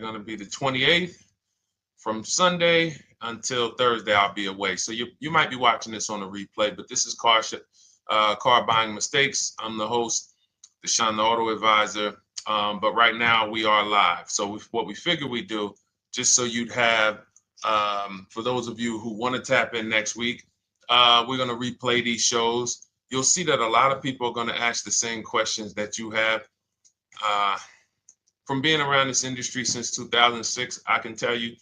going to be the 28th. From Sunday until Thursday, I'll be away. So you might be watching this on a replay, but this is Car Buying Mistakes. I'm the host, Deshone the Auto Advisor. But right now we are live. So what we figure we do, just so you'd have, for those of you who want to tap in next week, we're going to replay these shows. You'll see that a lot of people are going to ask the same questions that you have. From being around this industry since 2006, I can tell you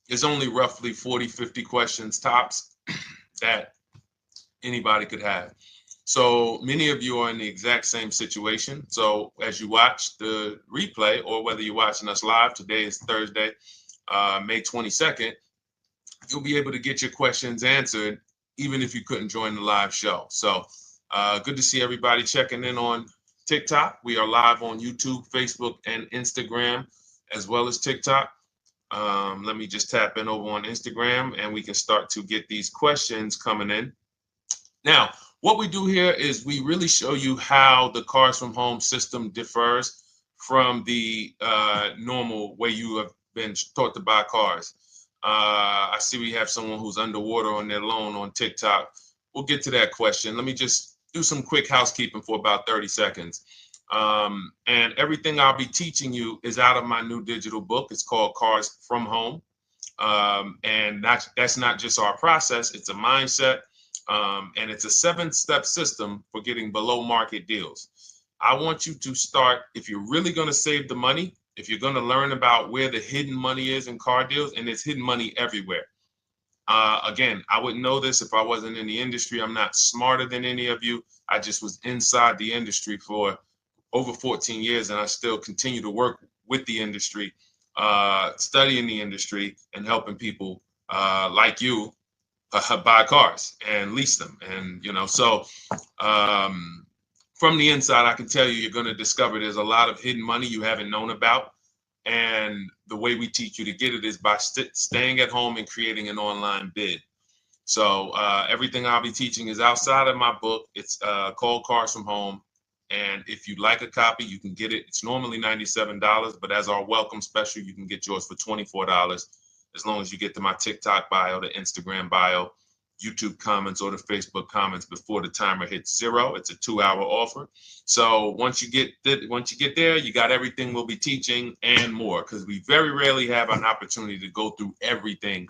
there's only roughly 40, 50 questions tops that anybody could have. So many of you are in the exact same situation. So as you watch the replay, or whether you're watching us live, today is Thursday, May 22nd, you'll be able to get your questions answered, even if you couldn't join the live show. So good to see everybody checking in on TikTok. We are live on YouTube, Facebook, and Instagram, as well as TikTok. Let me just tap in over on Instagram and we can start to get these questions coming in. Now, what we do here is we really show you how the Cars from Home system differs from the normal way you have been taught to buy cars. I see we have someone who's underwater on their loan on TikTok. We'll get to that question. Let me just do some quick housekeeping for about 30 seconds. And everything I'll be teaching you is out of my new digital book. It's called Cars from Home. And that's not just our process, it's a mindset. And it's a 7-step system for getting below market deals. I want you to start, if you're really going to save the money, if you're going to learn about where the hidden money is in car deals, and there's hidden money everywhere. Again, I wouldn't know this if I wasn't in the industry. I'm not smarter than any of you. I just was inside the industry for over 14 years, and I still continue to work with the industry, studying the industry and helping people like you buy cars and lease them. And, so from the inside, I can tell you, you're going to discover there's a lot of hidden money you haven't known about. And the way we teach you to get it is by staying at home and creating an online bid. So everything I'll be teaching is outside of my book. It's called Cars from Home. And if you'd like a copy, you can get it. It's normally $97, but as our welcome special, you can get yours for $24, as long as you get to my TikTok bio, the Instagram bio, YouTube comments, or the Facebook comments before the timer hits 0. It's a 2-hour offer. So once you get there, you got everything we'll be teaching and more, because we very rarely have an opportunity to go through everything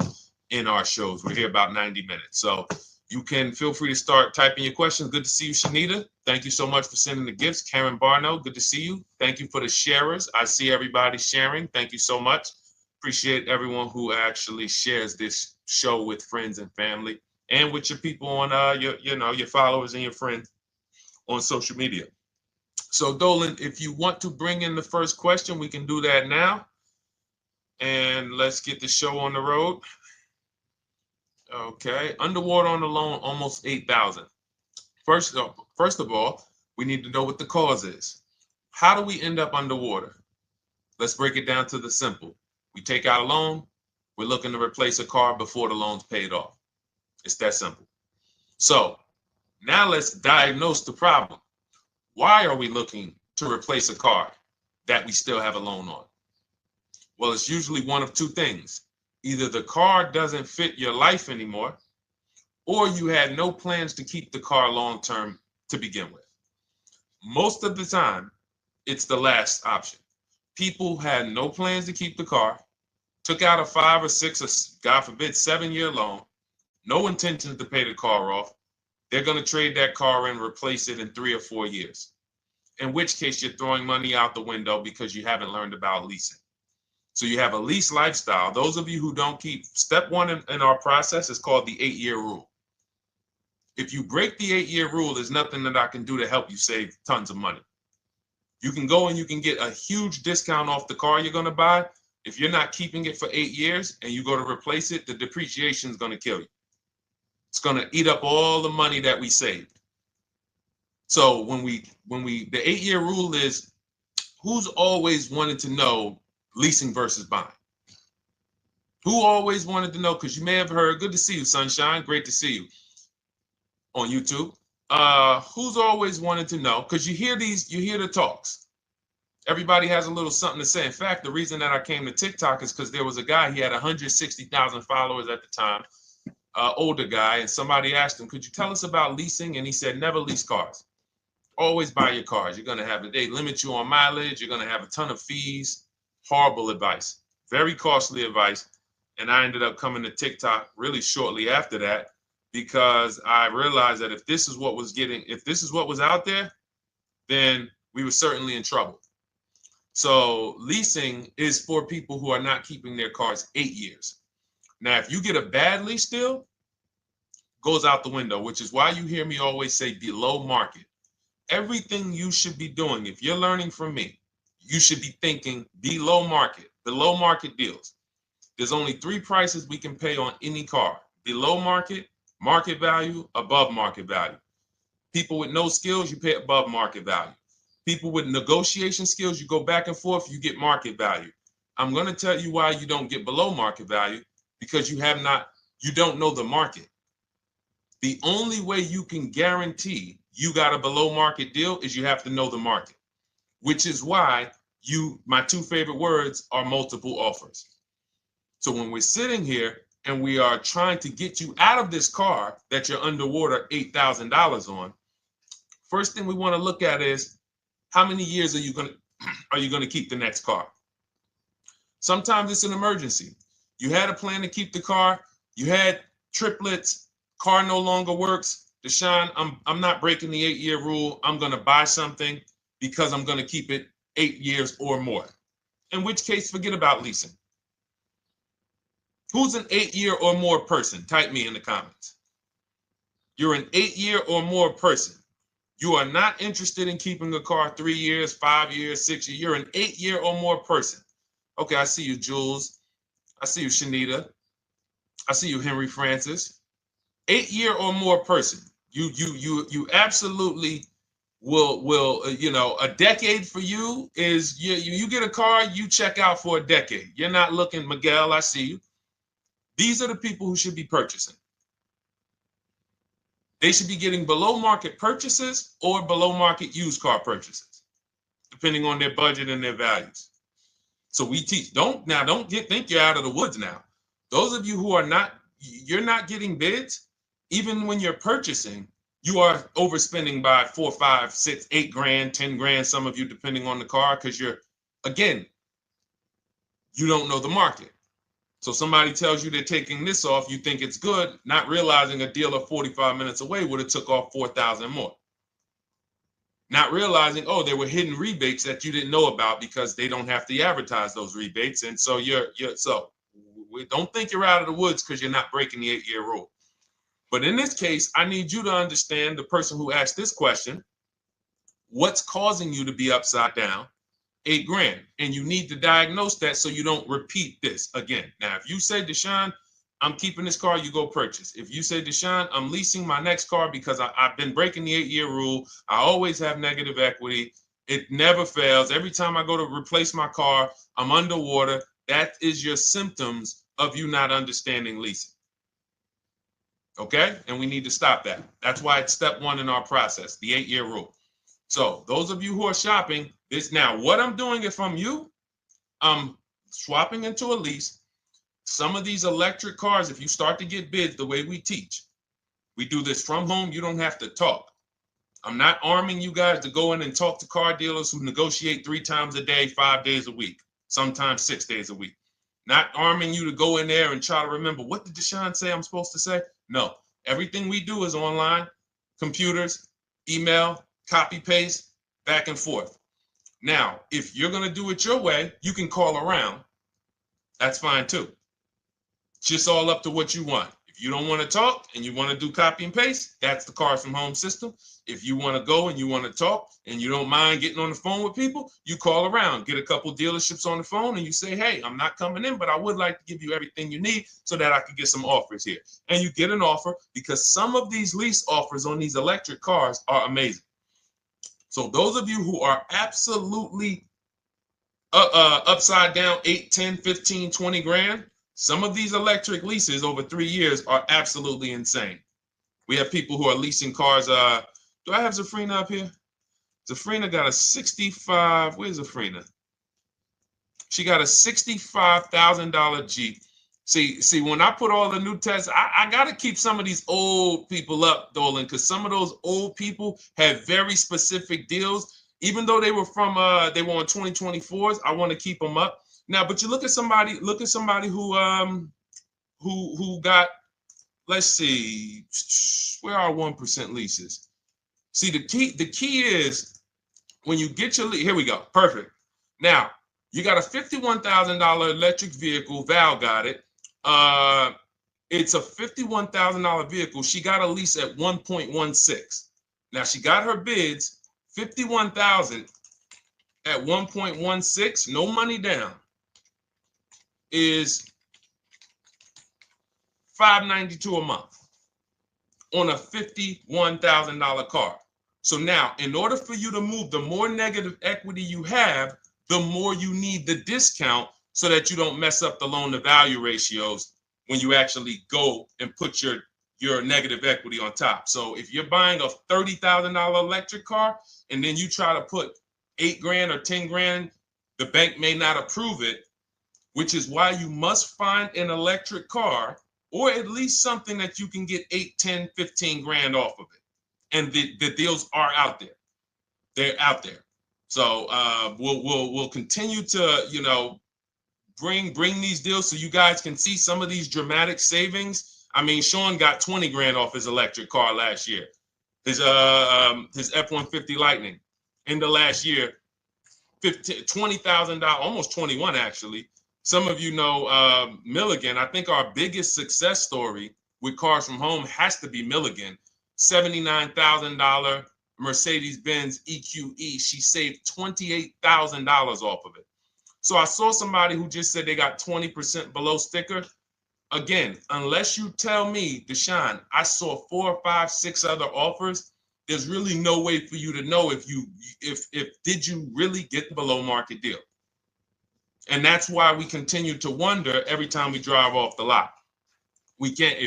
in our shows. We're here about 90 minutes. So you can feel free to start typing your questions. Good to see you, Shanita. Thank you so much for sending the gifts. Karen Barno, good to see you. Thank you for the sharers. I see everybody sharing. Thank you so much. Appreciate everyone who actually shares this show with friends and family, and with your people on your followers and your friends on social media. So Dolan, if you want to bring in the first question, we can do that now. And let's get the show on the road. Okay, underwater on the loan, almost 8,000. First of all, we need to know what the cause is. How do we end up underwater? Let's break it down to the simple. We take out a loan, we're looking to replace a car before the loan's paid off. It's that simple. So now let's diagnose the problem. Why are we looking to replace a car that we still have a loan on? Well, it's usually one of two things. Either the car doesn't fit your life anymore, or you had no plans to keep the car long-term to begin with. Most of the time, it's the last option. People had no plans to keep the car, took out a 5 or 6 or, God forbid, 7-year loan, no intention to pay the car off. They're going to trade that car and replace it in 3 or 4 years, in which case you're throwing money out the window because you haven't learned about leasing. So you have a lease lifestyle. Those of you who don't keep, step 1 in our process is called the 8-year rule. If you break the 8-year rule, there's nothing that I can do to help you save tons of money. You can go and you can get a huge discount off the car you're going to buy. If you're not keeping it for 8 years and you go to replace it, the depreciation is going to kill you. It's going to eat up all the money that we saved. So the 8-year rule is, who's always wanted to know leasing versus buying? Who always wanted to know? Because you may have heard, good to see you, Sunshine. Great to see you on YouTube. Who's always wanted to know? Because you hear the talks. Everybody has a little something to say. In fact, the reason that I came to TikTok is because there was a guy, he had 160,000 followers at the time, older guy, and somebody asked him, could you tell us about leasing? And he said, never lease cars. Always buy your cars. You're going to have it. They limit you on mileage. You're going to have a ton of fees. Horrible advice. Very costly advice. And I ended up coming to TikTok really shortly after that because I realized that if this is what was out there, then we were certainly in trouble. So leasing is for people who are not keeping their cars 8 years. Now, if you get a bad lease deal, goes out the window, which is why you hear me always say below market. Everything you should be doing, if you're learning from me, you should be thinking below market deals. There's only 3 prices we can pay on any car: below market, market value, above market value. People with no skills, you pay above market value. People with negotiation skills, you go back and forth, you get market value. I'm going to tell you why you don't get below market value, because you don't know the market. The only way you can guarantee you got a below market deal is you have to know the market, which is why my 2 favorite words are multiple offers. So when we're sitting here and we are trying to get you out of this car that you're underwater $8,000 on, first thing we want to look at is, how many years are you going to keep the next car? Sometimes it's an emergency. You had a plan to keep the car. You had triplets. Car no longer works. Deshone, I'm not breaking the 8-year rule. I'm going to buy something because I'm going to keep it 8 years or more. In which case, forget about leasing. Who's an 8-year or more person? Type me in the comments. You're an 8-year or more person. You are not interested in keeping a car 3 years, 5 years, 6 years. You're an 8-year or more person. Okay, I see you, Jules. I see you, Shanita. I see you, Henry Francis. 8-year or more person. You absolutely will a decade for you is you get a car, you check out for a decade. You're not looking, Miguel, I see you. These are the people who should be purchasing. They should be getting below market purchases or below market used car purchases, depending on their budget and their values. So we teach, think you're out of the woods now. Those of you who you're not getting bids, even when you're purchasing, you are overspending by 4, 5, 6, 8 grand, 10 grand, some of you, depending on the car, because you don't know the market. So somebody tells you they're taking this off, you think it's good, not realizing a dealer 45 minutes away would have took off 4,000 more. Not realizing, there were hidden rebates that you didn't know about because they don't have to advertise those rebates. And so don't think you're out of the woods because you're not breaking the 8-year rule. But in this case, I need you to understand, the person who asked this question, what's causing you to be upside down 8 grand, and you need to diagnose that so you don't repeat this again. Now, if you say, Deshone, I'm keeping this car, you go purchase. If you say, Deshone, I'm leasing my next car because I've been breaking the 8-year rule, I always have negative equity, it never fails. Every time I go to replace my car, I'm underwater. That is your symptoms of you not understanding leasing. Okay? And we need to stop that. That's why it's step 1 in our process, the 8-year rule. So those of you who are shopping this now, what I'm doing, if I'm you, I'm swapping into a lease. Some of these electric cars, if you start to get bids the way we teach, we do this from home. You don't have to talk. I'm not arming you guys to go in and talk to car dealers who negotiate 3 times a day, 5 days a week, sometimes 6 days a week. Not arming you to go in there and try to remember, what did Deshone say I'm supposed to say? No, everything we do is online, computers, email, copy, paste, back and forth. Now, if you're going to do it your way, you can call around. That's fine too. It's just all up to what you want. If you don't want to talk and you want to do copy and paste, that's the Cars from Home system. If you want to go and you want to talk and you don't mind getting on the phone with people, you call around, get a couple dealerships on the phone, and you say, hey, I'm not coming in, but I would like to give you everything you need so that I could get some offers here. And you get an offer, because some of these lease offers on these electric cars are amazing. So those of you who are absolutely upside down 8, 10, 15, 20 grand, some of these electric leases over 3 years are absolutely insane. We have people who are leasing cars. Do I have Zafrina up here? Zafrina got a 65. Where's Zafrina? She got a $65,000 Jeep. See, when I put all the new tests, I got to keep some of these old people up, Dolan, because some of those old people have very specific deals. Even though they were on 2024s, I want to keep them up. Now, but you look at somebody who got, let's see, where are 1% leases? See, the key is when you get your lease, here we go. Perfect. Now, you got a $51,000 electric vehicle. Val got it. It's a $51,000 vehicle. She got a lease at 1.16. Now she got her bids, 51,000 at 1.16, no money down, is $592 a month on a $51,000 car. So now, in order for you to move, the more negative equity you have, the more you need the discount so that you don't mess up the loan to value ratios when you actually go and put your negative equity on top. So if you're buying a $30,000 electric car and then you try to put $8,000 or $10,000, the bank may not approve it, which is why you must find an electric car or at least something that you can get 8, 10, 15 grand off of it. And the deals are out there. They're out there. So we'll continue to bring these deals so you guys can see some of these dramatic savings. I mean, Sean got 20 grand off his electric car last year. His F-150 Lightning in the last year, $20,000, almost 21 actually. Some of you know Milligan. I think our biggest success story with Cars from Home has to be Milligan. $79,000 Mercedes-Benz EQE. She saved $28,000 off of it. So I saw somebody who just said they got 20% below sticker. Again, unless you tell me, Deshone, I saw 4, 5, 6 other offers, there's really no way for you to know if did you really get the below market deal. And that's why we continue to wonder every time we drive off the lot. We can't,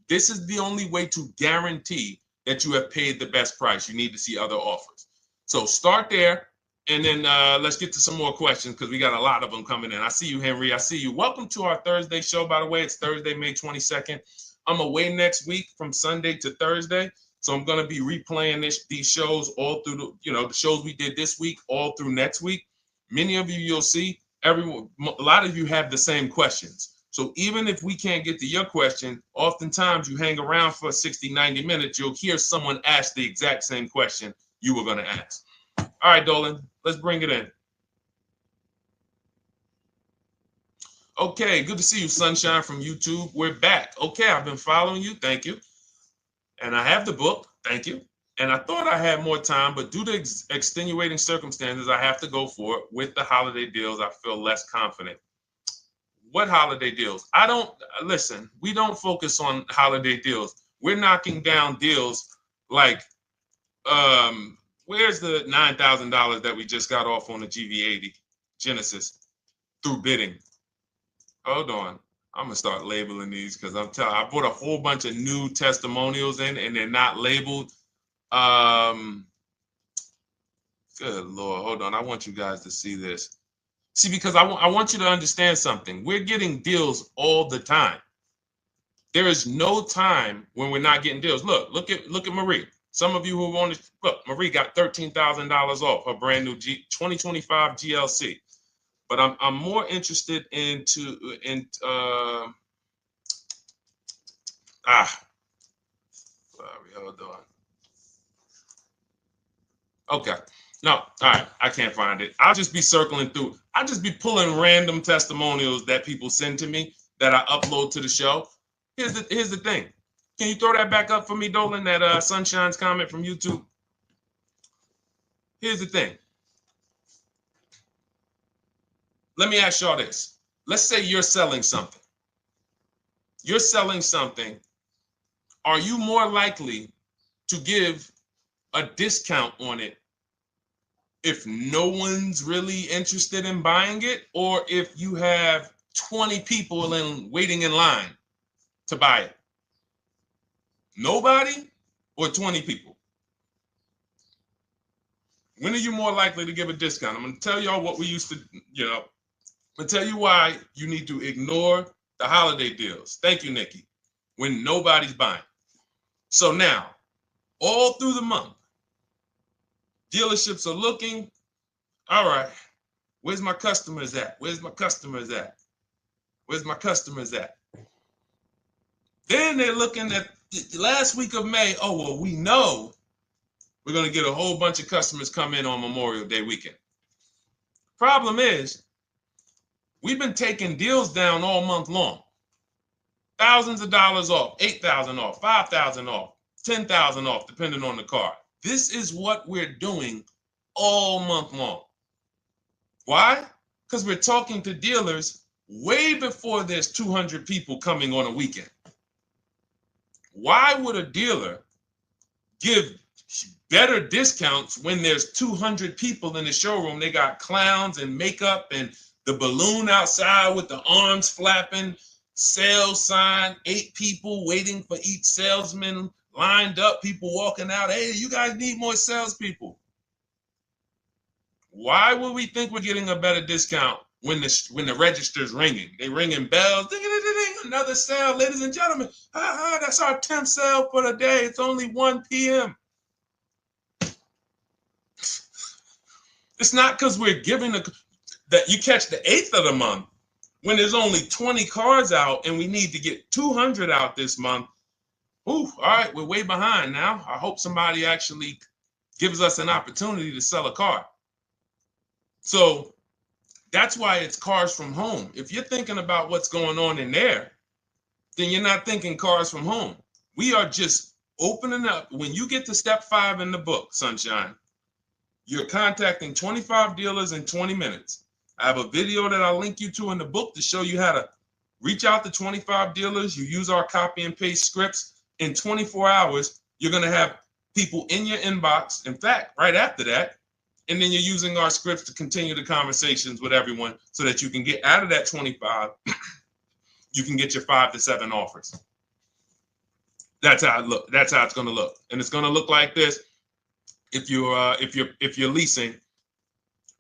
this is the only way to guarantee that you have paid the best price. You need to see other offers. So start there, and then let's get to some more questions because we got a lot of them coming in. I see you, Henry. I see you. Welcome to our Thursday show, by the way. It's Thursday, May 22nd. I'm away next week from Sunday to Thursday. So I'm going to be replaying these shows all through, the shows we did this week, all through next week. Many of you, you'll see, a lot of you have the same questions. So even if we can't get to your question, oftentimes you hang around for 60, 90 minutes, you'll hear someone ask the exact same question you were going to ask. All right, Dolan, let's bring it in. Okay, good to see you, Sunshine from YouTube. We're back. Okay, I've been following you. Thank you. And I have the book. Thank you. And I thought I had more time, but due to extenuating circumstances, I have to go for it. With the holiday deals, I feel less confident. What holiday deals? Listen, we don't focus on holiday deals. We're knocking down deals like, where's the $9,000 that we just got off on the GV80 Genesis through bidding? Hold on. I'm gonna start labeling these because I put a whole bunch of new testimonials in and they're not labeled. Good Lord, hold on. I want you guys to see this. See, because I want you to understand something. We're getting deals all the time. There is no time when we're not getting deals. Look at Marie. Some of you who want to look, Marie got $13,000 off her brand new 2025 GLC. But I'm more interested sorry, hold on. Okay. No, all right. I can't find it. I'll just be circling through. I'll just be pulling random testimonials that people send to me that I upload to the show. Here's the thing. Can you throw that back up for me, Dolan? That Sunshine's comment from YouTube. Here's the thing. Let me ask y'all this. Let's say you're selling something. You're selling something. Are you more likely to give a discount on it if no one's really interested in buying it, or if you have 20 people waiting in line to buy it? Nobody or 20 people? When are you more likely to give a discount? I'm going to tell y'all what we used to, I'm going to tell you why you need to ignore the holiday deals. Thank you, Nikki. When nobody's buying. So now, all through the month, dealerships are looking, all right, where's my customers at? Where's my customers at? Where's my customers at? Then they're looking at the last week of May. Oh, well, we know we're going to get a whole bunch of customers come in on Memorial Day weekend. Problem is, we've been taking deals down all month long. Thousands of dollars off, 8,000 off, 5,000 off, 10,000 off, depending on the car. This is what we're doing all month long. Why? Because we're talking to dealers way before there's 200 people coming on a weekend. Why would a dealer give better discounts when there's 200 people in the showroom? They got clowns and makeup and the balloon outside with the arms flapping, sales sign, 8 people waiting for each salesman lined up, people walking out. Hey, you guys need more salespeople. Why would we think we're getting a better discount when the register's ringing? They ringing bells, ding, ding, ding, ding, another sale, ladies and gentlemen. That's our 10th sale for the day. It's only 1 p.m. It's not because we're giving that you catch the 8th of the month when there's only 20 cars out and we need to get 200 out this month. Ooh, all right, we're way behind now. I hope somebody actually gives us an opportunity to sell a car. So that's why it's cars from home. If you're thinking about what's going on in there, then you're not thinking cars from home. We are just opening up. When you get to step 5 in the book, Sunshine, you're contacting 25 dealers in 20 minutes. I have a video that I'll link you to in the book to show you how to reach out to 25 dealers. You use our copy and paste scripts. In 24 hours, you're going to have people in your inbox. In fact, right after that, and then you're using our scripts to continue the conversations with everyone so that you can get out of that 25, you can get your 5 to 7 offers. That's how it look. That's how it's going to look. And it's going to look like this. If you're leasing,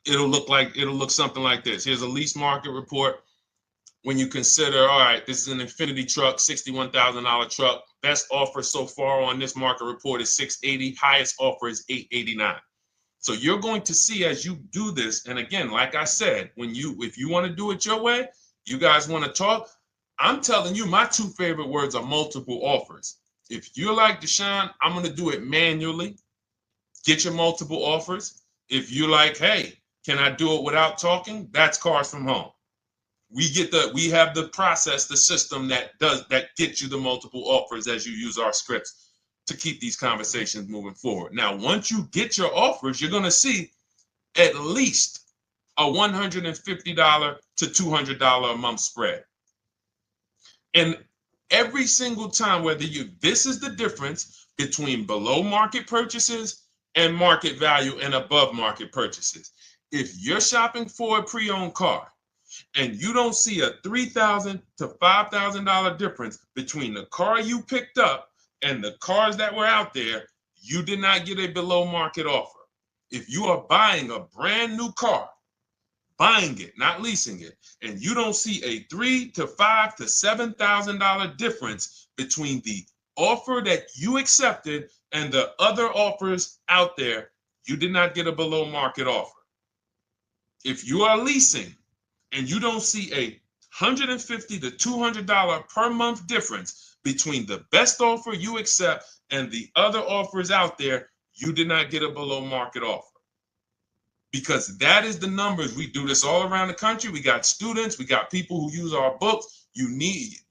it'll look something like this. Here's a lease market report. When you consider, all right, this is an Infinity truck, $61,000 truck. Best offer so far on this market report is $680. Highest offer is $889. So you're going to see as you do this, and again, like I said, if you want to do it your way, you guys want to talk, I'm telling you, my 2 favorite words are multiple offers. If you're like Deshone, I'm going to do it manually. Get your multiple offers. If you're like, hey, can I do it without talking? That's cars from home. We have the process, the system that gets you the multiple offers as you use our scripts to keep these conversations moving forward. Now, once you get your offers, you're going to see at least a $150 to $200 a month spread. And every single time, this is the difference between below market purchases and market value and above market purchases. If you're shopping for a pre-owned car and you don't see a $3,000 to $5,000 difference between the car you picked up and the cars that were out there, you did not get a below market offer. If you are buying a brand new car, buying it, not leasing it, and you don't see a $3,000 to $5,000 to $7,000 difference between the offer that you accepted and the other offers out there, you did not get a below market offer. If you are leasing and you don't see a $150 to $200 per month difference between the best offer you accept and the other offers out there, you did not get a below market offer. Because that is the numbers. We do this all around the country. We got students, we got people who use our books.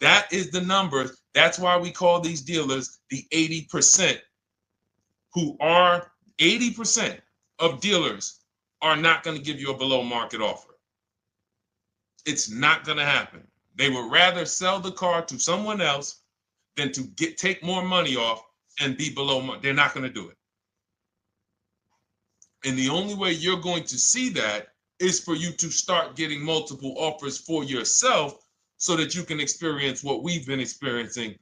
That is the numbers. That's why we call these dealers the 80%, who are 80% of dealers are not going to give you a below market offer. It's not going to happen. They would rather sell the car to someone else than to take more money off and be below market. They're not going to do it. And the only way you're going to see that is for you to start getting multiple offers for yourself so that you can experience what we've been experiencing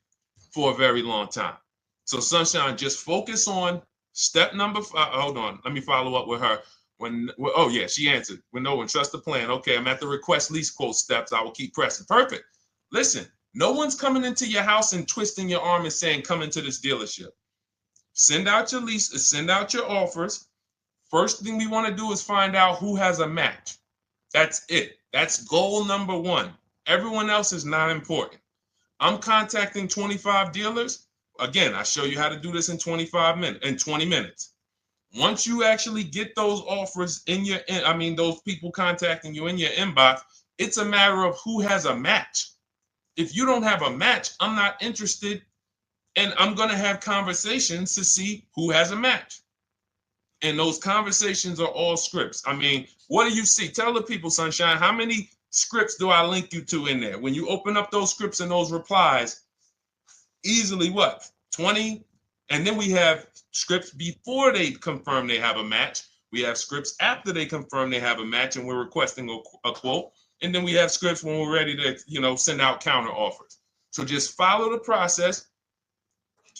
for a very long time. So Sunshine, just focus on Step number five, hold on, let me follow up with her. Oh yeah, she answered. When no one trusts the plan. Okay, I'm at the request lease quote steps. I will keep pressing. Perfect. Listen, no one's coming into your house and twisting your arm and saying, come into this dealership. Send out your leases, send out your offers. First thing we want to do is find out who has a match. That's it. That's goal number one. Everyone else is not important. I'm contacting 25 dealers. Again, I show you how to do this in 20 minutes. Once you actually get those offers in your, those people contacting you in your inbox, it's a matter of who has a match. If you don't have a match, I'm not interested, and I'm going to have conversations to see who has a match. And those conversations are all scripts. I mean, what do you see? Tell the people, Sunshine, how many scripts do I link you to in there? When you open up those scripts and those replies, easily what? 20? And then we have scripts before they confirm they have a match. We have scripts after they confirm they have a match and we're requesting a quote. And then we have scripts when we're ready to, send out counter offers. So just follow the process.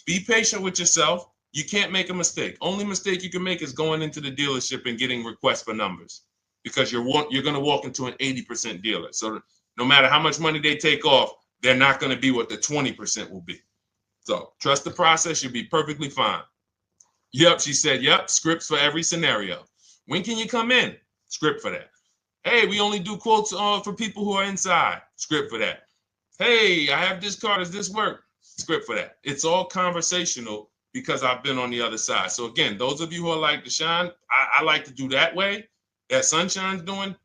Be patient with yourself. You can't make a mistake. Only mistake you can make is going into the dealership and getting requests for numbers, because you're going to walk into an 80% dealer. So no matter how much money they take off, they're not going to be what the 20% will be. So trust the process. You'll be perfectly fine. Yep, she said, yep, scripts for every scenario. When can you come in? Script for that. Hey, we only do quotes for people who are inside. Script for that. Hey, I have this car. Does this work? Script for that. It's all conversational because I've been on the other side. So again, those of you who are like Deshone, I like to do that way, that Sunshine's doing.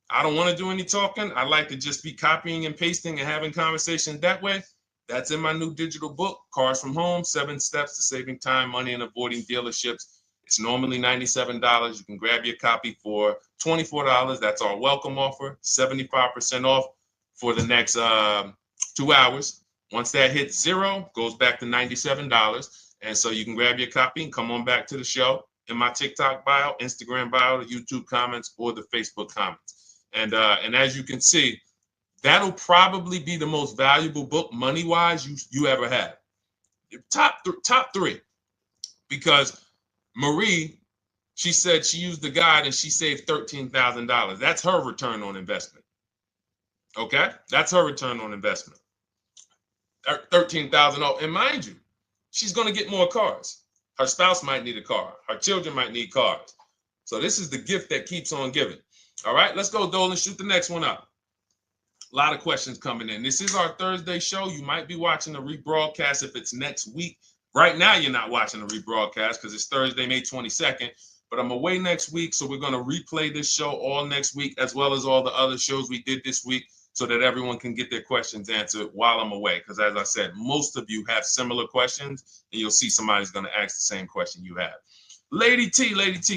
I don't want to do any talking. I like to just be copying and pasting and having conversations that way. That's in my new digital book, Cars from Home, 7 Steps to Saving Time, Money, and Avoiding Dealerships. It's normally $97. You can grab your copy for $24. That's our welcome offer, 75% off for the next 2 hours. Once that hits zero, goes back to $97. And so you can grab your copy and come on back to the show in my TikTok bio, Instagram bio, the YouTube comments, or the Facebook comments. And as you can see, that'll probably be the most valuable book money-wise you ever have. Top three. Because Marie, she said she used the guide and she saved $13,000. That's her return on investment. Okay? That's her return on investment. $13,000. And mind you, she's going to get more cars. Her spouse might need a car. Her children might need cars. So this is the gift that keeps on giving. All right, let's go, Dolan. Shoot the next one up. A lot of questions coming in. This is our Thursday show. You might be watching the rebroadcast if it's next week. Right now, you're not watching the rebroadcast because it's Thursday, May 22nd. But I'm away next week, so we're going to replay this show all next week, as well as all the other shows we did this week, so that everyone can get their questions answered while I'm away. Because as I said, most of you have similar questions, and you'll see somebody's going to ask the same question you have. Lady T,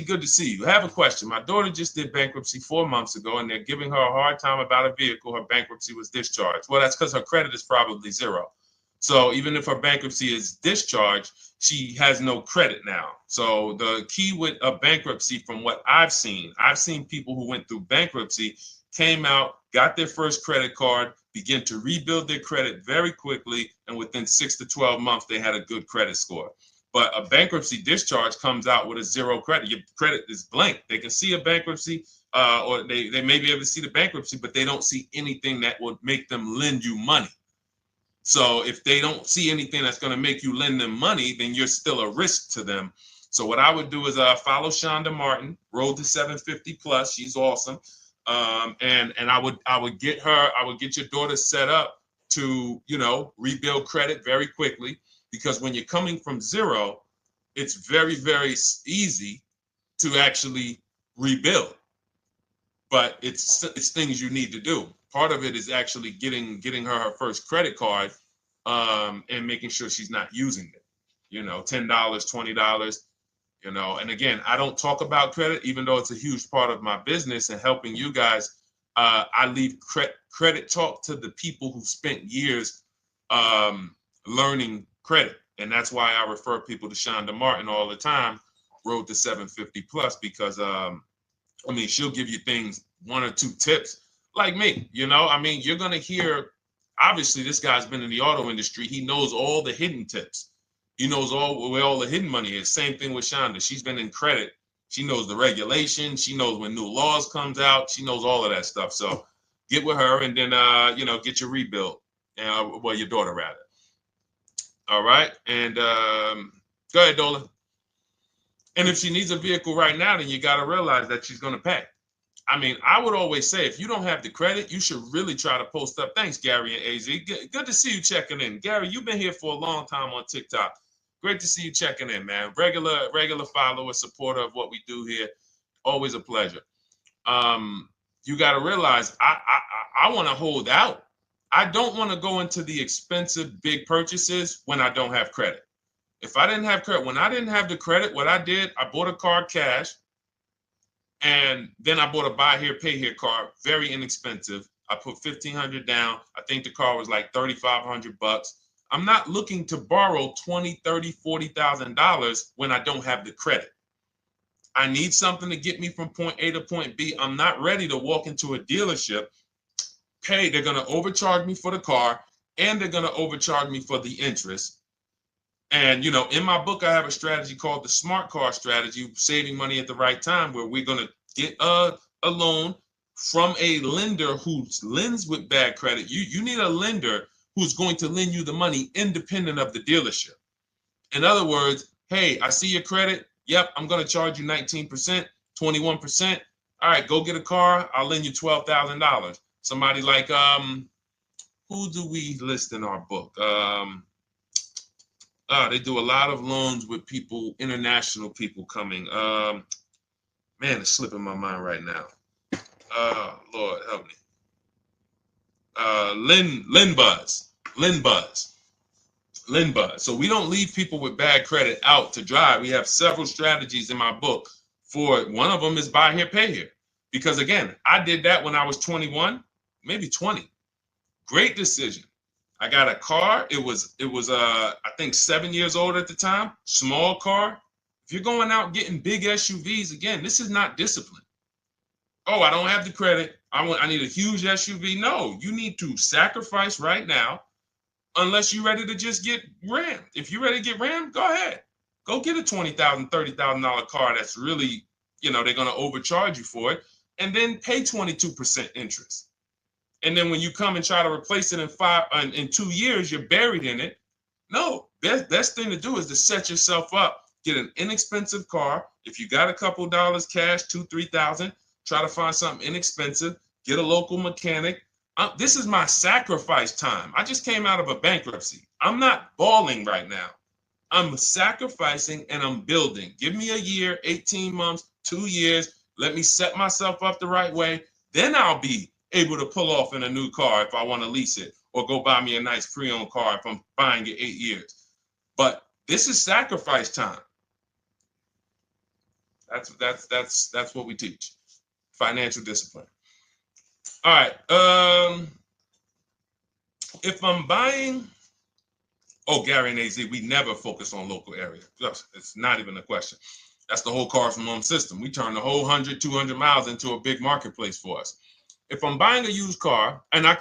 good to see you. I have a question. My daughter just did bankruptcy 4 months ago, and they're giving her a hard time about a vehicle. Her bankruptcy was discharged. Well, that's because her credit is probably zero. So even if her bankruptcy is discharged, she has no credit now. So the key with a bankruptcy, from what I've seen people who went through bankruptcy, came out, got their first credit card, began to rebuild their credit very quickly, and within 6 to 12 months, they had a good credit score. But a bankruptcy discharge comes out with a zero credit. Your credit is blank. They can see a bankruptcy, or they may be able to see the bankruptcy, but they don't see anything that would make them lend you money. So if they don't see anything that's going to make you lend them money, then you're still a risk to them. So what I would do is follow Shonda Martin, Road to 750 Plus. She's awesome. And I would get your daughter set up to, rebuild credit very quickly, because when you're coming from zero, it's very, very easy to actually rebuild. But it's things you need to do. Part of it is actually getting her first credit card, and making sure she's not using it. $10, $20. And again, I don't talk about credit, even though it's a huge part of my business and helping you guys. I leave credit talk to the people who spent years learning credit. And that's why I refer people to Shonda Martin all the time, Road to 750 Plus, because she'll give you things, 1 or 2 tips, like me. You're going to hear, obviously this guy's been in the auto industry. He knows all the hidden tips. He knows where all the hidden money is. Same thing with Shonda. She's been in credit. She knows the regulations. She knows when new laws comes out. She knows all of that stuff. So get with her and then, get your rebuild. Well, your daughter rather. All right. And go ahead, Dola. And if she needs a vehicle right now, then you got to realize that she's going to pay. I mean, I would always say, if you don't have the credit, you should really try to post up. Thanks, Gary and AZ. Good to see you checking in. Gary, you've been here for a long time on TikTok. Great to see you checking in, man. Regular follower, supporter of what we do here. Always a pleasure. You got to realize, I want to hold out. I don't want to go into the expensive big purchases when I don't have credit. If I didn't have credit, when I didn't have the credit, what I did, I bought a car cash. And then I bought a buy here, pay here car, very inexpensive. I put $1,500 down. I think the car was like $3,500. I'm not looking to borrow $20,000, $30,000, $40,000 when I don't have the credit. I need something to get me from point A to point B. I'm not ready to walk into a dealership, pay. They're going to overcharge me for the car, and they're going to overcharge me for the interest. And, in my book, I have a strategy called the smart car strategy, saving money at the right time, where we're going to get a loan from a lender who lends with bad credit. You need a lender who's going to lend you the money independent of the dealership. In other words, hey, I see your credit. Yep, I'm going to charge you 19%, 21%. All right, go get a car. I'll lend you $12,000. Somebody like, who do we list in our book? They do a lot of loans with people, international people coming. Man, it's slipping my mind right now. Lord help me. Linbuzz. So we don't leave people with bad credit out to dry. We have several strategies in my book. For one of them is buy here, pay here. Because again, I did that when I was 21, maybe 20. Great decision. I got a car. It was I think 7 years old at the time. Small car. If you're going out getting big SUVs, again, this is not discipline. Oh, I don't have the credit. I need a huge SUV. No, you need to sacrifice right now, unless you're ready to just get rammed. If you're ready to get rammed, go ahead. Go get a $20,000, $30,000 car that's really, they're going to overcharge you for it, and then pay 22% interest. And then when you come and try to replace it in 2 years, you're buried in it. No, best thing to do is to set yourself up. Get an inexpensive car. If you got a couple dollars cash, $2,000, $3,000, try to find something inexpensive. Get a local mechanic. This is my sacrifice time. I just came out of a bankruptcy. I'm not balling right now. I'm sacrificing and I'm building. Give me a year, 18 months, 2 years. Let me set myself up the right way. Then I'll be able to pull off in a new car if I want to lease it, or go buy me a nice pre-owned car if I'm buying it 8 years. But this is sacrifice time. That's what we teach. Financial discipline. All right. If I'm buying, Gary and AZ, we never focus on local area. It's not even a question. That's the whole car from home system. We turn the whole 100, 200 miles into a big marketplace for us. If I'm buying a used car, and I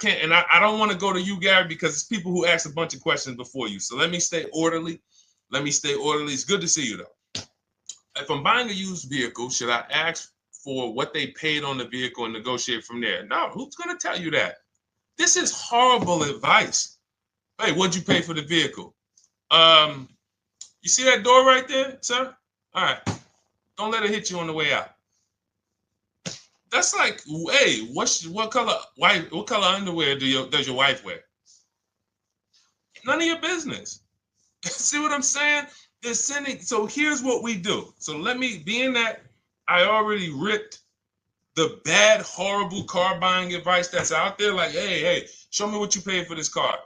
don't want to go to you, Gary, because it's people who ask a bunch of questions before you. So let me stay orderly. It's good to see you, though. If I'm buying a used vehicle, should I ask for what they paid on the vehicle and negotiate from there? No, who's going to tell you that? This is horrible advice. Hey, what'd you pay for the vehicle? You see that door right there, sir? All right. Don't let it hit you on the way out. That's like, hey, what color underwear does your wife wear? None of your business. See what I'm saying? They're sending. So here's what we do. So being that I already ripped the bad, horrible car buying advice that's out there, like, hey, show me what you paid for this car.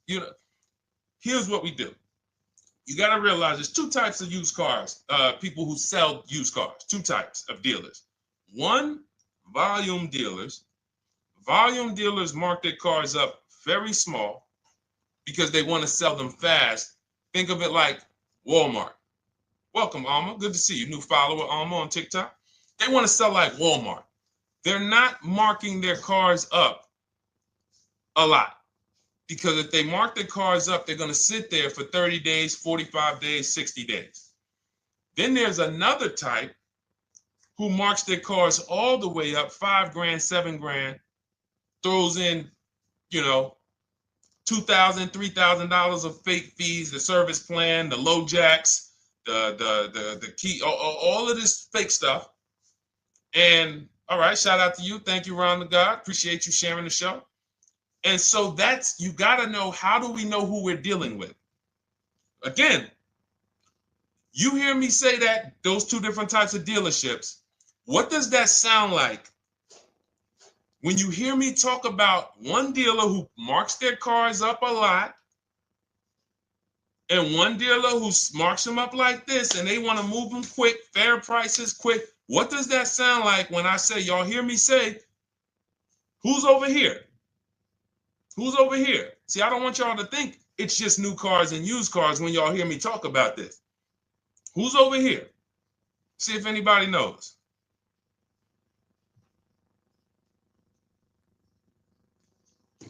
Here's what we do. You got to realize there's two types of used cars, people who sell used cars, two types of dealers. One, volume dealers. Volume dealers mark their cars up very small because they want to sell them fast. Think of it like Walmart. Welcome, Alma. Good to see you. New follower, Alma, on TikTok. They want to sell like Walmart. They're not marking their cars up a lot. Because if they mark their cars up, they're going to sit there for 30 days, 45 days, 60 days. Then there's another type who marks their cars all the way up, 5 grand, 7 grand, throws in, you know, $2,000, $3,000 of fake fees, the service plan, the low jacks, the key, all of this fake stuff. And all right, shout out to you. Thank you, Ron the God. Appreciate you sharing the show. And so that's, you got to know, how do we know who we're dealing with? Again, you hear me say that, those two different types of dealerships. What does that sound like when you hear me talk about one dealer who marks their cars up a lot and one dealer who marks them up like this and they want to move them quick, fair prices, quick? What does that sound like when I say, y'all hear me say, who's over here? Who's over here? See, I don't want y'all to think it's just new cars and used cars when y'all hear me talk about this. Who's over here? See if anybody knows.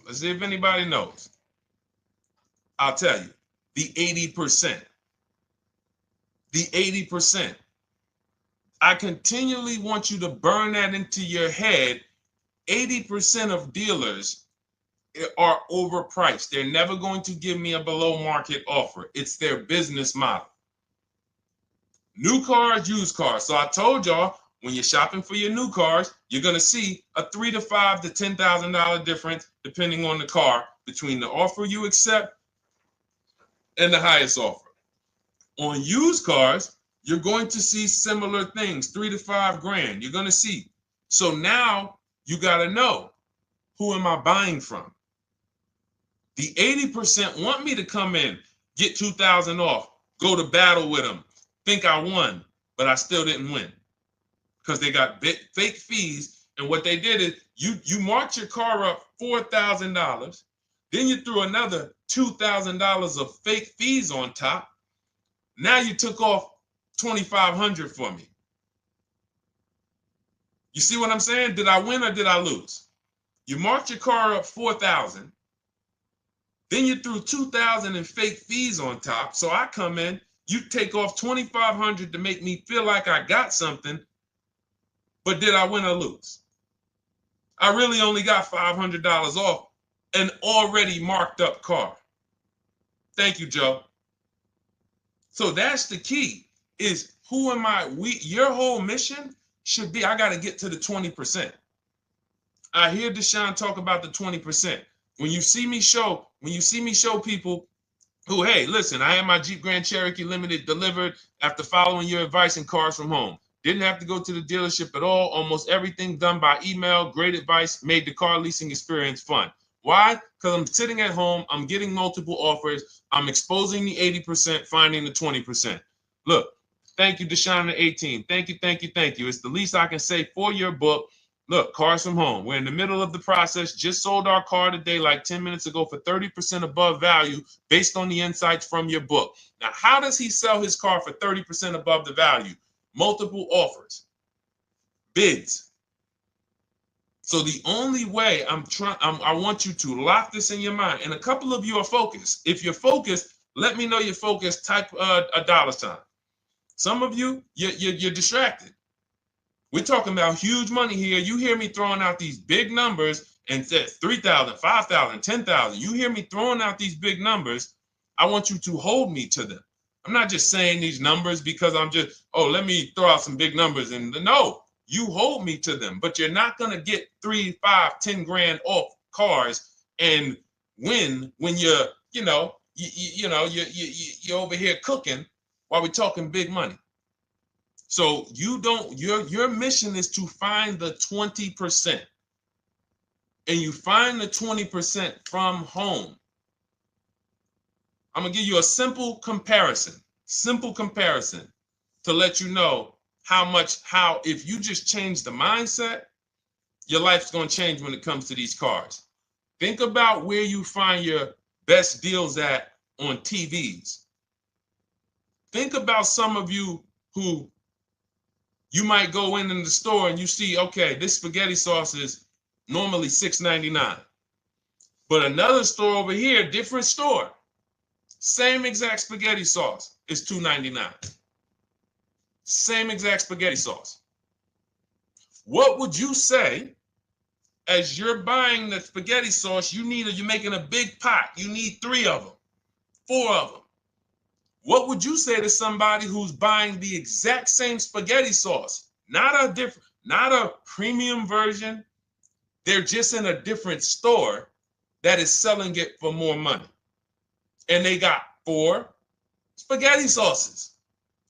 Let's see if anybody knows. I'll tell you, the 80%. The 80%. I continually want you to burn that into your head. 80% of dealers are overpriced. They're never going to give me a below market offer. It's their business model. New cars, used cars. So I told y'all, when you're shopping for your new cars, you're going to see a $3,000 to $5,000 to $10,000 difference, depending on the car, between the offer you accept and the highest offer. On used cars, you're going to see similar things, 3 to 5 grand. You're going to see. So now you got to know, who am I buying from? The 80% want me to come in, get 2,000 off, go to battle with them, think I won, but I still didn't win because they got fake fees. And what they did is you marked your car up $4,000, then you threw another $2,000 of fake fees on top. Now you took off $2,500 for me. You see what I'm saying? Did I win or did I lose? You marked your car up $4,000. Then you threw $2,000 in fake fees on top. So I come in, you take off $2,500 to make me feel like I got something. But did I win or lose? I really only got $500 off an already marked up car. Thank you, Joe. So that's the key, is who am I? Your whole mission should be, I got to get to the 20%. I hear Deshone talk about the 20%. When you see me show people who, hey, listen, I had my Jeep Grand Cherokee Limited delivered after following your advice and cars from home. Didn't have to go to the dealership at all. Almost everything done by email. Great advice. Made the car leasing experience fun. Why? Because I'm sitting at home. I'm getting multiple offers. I'm exposing the 80%, finding the 20%. Look, thank you, Deshone the 18. Thank you, thank you, thank you. It's the least I can say for your book. Look, cars from home. We're in the middle of the process. Just sold our car today, like 10 minutes ago, for 30% above value based on the insights from your book. Now, how does he sell his car for 30% above the value? Multiple offers, bids. So the only way I want you to lock this in your mind. And a couple of you are focused. If you're focused, let me know you're focused. Type a $. Some of you, you're distracted. We're talking about huge money here. You hear me throwing out these big numbers and said 3,000, 5,000, 10,000. You hear me throwing out these big numbers. I want you to hold me to them. I'm not just saying these numbers because I'm just, oh, let me throw out some big numbers. And no, you hold me to them, but you're not going to get 3, 5, 10 grand off cars and win when you're over here cooking while we're talking big money. So your mission is to find the 20%. And you find the 20% from home. I'm going to give you a simple comparison to let you know how if you just change the mindset, your life's going to change when it comes to these cars. Think about where you find your best deals at on TVs. Think about some of you who you might go in the store and you see, okay, this spaghetti sauce is normally $6.99. But another store over here, different store, same exact spaghetti sauce is $2.99. Same exact spaghetti sauce. What would you say as you're buying the spaghetti sauce? You're making a big pot. You need 3 of them, 4 of them. What would you say to somebody who's buying the exact same spaghetti sauce? Not a premium version. They're just in a different store that is selling it for more money. And they got 4 spaghetti sauces,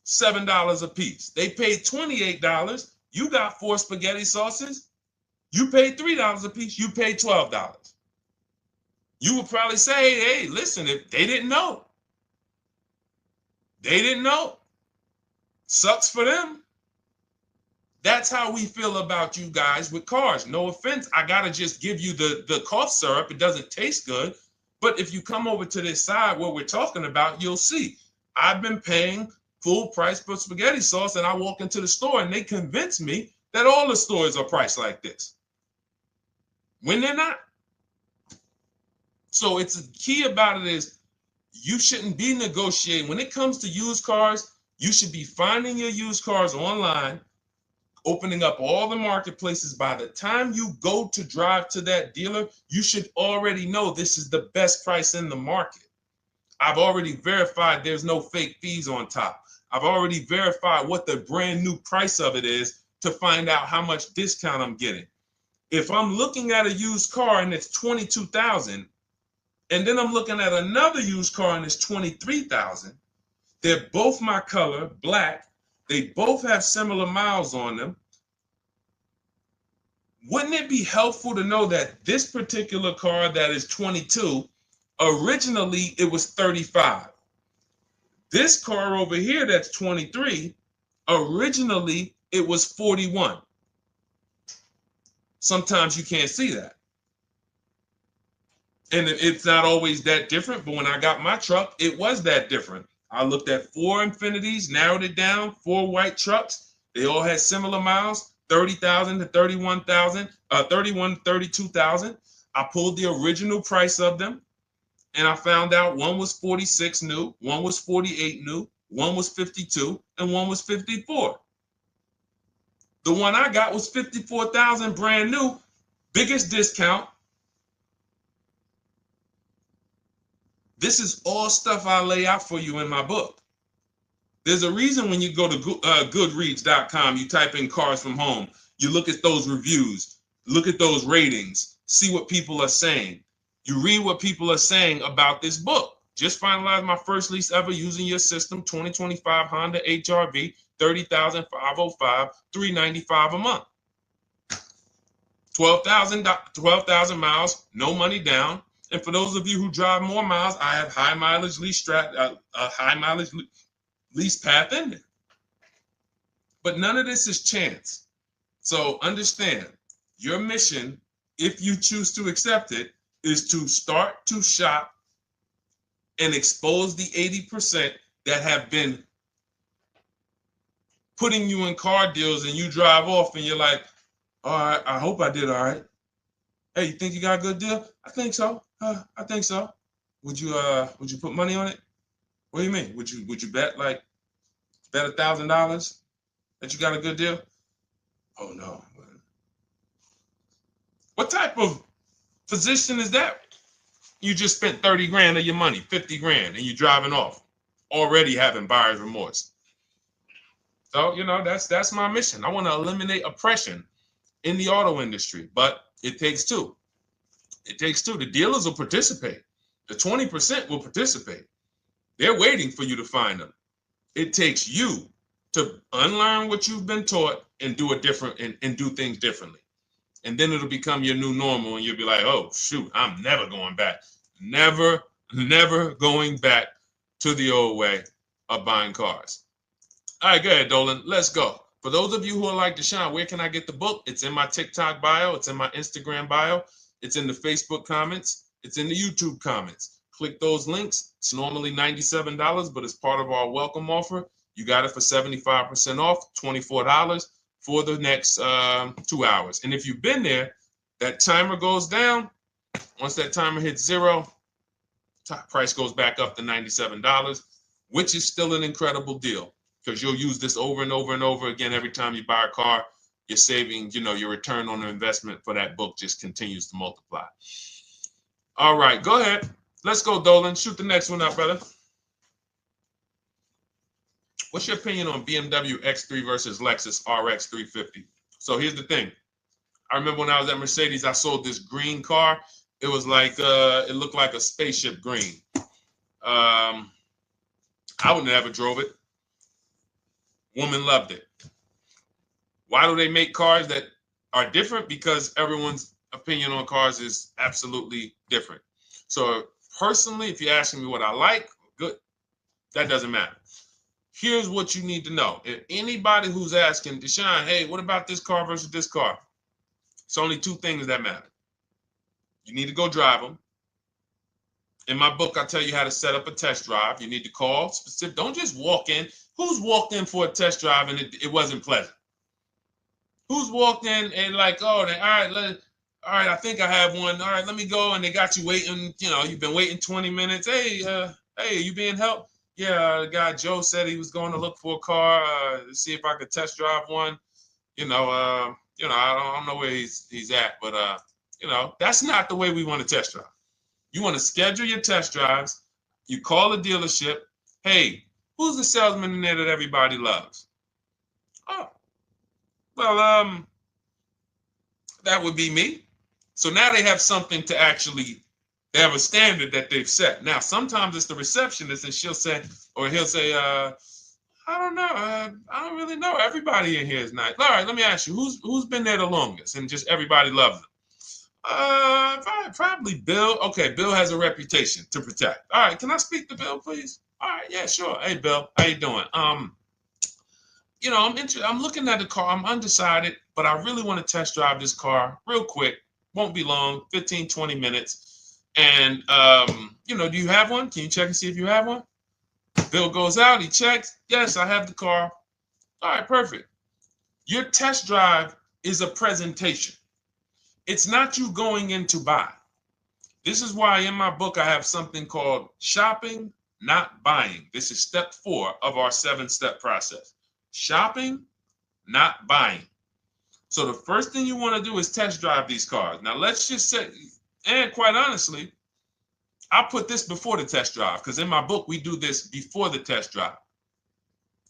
$7 a piece. They paid $28. You got 4 spaghetti sauces. You paid $3 a piece. You paid $12. You would probably say, hey, listen, if they didn't know. They didn't know. Sucks for them. That's how we feel about you guys with cars. No offense. I got to just give you the cough syrup. It doesn't taste good. But if you come over to this side where we're talking about, you'll see. I've been paying full price for spaghetti sauce, and I walk into the store and they convince me that all the stores are priced like this, when they're not. So it's the key about it is you shouldn't be negotiating. When it comes to used cars, you should be finding your used cars online, opening up all the marketplaces. By the time you go to drive to that dealer, you should already know this is the best price in the market. I've already verified there's no fake fees on top. I've already verified what the brand new price of it is to find out how much discount I'm getting. If I'm looking at a used car and it's $22,000, and then I'm looking at another used car and it's $23,000, they're both my color, black. They both have similar miles on them. Wouldn't it be helpful to know that this particular car that is 22, originally it was 35? This car over here that's 23, originally it was 41. Sometimes you can't see that. And it's not always that different, but when I got my truck, it was that different. I looked at 4 Infinities, narrowed it down, 4 white trucks. They all had similar miles, 30,000 to 31,000, 31, 32,000. I pulled the original price of them, and I found out one was 46 new, one was 48 new, one was 52, and one was 54. The one I got was 54,000 brand new, biggest discount. This is all stuff I lay out for you in my book. There's a reason when you go to Goodreads.com, you type in cars from home, you look at those reviews, look at those ratings, see what people are saying. You read what people are saying about this book. Just finalized my first lease ever using your system, 2025 Honda HR-V, 30,505, $395 a month. 12,000 miles, no money down. And for those of you who drive more miles, I have high mileage lease lease path in there. But none of this is chance. So understand, your mission, if you choose to accept it, is to start to shop and expose the 80% that have been putting you in car deals, and you drive off and you're like, all right, I hope I did all right. Hey, you think you got a good deal? I think so. I think so. Would you put money on it? What do you mean? Would you bet $1,000 that you got a good deal? Oh no. What type of position is that? You just spent 30 grand of your money, 50 grand, and you're driving off, already having buyer's remorse. So, that's my mission. I want to eliminate oppression in the auto industry, but it takes two. It takes two. The dealers will participate. The 20% will participate. They're waiting for you to find them. It takes you to unlearn what you've been taught and do it different and do things differently. And then it'll become your new normal, and you'll be like, oh, shoot, I'm never going back. Never going back to the old way of buying cars. All right, go ahead, Dolan. Let's go. For those of you who are like Deshone, where can I get the book? It's in my TikTok bio. It's in my Instagram bio. It's in the Facebook comments. It's in the YouTube comments. Click those links. It's normally $97, but it's part of our welcome offer. You got it for 75% off, $24 for the next 2 hours. And if you've been there, that timer goes down. Once that timer hits 0, top price goes back up to $97, which is still an incredible deal because you'll use this over and over and over again every time you buy a car. You're saving, your return on the investment for that book just continues to multiply. All right, go ahead. Let's go, Dolan. Shoot the next one up, brother. What's your opinion on BMW X3 versus Lexus RX 350? So here's the thing. I remember when I was at Mercedes, I sold this green car. It was like, it looked like a spaceship green. I would never drove it. Woman loved it. Why do they make cars that are different? Because everyone's opinion on cars is absolutely different. So personally, if you're asking me what I like, good, that doesn't matter. Here's what you need to know. If anybody who's asking, Deshone, hey, what about this car versus this car? It's only two things that matter. You need to go drive them. In my book, I tell you how to set up a test drive. You need to call specific. Don't just walk in. Who's walked in for a test drive and it wasn't pleasant? Who's walked in and like, oh, all right, I think I have one. All right, let me go. And they got you waiting. You've been waiting 20 minutes. Hey, you being helped? Yeah, the guy Joe said he was going to look for a car to see if I could test drive one. I don't know where he's at, but that's not the way we want to test drive. You want to schedule your test drives. You call the dealership. Hey, who's the salesman in there that everybody loves? Oh, well, that would be me. So now they have something to actually, they have a standard that they've set. Now, sometimes it's the receptionist and he'll say, I don't know. I don't really know. Everybody in here is nice. All right, let me ask you, who's been there the longest? And just everybody loves them. Probably Bill. Okay, Bill has a reputation to protect. All right, can I speak to Bill, please? All right, yeah, sure. Hey, Bill, how you doing? I'm looking at the car. I'm undecided, but I really want to test drive this car real quick. Won't be long, 15, 20 minutes. And do you have one? Can you check and see if you have one? Bill goes out, he checks. Yes, I have the car. All right, perfect. Your test drive is a presentation. It's not you going in to buy. This is why in my book I have something called shopping, not buying. This is step 4 of our 7-step process. Shopping, not buying. So the first thing you want to do is test drive these cars. Now let's just say, and quite honestly, I put this before the test drive because in my book we do this before the test drive.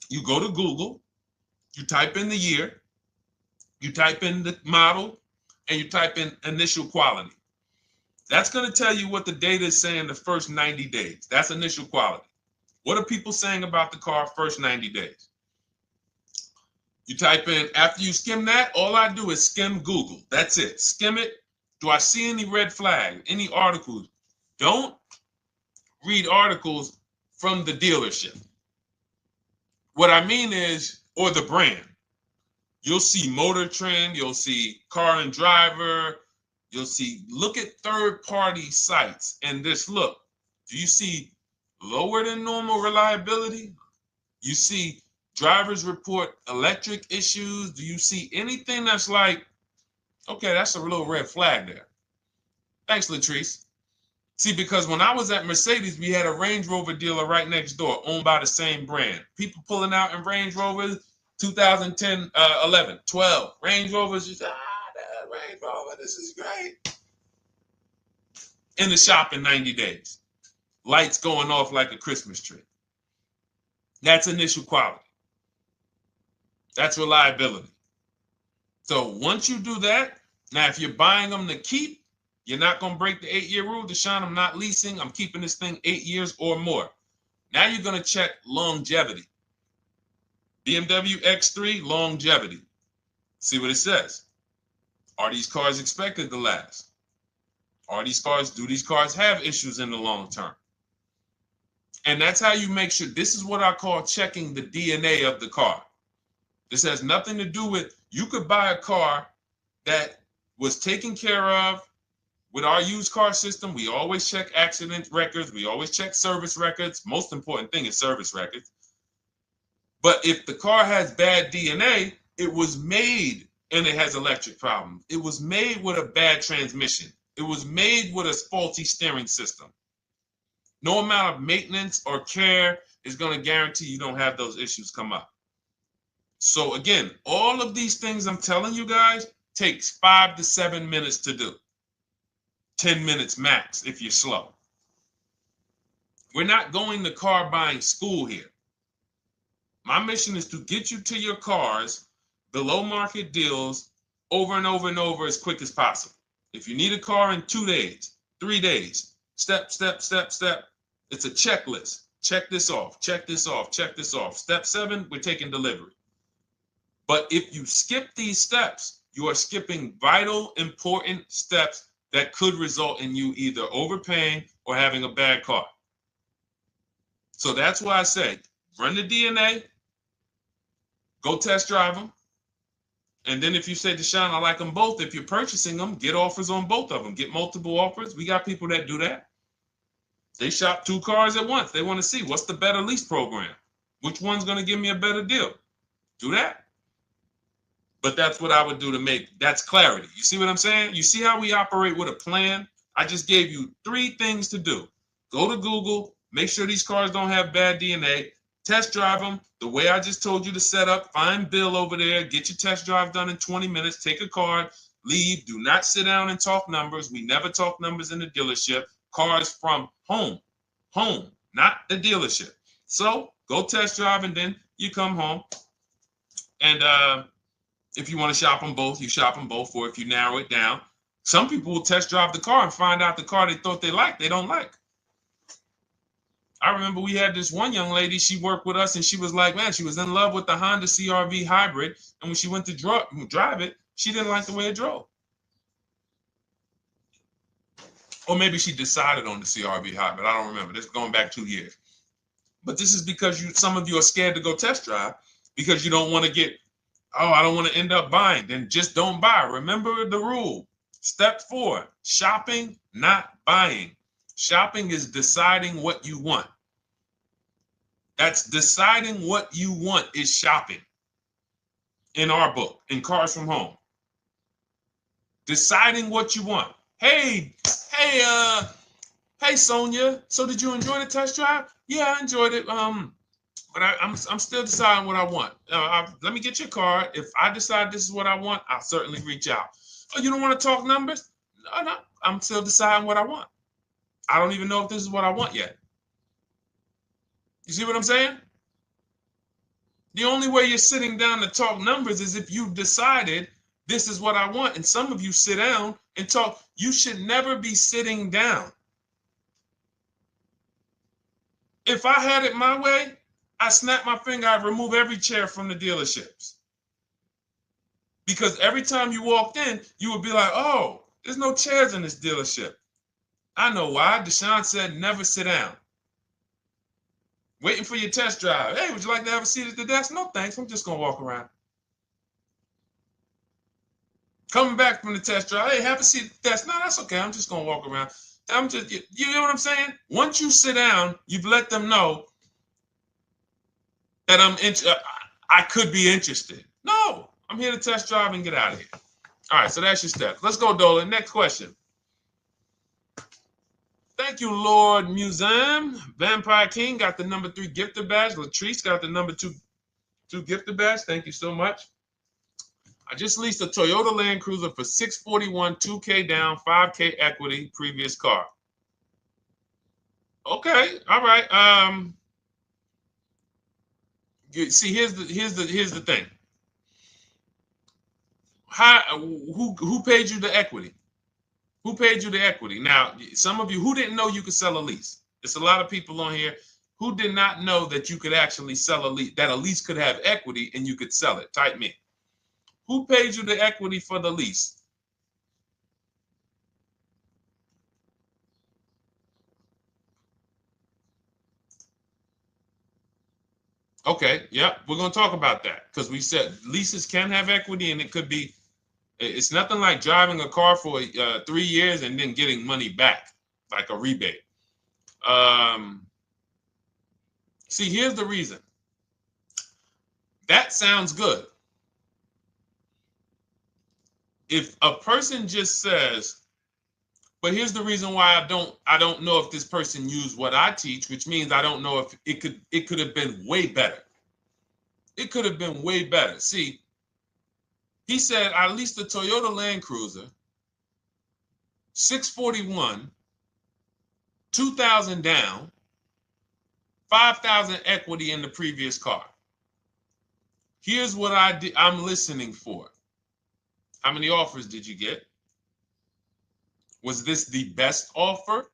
You go to Google, you type in the year, you type in the model, and you type in initial quality. That's going to tell you what the data is saying the first 90 days. That's initial quality. What are people saying about the car first 90 days? You type in, after you skim that, all I do is skim Google. That's it. Skim it. Do I see any red flag, any articles? Don't read articles from the dealership. What I mean is, or the brand. You'll see Motor Trend, you'll see Car and Driver, look at third-party sites and just look. Do you see lower than normal reliability? You see drivers report electric issues? Do you see anything that's like, okay, that's a little red flag there? Thanks, Latrice. See, because when I was at Mercedes, we had a Range Rover dealer right next door owned by the same brand. People pulling out in Range Rovers, 2010, 11, 12. Range Rovers, that Range Rover, this is great. In the shop in 90 days. Lights going off like a Christmas tree. That's initial quality. That's reliability. So once you do that, now if you're buying them to keep, you're not going to break the 8-year rule. Deshone, I'm not leasing. I'm keeping this thing 8 years or more. Now you're going to check longevity. BMW X3, longevity. See what it says. Are these cars expected to last? Do these cars have issues in the long term? And that's how you make sure. This is what I call checking the DNA of the car. This has nothing to do with, you could buy a car that was taken care of. With our used car system, we always check accident records. We always check service records. Most important thing is service records. But if the car has bad DNA, it was made and it has electric problems. It was made with a bad transmission. It was made with a faulty steering system. No amount of maintenance or care is going to guarantee you don't have those issues come up. So again, all of these things I'm telling you guys takes 5 to 7 minutes to do. 10 minutes max if you're slow. We're not going to car buying school here. My mission is to get you to your cars below market deals over and over and over as quick as possible. If you need a car in 2 days, 3 days, step, step, step, step. It's a checklist. Check this off, check this off, check this off. Step 7, we're taking delivery. But if you skip these steps, you are skipping vital, important steps that could result in you either overpaying or having a bad car. So that's why I say, run the DNA, go test drive them. And then if you say, Deshone, I like them both, if you're purchasing them, get offers on both of them. Get multiple offers. We got people that do that. They shop 2 cars at once. They want to see what's the better lease program. Which one's going to give me a better deal? Do that. But that's what I would do to make, that's clarity. You see what I'm saying? You see how we operate with a plan? I just gave you 3 things to do. Go to Google, make sure these cars don't have bad DNA, test drive them the way I just told you to set up, find Bill over there, get your test drive done in 20 minutes, take a card, leave, do not sit down and talk numbers. We never talk numbers in the dealership. Cars from home, not the dealership. So go test drive and then you come home. And if you want to shop them both, you shop them both. Or if you narrow it down, some people will test drive the car and find out the car they thought they liked, they don't like. I remember we had this one young lady, she worked with us and she was like, man, she was in love with the Honda CR-V hybrid. And when she went to drive it, she didn't like the way it drove. Or maybe she decided on the CR-V hybrid. I don't remember. This is going back 2 years. But this is because some of you are scared to go test drive because you don't want to get, oh, I don't want to end up buying. Then just don't buy. Remember the rule. Step 4, shopping, not buying. Shopping is deciding what you want. That's deciding what you want is shopping. In our book, in Cars from Home. Deciding what you want. Hey, Sonia. So did you enjoy the test drive? Yeah, I enjoyed it. But I'm still deciding what I want. Let me get your card. If I decide this is what I want, I'll certainly reach out. Oh, you don't want to talk numbers? No, I'm still deciding what I want. I don't even know if this is what I want yet. You see what I'm saying? The only way you're sitting down to talk numbers is if you've decided this is what I want. And some of you sit down and talk. You should never be sitting down. If I had it my way, I snap my finger, I remove every chair from the dealerships. Because every time you walked in, you would be like, oh, there's no chairs in this dealership. I know why. Deshone said never sit down. Waiting for your test drive. Hey, would you like to have a seat at the desk? No, thanks. I'm just going to walk around. Coming back from the test drive. Hey, have a seat at the desk. No, that's okay. I'm just going to walk around. You know what I'm saying? Once you sit down, you've let them know that I could be interested. No, I'm here to test drive and get out of here. All right, so that's your steps. Let's go, Dolan. Next question. Thank you, Lord Museum. Vampire King got the number 3 gifter badge. Latrice got the number 2 gifter badge. Thank you so much. I just leased a Toyota Land Cruiser for $641, $2K down, $5K equity, previous car. Okay, all right. See, here's the thing. Who paid you the equity? Who paid you the equity? Now, some of you who didn't know you could sell a lease. There's a lot of people on here who did not know that you could actually sell a lease, that a lease could have equity and you could sell it. Type me. Who paid you the equity for the lease? Okay, yeah, we're going to talk about that because we said leases can have equity and it could be, it's nothing like driving a car for 3 years and then getting money back, like a rebate. See, here's the reason. That sounds good. If a person just says, But here's the reason why I don't know if this person used what I teach, which means I don't know if it could have been way better. It could have been way better. See, he said I leased a Toyota Land Cruiser, 641, 2,000 down, 5,000 equity in the previous car. Here's what I'm listening for. How many offers did you get? Was this the best offer?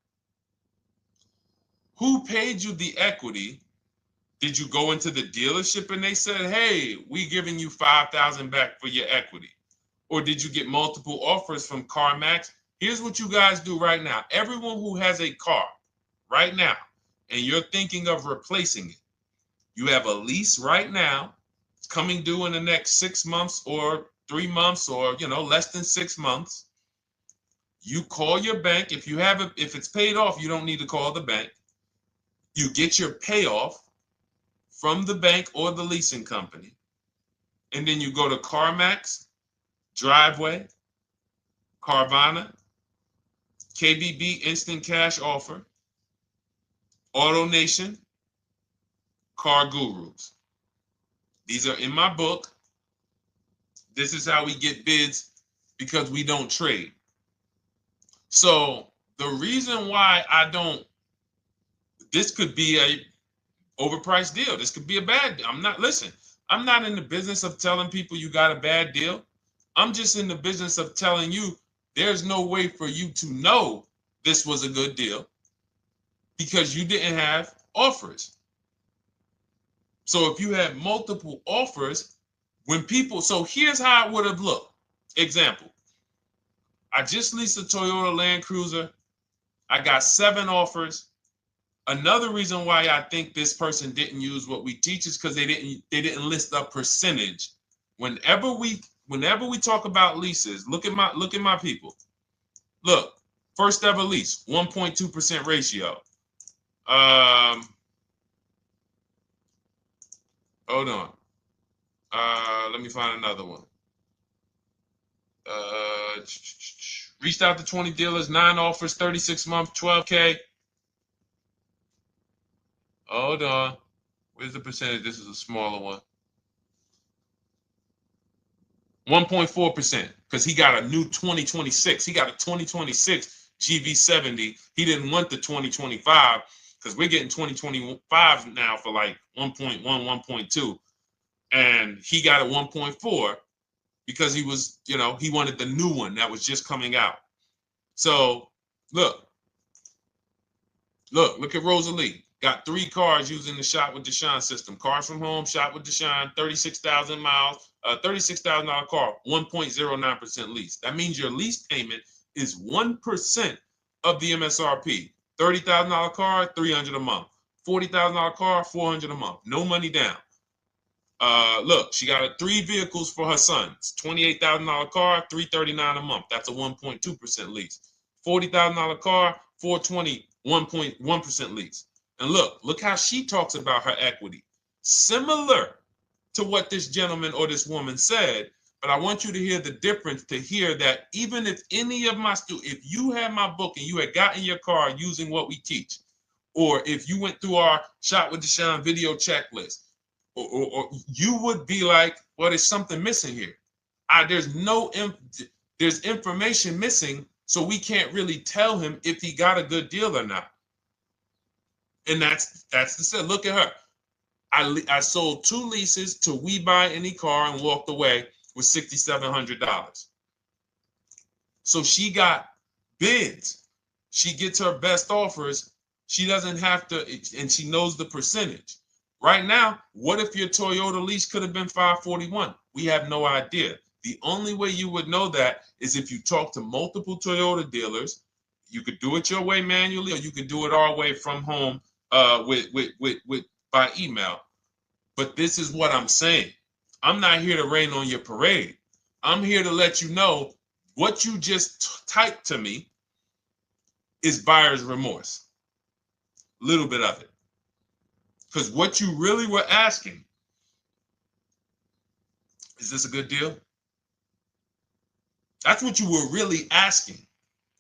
Who paid you the equity? Did you go into the dealership and they said, hey, we giving you 5,000 back for your equity? Or did you get multiple offers from CarMax? Here's what you guys do right now. Everyone who has a car right now, and you're thinking of replacing it, you have a lease right now. It's coming due in the next 6 months or 3 months or, less than 6 months. You call your bank. If it's paid off, you don't need to call the bank. You get your payoff from the bank or the leasing company. And then you go to CarMax, Driveway, Carvana, KBB Instant Cash Offer, AutoNation, Car Gurus. These are in my book. This is how we get bids because we don't trade. So the reason why this could be a overpriced deal. This could be a bad deal. I'm not in the business of telling people you got a bad deal. I'm just in the business of telling you there's no way for you to know this was a good deal because you didn't have offers. So if you had multiple offers, so here's how it would have looked. Example, I just leased a Toyota Land Cruiser. I got 7 offers. Another reason why I think this person didn't use what we teach is because they didn't list a percentage. Whenever we talk about leases, look at my people. Look, first ever lease, 1.2% ratio. Hold on. Let me find another one. Reached out to 20 dealers, 9 offers, 36 months, 12K. Hold on. Where's the percentage? This is a smaller one. 1.4%, because he got a new 2026. He got a 2026 GV70. He didn't want the 2025 because we're getting 2025 now for like 1.1, 1.2. And he got a 1.4 because he was, he wanted the new one that was just coming out. So look at Rosalie. Got 3 cars using the Shop with Deshone system. Cars from home, Shop with Deshone, 36,000 miles, $36,000 car, 1.09% lease. That means your lease payment is 1% of the MSRP. $30,000 car, $300 a month. $40,000 car, $400 a month. No money down. Look, she got 3 vehicles for her sons. $28,000 car, $339 a month. That's a 1.2% lease. $40,000 car, $420, 1.1% lease. And look how she talks about her equity. Similar to what this gentleman or this woman said, but I want you to hear the difference, to hear that even if any of my students, if you had my book and you had gotten your car using what we teach, or if you went through our Shop with Deshone video checklist, or you would be like, well, there's something missing here. There's information missing, so we can't really tell him if he got a good deal or not. And that's the set. Look at her. I sold 2 leases to We Buy Any Car and walked away with $6,700. So she got bids. She gets her best offers. She doesn't have to, and she knows the percentage. Right now, what if your Toyota lease could have been 541? We have no idea. The only way you would know that is if you talk to multiple Toyota dealers. You could do it your way manually, or you could do it our way from home by email. But this is what I'm saying. I'm not here to rain on your parade. I'm here to let you know what you just typed to me is buyer's remorse. A little bit of it. Because what you really were asking, is this a good deal? That's what you were really asking.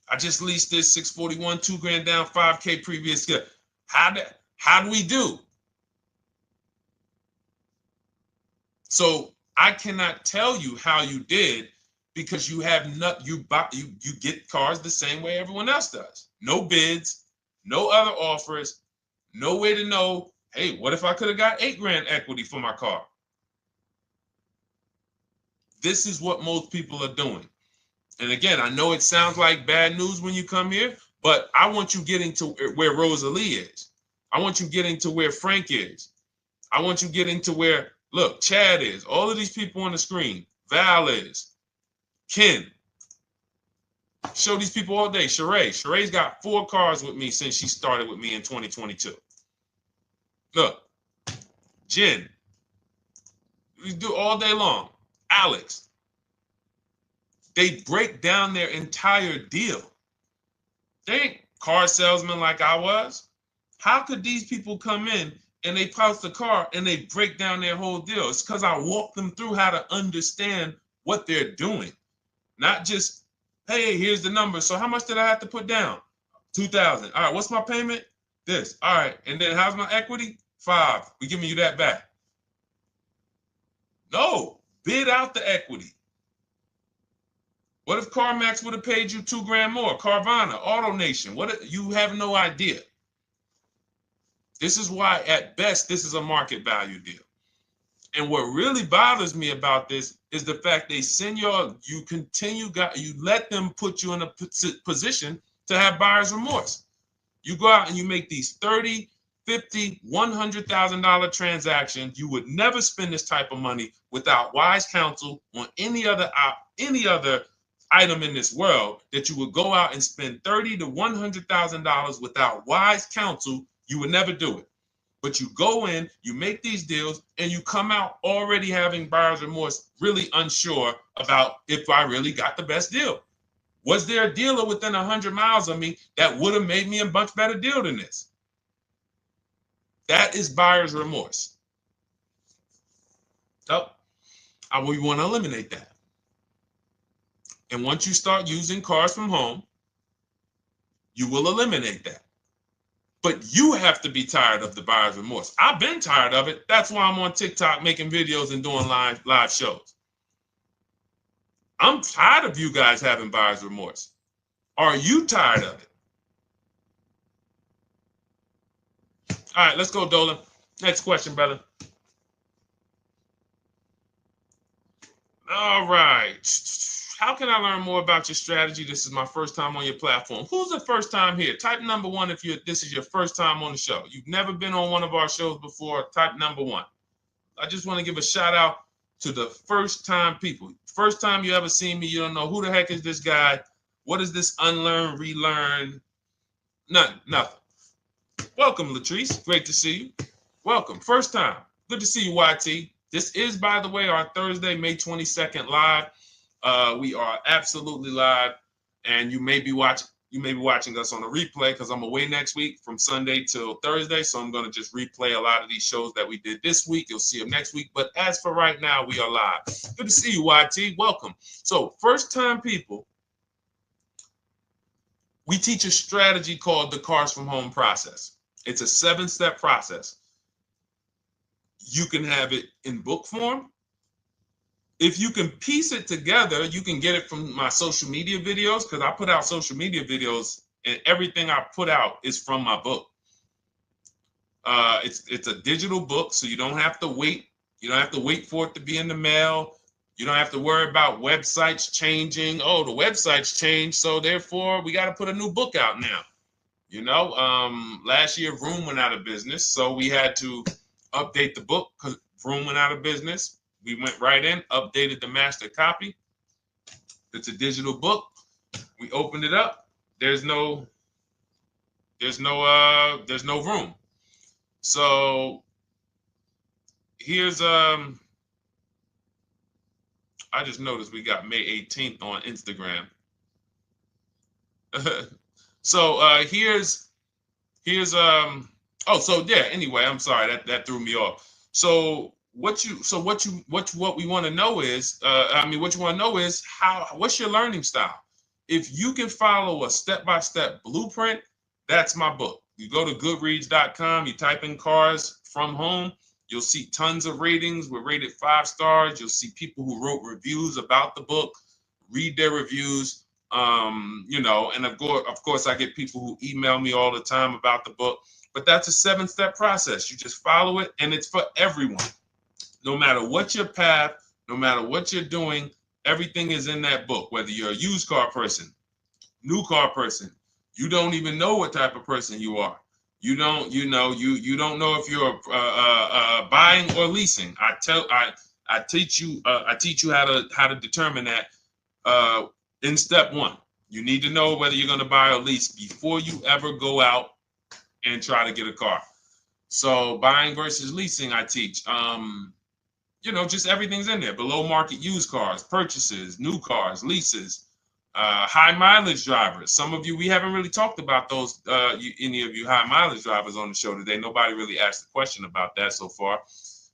I just leased this 641, 2 grand down, 5K previous. How do we do? So I cannot tell you how you did because you have not you get cars the same way everyone else does. No bids, no other offers, no way to know, hey, what if I could have got 8 grand equity for my car? This is what most people are doing. And again, I know it sounds like bad news when you come here, but I want you getting to where Rosalie is. I want you getting to where Frank is. I want you getting to where, look, Chad is. All of these people on the screen. Val is. Ken. Show these people all day. Sheree. Sheree's got 4 cars with me since she started with me in 2022. Look. Jen. We do all day long. Alex. They break down their entire deal. They ain't car salesmen like I was. How could these people come in and they post the car and they break down their whole deal? It's because I walk them through how to understand what they're doing. Not just, hey, here's the number. So how much did I have to put down? 2,000. All right, what's my payment? This. All right, and then how's my equity? 5. We giving you that back. No, bid out the equity. What if CarMax would have paid you 2 grand more? Carvana, AutoNation, what? You have no idea. This is why, at best, this is a market value deal. And what really bothers me about this is the fact they send you let them put you in a position to have buyer's remorse. You go out and you make these $30,000, $50,000, $100,000 transactions. You would never spend this type of money without wise counsel on any other item in this world, that you would go out and spend $30,000 to $100,000 without wise counsel. You would never do it. But you go in, you make these deals, and you come out already having buyer's remorse, really unsure about if I really got the best deal. Was there a dealer within 100 miles of me that would have made me a much better deal than this? That is buyer's remorse. So we want to eliminate that. And once you start using cars from home, you will eliminate that. But you have to be tired of the buyer's remorse. I've been tired of it. That's why I'm on TikTok making videos and doing live shows. I'm tired of you guys having buyer's remorse. Are you tired of it? All right, let's go, Dolan. Next question, brother. All right. How can I learn more about your strategy? This is my first time on your platform. Who's the first time here? Type number 1 if this is your first time on the show. You've never been on one of our shows before. Type number 1. I just want to give a shout out to the first time people. First time you ever seen me, you don't know who the heck is this guy. What is this unlearn, relearn? Nothing. Welcome, Latrice. Great to see you. Welcome. First time. Good to see you, YT. This is, by the way, our Thursday, May 22nd live. We are absolutely live, and you may be watching us on a replay because I'm away next week from Sunday till Thursday. So I'm going to just replay a lot of these shows that we did this week. You'll see them next week. But as for right now, we are live. Good to see you, YT. Welcome. So first time people, we teach a strategy called the Cars from Home process. It's a 7-step process. You can have it in book form. If you can piece it together, you can get it from my social media videos, because I put out social media videos and everything I put out is from my book. It's a digital book, so you don't have to wait. You don't have to wait for it to be in the mail. You don't have to worry about websites changing. Oh, the website's changed, so therefore we got to put a new book out now. You know, last year Vroom went out of business, so we had to update the book because Vroom went out of business. We went right in, updated the master copy. It's a digital book. We opened it up. There's no room. So here's I just noticed we got May 18th on Instagram. So here's anyway, I'm sorry, that threw me off. So what we want to know is, what's your learning style? If you can follow a step-by-step blueprint, that's my book. You go to goodreads.com, you type in cars from home, you'll see tons of ratings. We're rated 5 stars. You'll see people who wrote reviews about the book, read their reviews. And of course, I get people who email me all the time about the book. But that's a 7-step process. You just follow it, and it's for everyone. No matter what your path, no matter what you're doing, everything is in that book. Whether you're a used car person, new car person, you don't even know what type of person you are. You don't know if you're buying or leasing. I teach you how to determine that in step 1. You need to know whether you're going to buy or lease before you ever go out and try to get a car. So buying versus leasing, I teach. Just everything's in there. Below market used cars, purchases, new cars, leases, high mileage drivers. Some of you, we haven't really talked about those, any of you high mileage drivers on the show today. Nobody really asked a question about that so far.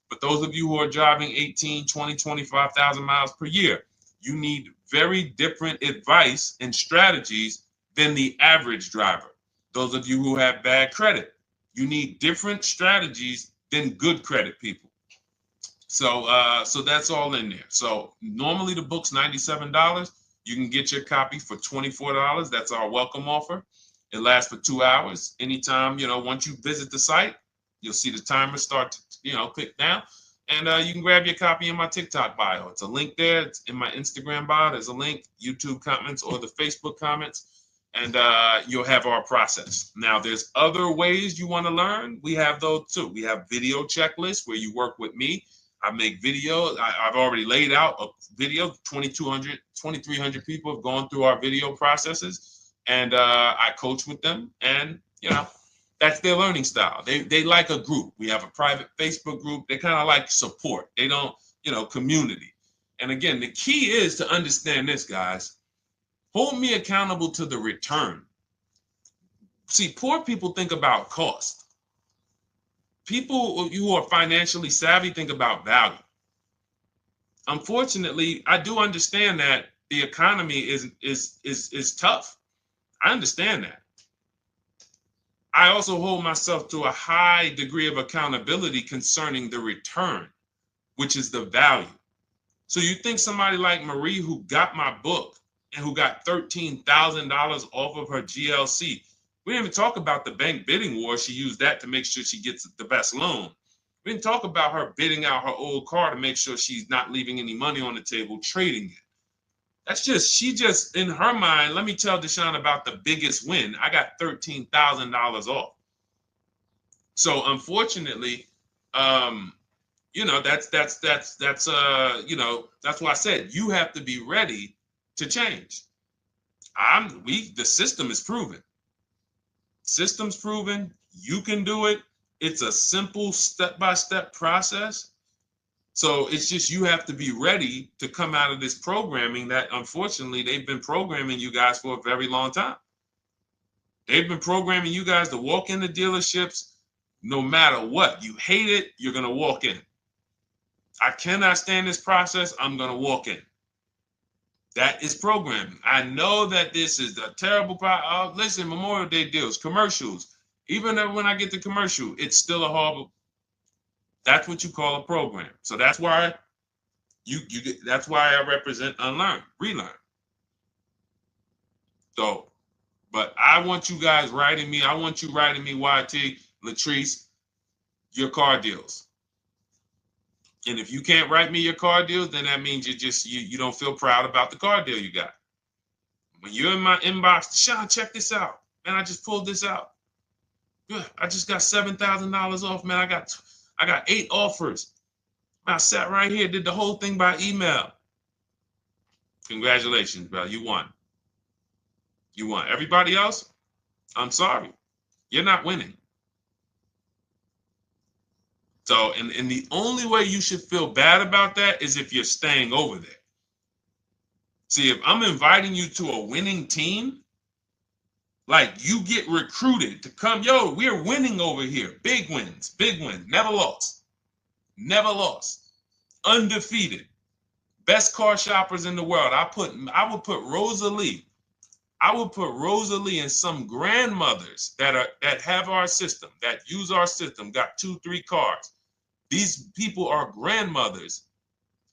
But those of you who are driving 18, 20, 25,000 miles per year, you need very different advice and strategies than the average driver. Those of you who have bad credit, you need different strategies than good credit people. So that's all in there. So normally the book's $97. You can get your copy for $24. That's our welcome offer. It lasts for 2 hours. Anytime, once you visit the site, you'll see the timer start to, click down. And you can grab your copy in my TikTok bio. It's a link there. It's in my Instagram bio. There's a link, YouTube comments or the Facebook comments. And you'll have our process. Now, there's other ways you want to learn. We have those too. We have video checklists where you work with me. I make videos. I've already laid out a video. 2,300 people have gone through our video processes. And I coach with them. And, that's their learning style. They like a group. We have a private Facebook group. They kind of like support. They don't, community. And again, the key is to understand this, guys. Hold me accountable to the return. See, poor people think about cost. People who are financially savvy think about value. Unfortunately, I do understand that the economy is tough. I understand that. I also hold myself to a high degree of accountability concerning the return, which is the value. So you think somebody like Marie, who got my book and who got $13,000 off of her GLC, we didn't even talk about the bank bidding war. She used that to make sure she gets the best loan. We didn't talk about her bidding out her old car to make sure she's not leaving any money on the table, trading it. She just, in her mind, let me tell Deshone about the biggest win. I got $13,000 off. So unfortunately, that's why I said you have to be ready to change. The system is proven. System's proven. You can do it. It's a simple step-by-step process. So it's just you have to be ready to come out of this programming that, unfortunately, they've been programming you guys for a very long time. They've been programming you guys to walk into dealerships no matter what. You hate it, you're going to walk in. I cannot stand this process, I'm going to walk in. That is programming. I know that this is a terrible problem. Listen, Memorial Day deals, commercials. Even when I get the commercial, it's still a horrible. That's what you call a program. So that's why that's why I represent unlearn, relearn. So, but I want you guys writing me. I want you writing me, YT, Latrice, your car deals. And if you can't write me your car deals, then that means you don't feel proud about the car deal you got. When you're in my inbox, Deshone, check this out. Man, I just pulled this out. Good. I just got $7,000 off, man. I got 8 offers. I sat right here, did the whole thing by email. Congratulations, bro. You won. You won. Everybody else, I'm sorry. You're not winning. So, and the only way you should feel bad about that is if you're staying over there. See, if I'm inviting you to a winning team, like you get recruited to come, yo, we're winning over here. Big wins, never lost. Never lost. Undefeated. Best car shoppers in the world. I would put Rosalie I would put Rosalie and some grandmothers that have our system, that use our system, got 2-3 cars. These people are grandmothers.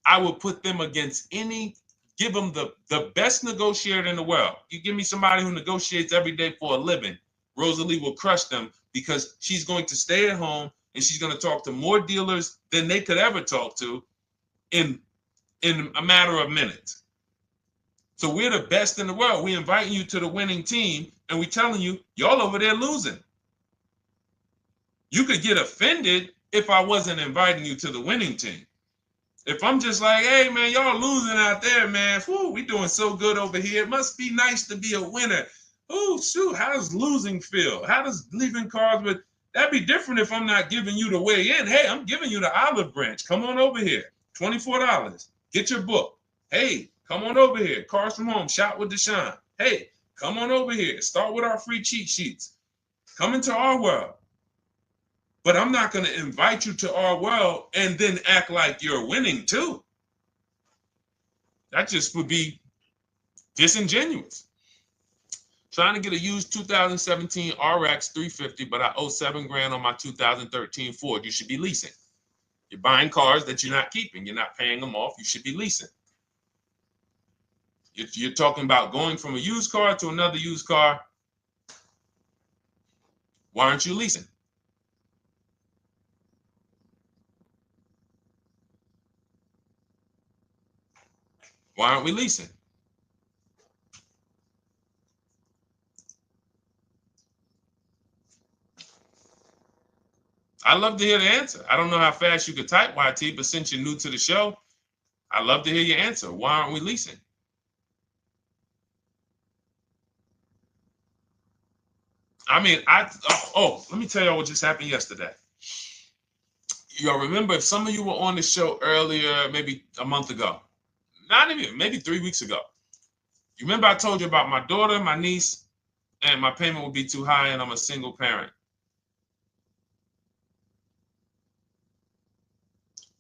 I would put them against give them the best negotiator in the world. You give me somebody who negotiates every day for a living, Rosalie will crush them because she's going to stay at home and she's going to talk to more dealers than they could ever talk to in a matter of minutes. So we're the best in the world. We're inviting you to the winning team, and we're telling you, y'all over there losing. You could get offended if I wasn't inviting you to the winning team. If I'm just like, hey, man, y'all losing out there, man. Whew, we doing so good over here. It must be nice to be a winner. Oh, shoot, how does losing feel? How does leaving cars with... That'd be different if I'm not giving you the way in. Hey, I'm giving you the olive branch. Come on over here. $24. Get your book. Hey, come on over here. Cars from Home. Shop with Deshone. Hey, come on over here. Start with our free cheat sheets. Come into our world. But I'm not going to invite you to our world and then act like you're winning too. That just would be disingenuous. Trying to get a used 2017 RX 350, but I owe $7,000 on my 2013 Ford. You should be leasing. You're buying cars that you're not keeping. You're not paying them off. You should be leasing. If you're talking about going from a used car to another used car, why aren't you leasing? Why aren't we leasing? I'd love to hear the answer. I don't know how fast you could type, YT, but since you're new to the show, I'd love to hear your answer. Why aren't we leasing? I mean, let me tell y'all what just happened yesterday. Y'all remember, if some of you were on the show earlier, maybe a month ago, not even, maybe 3 weeks ago. You remember I told you about my daughter, my niece, and my payment would be too high, and I'm a single parent.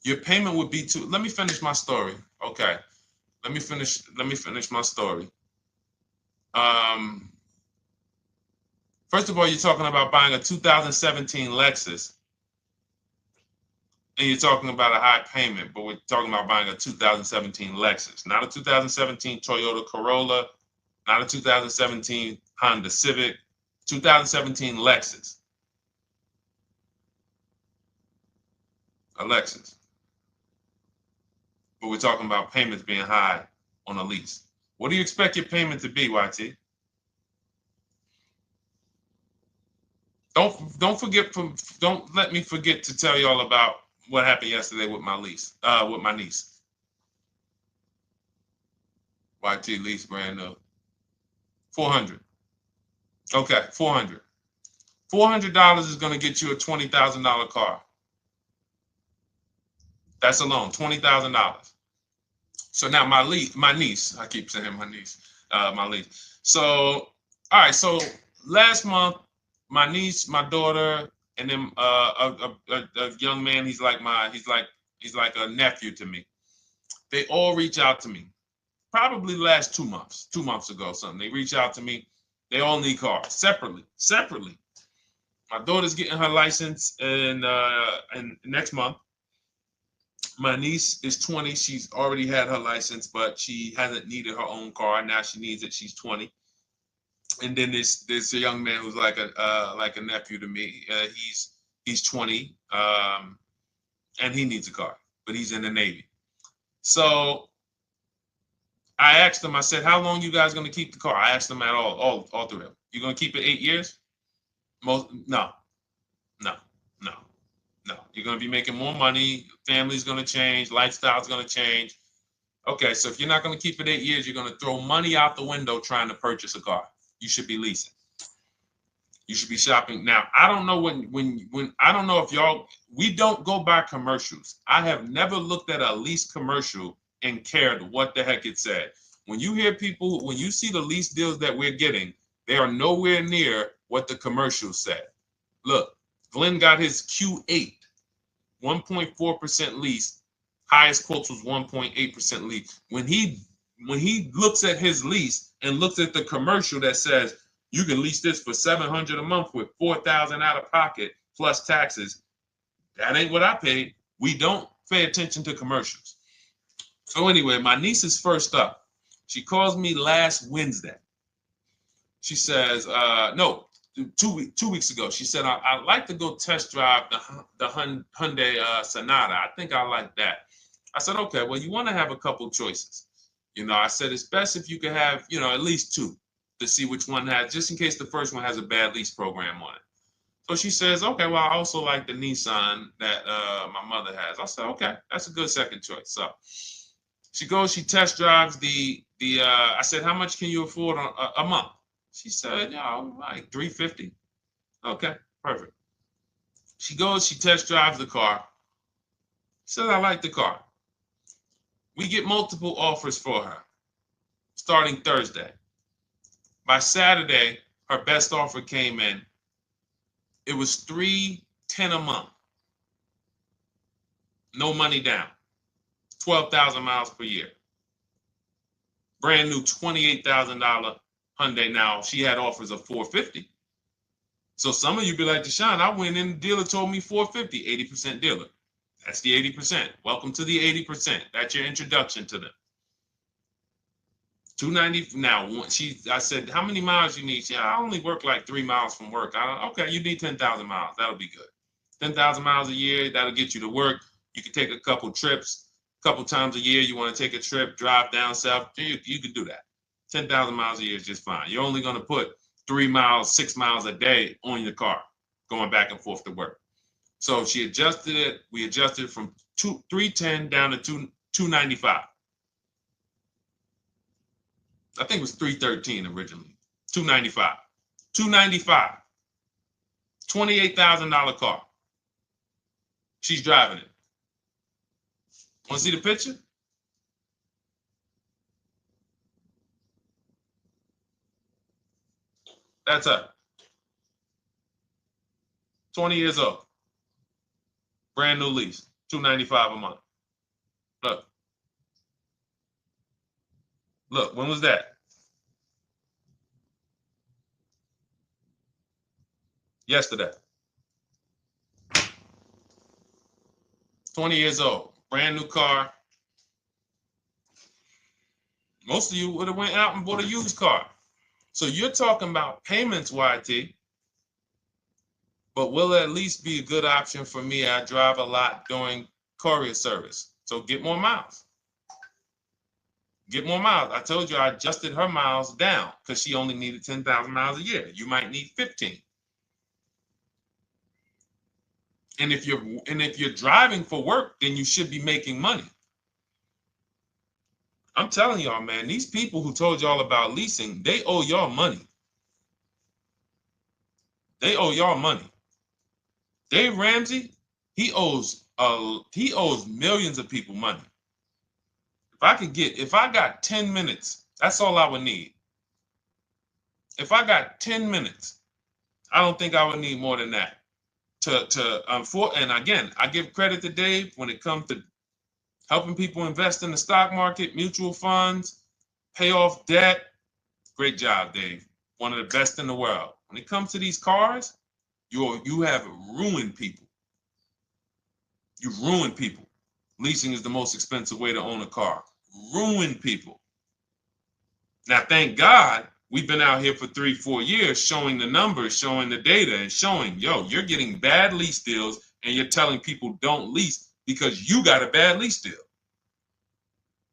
Your payment would be too... Let me finish my story. Okay. Let me finish my story. First of all, you're talking about buying a 2017 Lexus, and you're talking about a high payment, but we're talking about buying a 2017 Lexus, not a 2017 Toyota Corolla, not a 2017 Honda Civic, 2017 Lexus. A Lexus. But we're talking about payments being high on a lease. What do you expect your payment to be, YT? Don't let me forget to tell y'all about what happened yesterday with my niece. YT lease brand new. $400. Okay, $400. $400 is going to get you a $20,000 car. That's alone, $20,000. So now my niece, I keep saying my niece, my lease. So, all right, so last month, my niece, my daughter, and then a young man, he's like a nephew to me. They all reach out to me. Probably the last 2 months, 2 months ago, something. They reach out to me. They all need cars separately. My daughter's getting her license in next month. My niece is 20. She's already had her license, but she hasn't needed her own car. Now she needs it. She's 20. And then there's a young man who's like a nephew to me. He's 20, and he needs a car, but he's in the Navy. So I asked them. I said, "How long you guys going to keep the car?" I asked them at all three of them. You going to keep it 8 years? No. You're going to be making more money. Family's going to change. Lifestyle's going to change. Okay, so if you're not going to keep it 8 years, you're going to throw money out the window trying to purchase a car. You should be leasing. You should be shopping. Now, I don't know when I don't know if y'all, we don't go by commercials. I have never looked at a lease commercial and cared what the heck it said. When you hear people, when you see the lease deals that we're getting, they are nowhere near what the commercial said. Look, Glenn got his Q8, 1.4% lease. Highest quotes was 1.8% lease. When he when he looks at his lease and looks at the commercial that says you can lease this for $700 a month with $4,000 out of pocket plus taxes, that ain't what I paid. We don't pay attention to commercials. So anyway, my niece is first up. She calls me last Wednesday. She says, no, 2 weeks ago. She said, I'd like to go test drive the Hyundai Sonata. I think I like that. I said, okay, well, you want to have a couple choices. I said, it's best if you could have, at least two to see which one has, just in case the first one has a bad lease program on it. So she says, okay, well, I also like the Nissan that my mother has. I said, okay, that's a good second choice. So she goes, she test drives I said, how much can you afford a month? She said, like $350. Okay, perfect. She goes, she test drives the car. She said, I like the car. We get multiple offers for her starting Thursday. By Saturday, her best offer came in. It was $310 a month. No money down. 12,000 miles per year. Brand new $28,000 Hyundai. Now, she had offers of $450. So some of you be like, Deshone, I went in, the dealer told me $450, 80% dealer. That's the 80%. Welcome to the 80%. That's your introduction to them. $290. Now, I said, how many miles you need? She said, I only work like 3 miles from work. Okay, you need 10,000 miles. That'll be good. 10,000 miles a year, that'll get you to work. You can take a couple trips, a couple times a year. You want to take a trip, drive down south, you can do that. 10,000 miles a year is just fine. You're only going to put 3 miles, 6 miles a day on your car, going back and forth to work. So she adjusted it. We adjusted it from 310 down to 295. I think it was 313 originally. 295. 295. $28,000 car. She's driving it. Want to see the picture? That's her. 20 years old. Brand new lease. $295 a month. Look. Look, when was that? Yesterday. 20 years old. Brand new car. Most of you would have went out and bought a used car. So you're talking about payments, YT. But will it at least be a good option for me? I drive a lot during courier service. So get more miles. Get more miles. I told you I adjusted her miles down because she only needed 10,000 miles a year. You might need 15. And if you're driving for work, then you should be making money. I'm telling y'all, man, these people who told y'all about leasing, they owe y'all money. They owe y'all money. Dave Ramsey, he owes millions of people money. If I got 10 minutes, that's all I would need. If I got 10 minutes, I don't think I would need more than that. And again, I give credit to Dave when it comes to helping people invest in the stock market, mutual funds, pay off debt. Great job, Dave. One of the best in the world. When it comes to these cars, you have ruined people. You've ruined people. Leasing is the most expensive way to own a car. Ruined people. Now, thank God, we've been out here for 3-4 years showing the numbers, showing the data, and showing, you're getting bad lease deals, and you're telling people don't lease because you got a bad lease deal.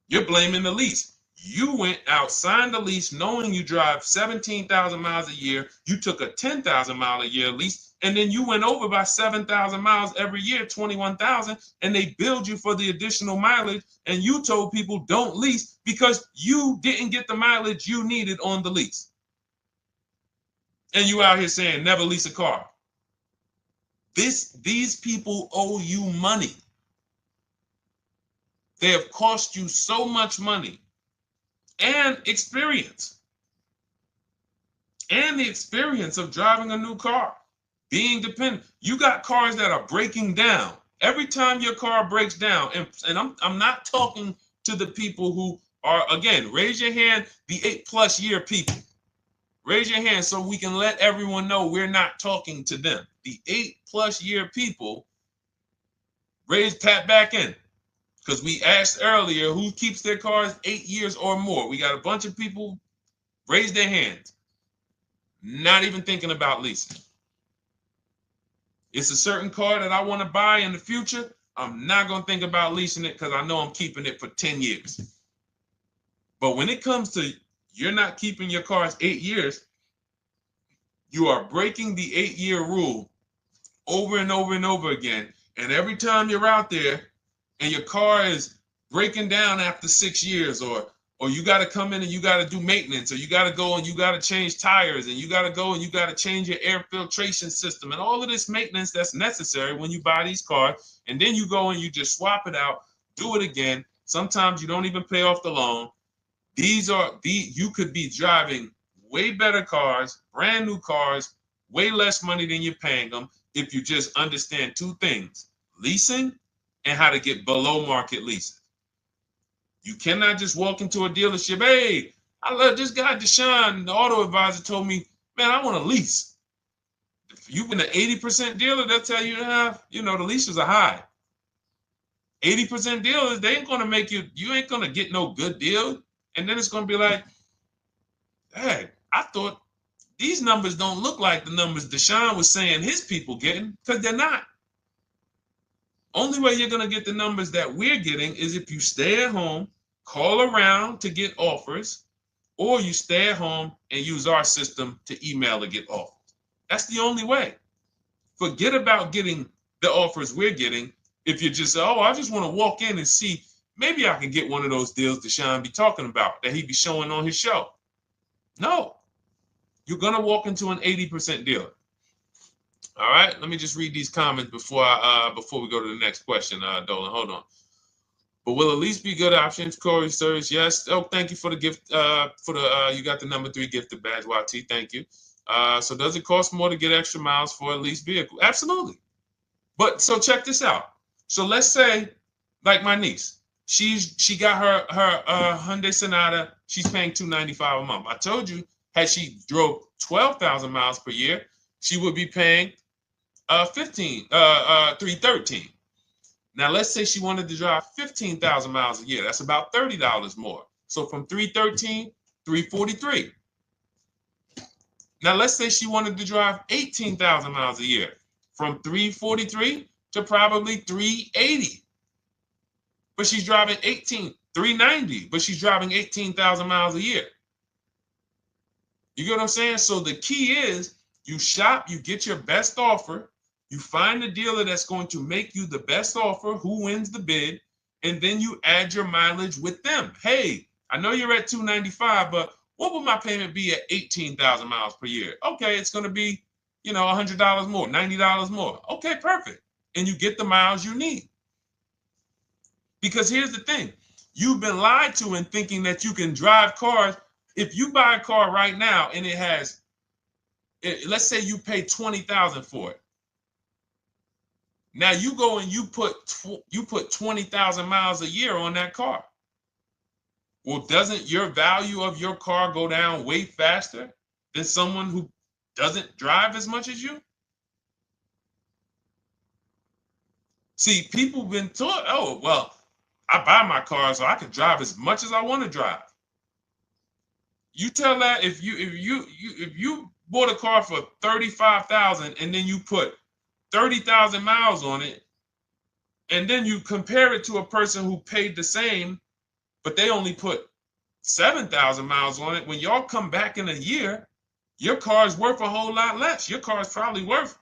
You're blaming the lease. You went out, signed the lease, knowing you drive 17,000 miles a year. You took a 10,000 mile a year lease, and then you went over by 7,000 miles every year, 21,000, and they billed you for the additional mileage, and you told people don't lease because you didn't get the mileage you needed on the lease. And you out here saying never lease a car. These people owe you money. They have cost you so much money and experience. And the experience of driving a new car, being dependent. You got cars that are breaking down. Every time your car breaks down, and I'm not talking to the people who Or again, raise your hand, the 8+ year people. Raise your hand so we can let everyone know we're not talking to them. The 8+ year people, tap back in. Because we asked earlier who keeps their cars 8 years or more. We got a bunch of people raise their hands. Not even thinking about leasing. It's a certain car that I want to buy in the future. I'm not going to think about leasing it because I know I'm keeping it for 10 years. But when it comes to you're not keeping your cars 8 years, you are breaking the 8-year rule over and over and over again. And every time you're out there and your car is breaking down after 6 years, or you got to come in and you got to do maintenance, or you got to go and you got to change tires, and you got to go and you got to change your air filtration system, and all of this maintenance that's necessary when you buy these cars, and then you go and you just swap it out, do it again. Sometimes you don't even pay off the loan. You could be driving way better cars, brand new cars, way less money than you're paying them if you just understand 2 things: leasing and how to get below market leasing. You cannot just walk into a dealership. Hey, I love this guy, Deshone, the auto advisor, told me, man, I want to lease. If you've been an 80% dealer, they'll tell you to have, the leases are high. 80% dealers, they ain't going to make you ain't going to get no good deal. And then it's going to be like, hey, I thought these numbers don't look like the numbers Deshone was saying his people getting, because they're not. Only way you're going to get the numbers that we're getting is if you stay at home, call around to get offers, or you stay at home and use our system to email to get offers. That's the only way. Forget about getting the offers we're getting. If you just say, oh, I just want to walk in and see, maybe I can get one of those deals Deshone be talking about that he be showing on his show. No, you're going to walk into an 80% dealer. All right, let me just read these comments before we go to the next question, Dolan. Hold on. But will a lease be good options? Corey Sirs, yes. Oh, thank you for the gift. You got the number 3 gifted badge, YT. Thank you. So does it cost more to get extra miles for a leased vehicle? Absolutely. But so check this out. So let's say, like my niece, she got her Hyundai Sonata. She's paying $295 a month. I told you, had she drove 12,000 miles per year, she would be paying $313. Now let's say she wanted to drive 15,000 miles a year. That's about $30 more. So from $313, $343. Now let's say she wanted to drive 18,000 miles a year, from $343 to probably $380. But she's driving $390, but she's driving 18,000 miles a year. You get what I'm saying? So the key is you shop, you get your best offer, you find the dealer that's going to make you the best offer, who wins the bid, and then you add your mileage with them. Hey, I know you're at $295, but what would my payment be at 18,000 miles per year? Okay, it's going to be, $100 more, $90 more. Okay, perfect. And you get the miles you need. Because here's the thing. You've been lied to in thinking that you can drive cars. If you buy a car right now and it has, let's say you pay $20,000 for it. Now you go and you put 20,000 miles a year on that car. Well, doesn't your value of your car go down way faster than someone who doesn't drive as much as you? See, people have been taught, oh, well, I buy my car so I can drive as much as I want to drive. You tell that if you bought a car for $35,000 and then you put 30,000 miles on it, and then you compare it to a person who paid the same, but they only put 7,000 miles on it, when y'all come back in a year, your car is worth a whole lot less. Your car is probably worth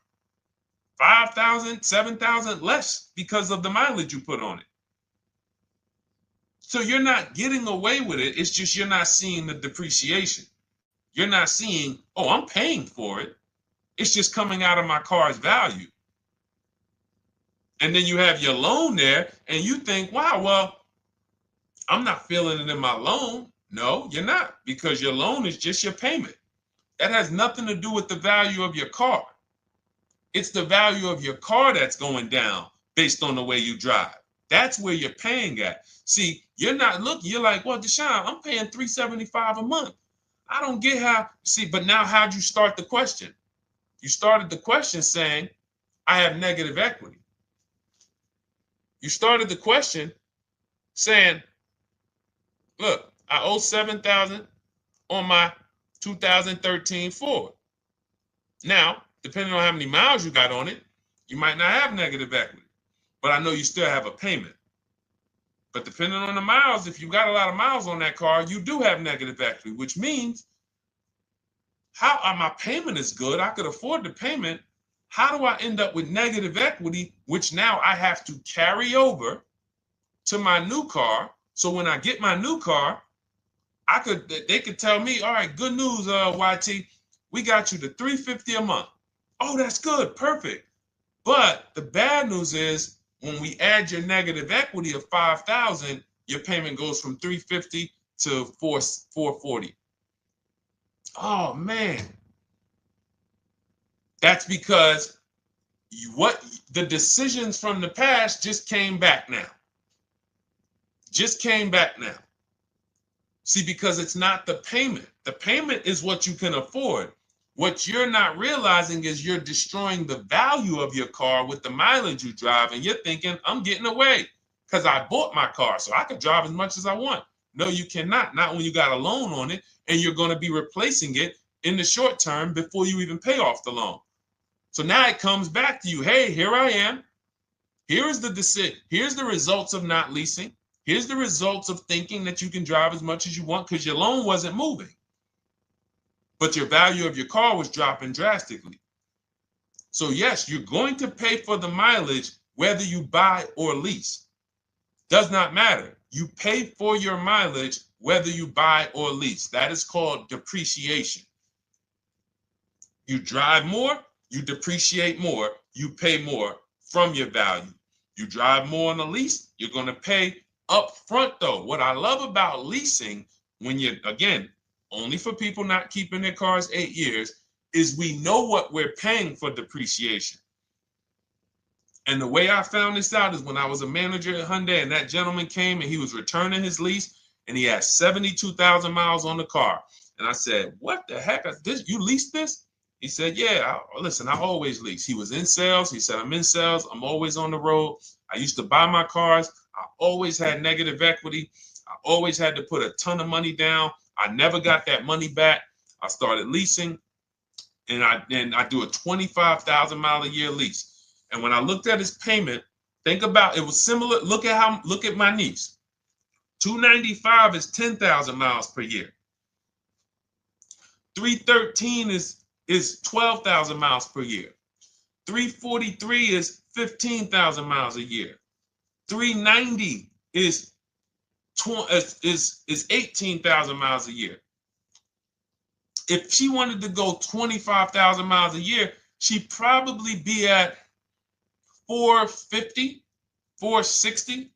5,000, 7,000 less because of the mileage you put on it. So you're not getting away with it. It's just you're not seeing the depreciation. You're not seeing, oh, I'm paying for it. It's just coming out of my car's value. And then you have your loan there and you think, wow, well, I'm not feeling it in my loan. No, you're not, because your loan is just your payment. That has nothing to do with the value of your car. It's the value of your car that's going down based on the way you drive. That's where you're paying at. See, you're not looking, you're like, well, Deshone, I'm paying $375 a month. I don't get how, see, but now how'd you start the question? You started the question saying, I have negative equity. You started the question saying, look, I owe $7,000 on my 2013 Ford. Now, depending on how many miles you got on it, you might not have negative equity, but I know you still have a payment. But depending on the miles, if you got a lot of miles on that car, you do have negative equity, which means my payment is good. I could afford the payment. How do I end up with negative equity, which now I have to carry over to my new car? So when I get my new car, they could tell me, all right, good news, YT, we got you to $350 a month. Oh, that's good, perfect. But the bad news is when we add your negative equity of $5,000, your payment goes from $350 to $440. Oh man, that's because the decisions from the past just came back now. Just came back now. See, because it's not the payment. The payment is what you can afford. What you're not realizing is you're destroying the value of your car with the mileage you drive, and you're thinking, I'm getting away because I bought my car, so I can drive as much as I want. No, you cannot. Not when you got a loan on it, and you're going to be replacing it in the short term before you even pay off the loan. So now it comes back to you. Hey, here I am. Here's the decision. Here's the results of not leasing. Here's the results of thinking that you can drive as much as you want because your loan wasn't moving. But your value of your car was dropping drastically. So yes, you're going to pay for the mileage whether you buy or lease. Does not matter. You pay for your mileage whether you buy or lease. That is called depreciation. You drive more, you depreciate more, you pay more from your value. You drive more on a lease, you're going to pay up front though. What I love about leasing, when you're, again, only for people not keeping their cars 8 years, is we know what we're paying for depreciation. And the way I found this out is when I was a manager at Hyundai and that gentleman came and he was returning his lease and he had 72,000 miles on the car. And I said, what the heck? You leased this? He said, yeah, listen, I always lease. He was in sales. He said, I'm in sales. I'm always on the road. I used to buy my cars. I always had negative equity. I always had to put a ton of money down. I never got that money back. I started leasing, and I do a 25,000 mile a year lease. And when I looked at his payment, think about it was similar. Look at my niece. 295 is 10,000 miles per year. 313 is 12,000 miles per year. 343 is 15,000 miles a year. 390 is 18,000 miles a year. If she wanted to go 25,000 miles a year, she'd probably be at 450, 460.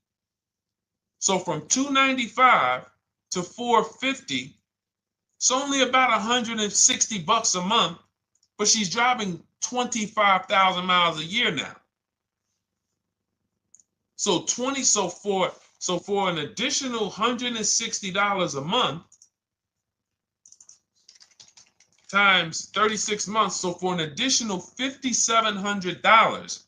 So from 295 to 450, it's only about 160 bucks a month, but she's driving 25,000 miles a year now. So for an additional $160 a month times 36 months, so for an additional $5,700,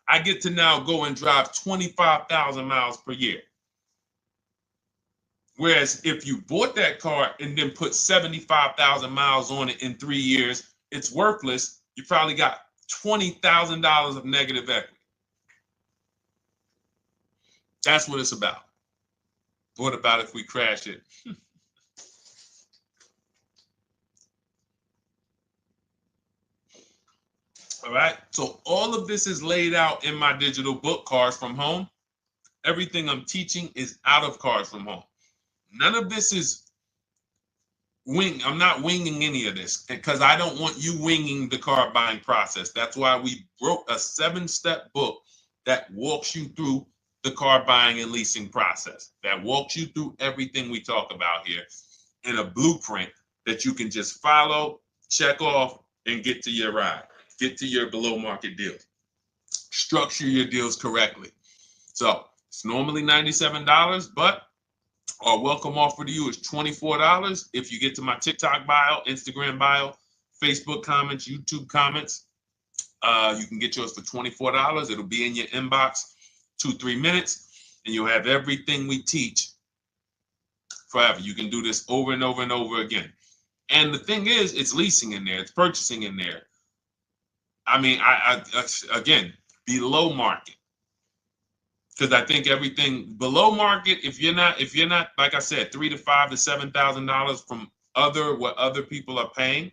I get to now go and drive 25,000 miles per year. Whereas if you bought that car and then put 75,000 miles on it in 3 years, it's worthless. You probably got $20,000 of negative equity. That's what it's about. What about if we crash it? All right. So all of this is laid out in my digital book, Cars from Home. Everything I'm teaching is out of Cars from Home. None of this is I'm not winging any of this because I don't want you winging the car buying process. That's why we wrote a 7-step book that walks you through the car buying and leasing process, that walks you through everything we talk about here in a blueprint that you can just follow, check off, and get to your ride, get to your below market deals, structure your deals correctly. So it's normally $97, but our welcome offer to you is $24 if you get to my TikTok bio, Instagram bio, Facebook comments, YouTube comments. You can get yours for $24. It'll be in your inbox 2-3 minutes, and you'll have everything we teach forever. You can do this over and over and over again. And the thing is, it's leasing in there, it's purchasing in there. I mean, I again, below market. Because I think everything below market, if you're not, like I said, $3,000 to $5,000 to $7,000 from what other people are paying,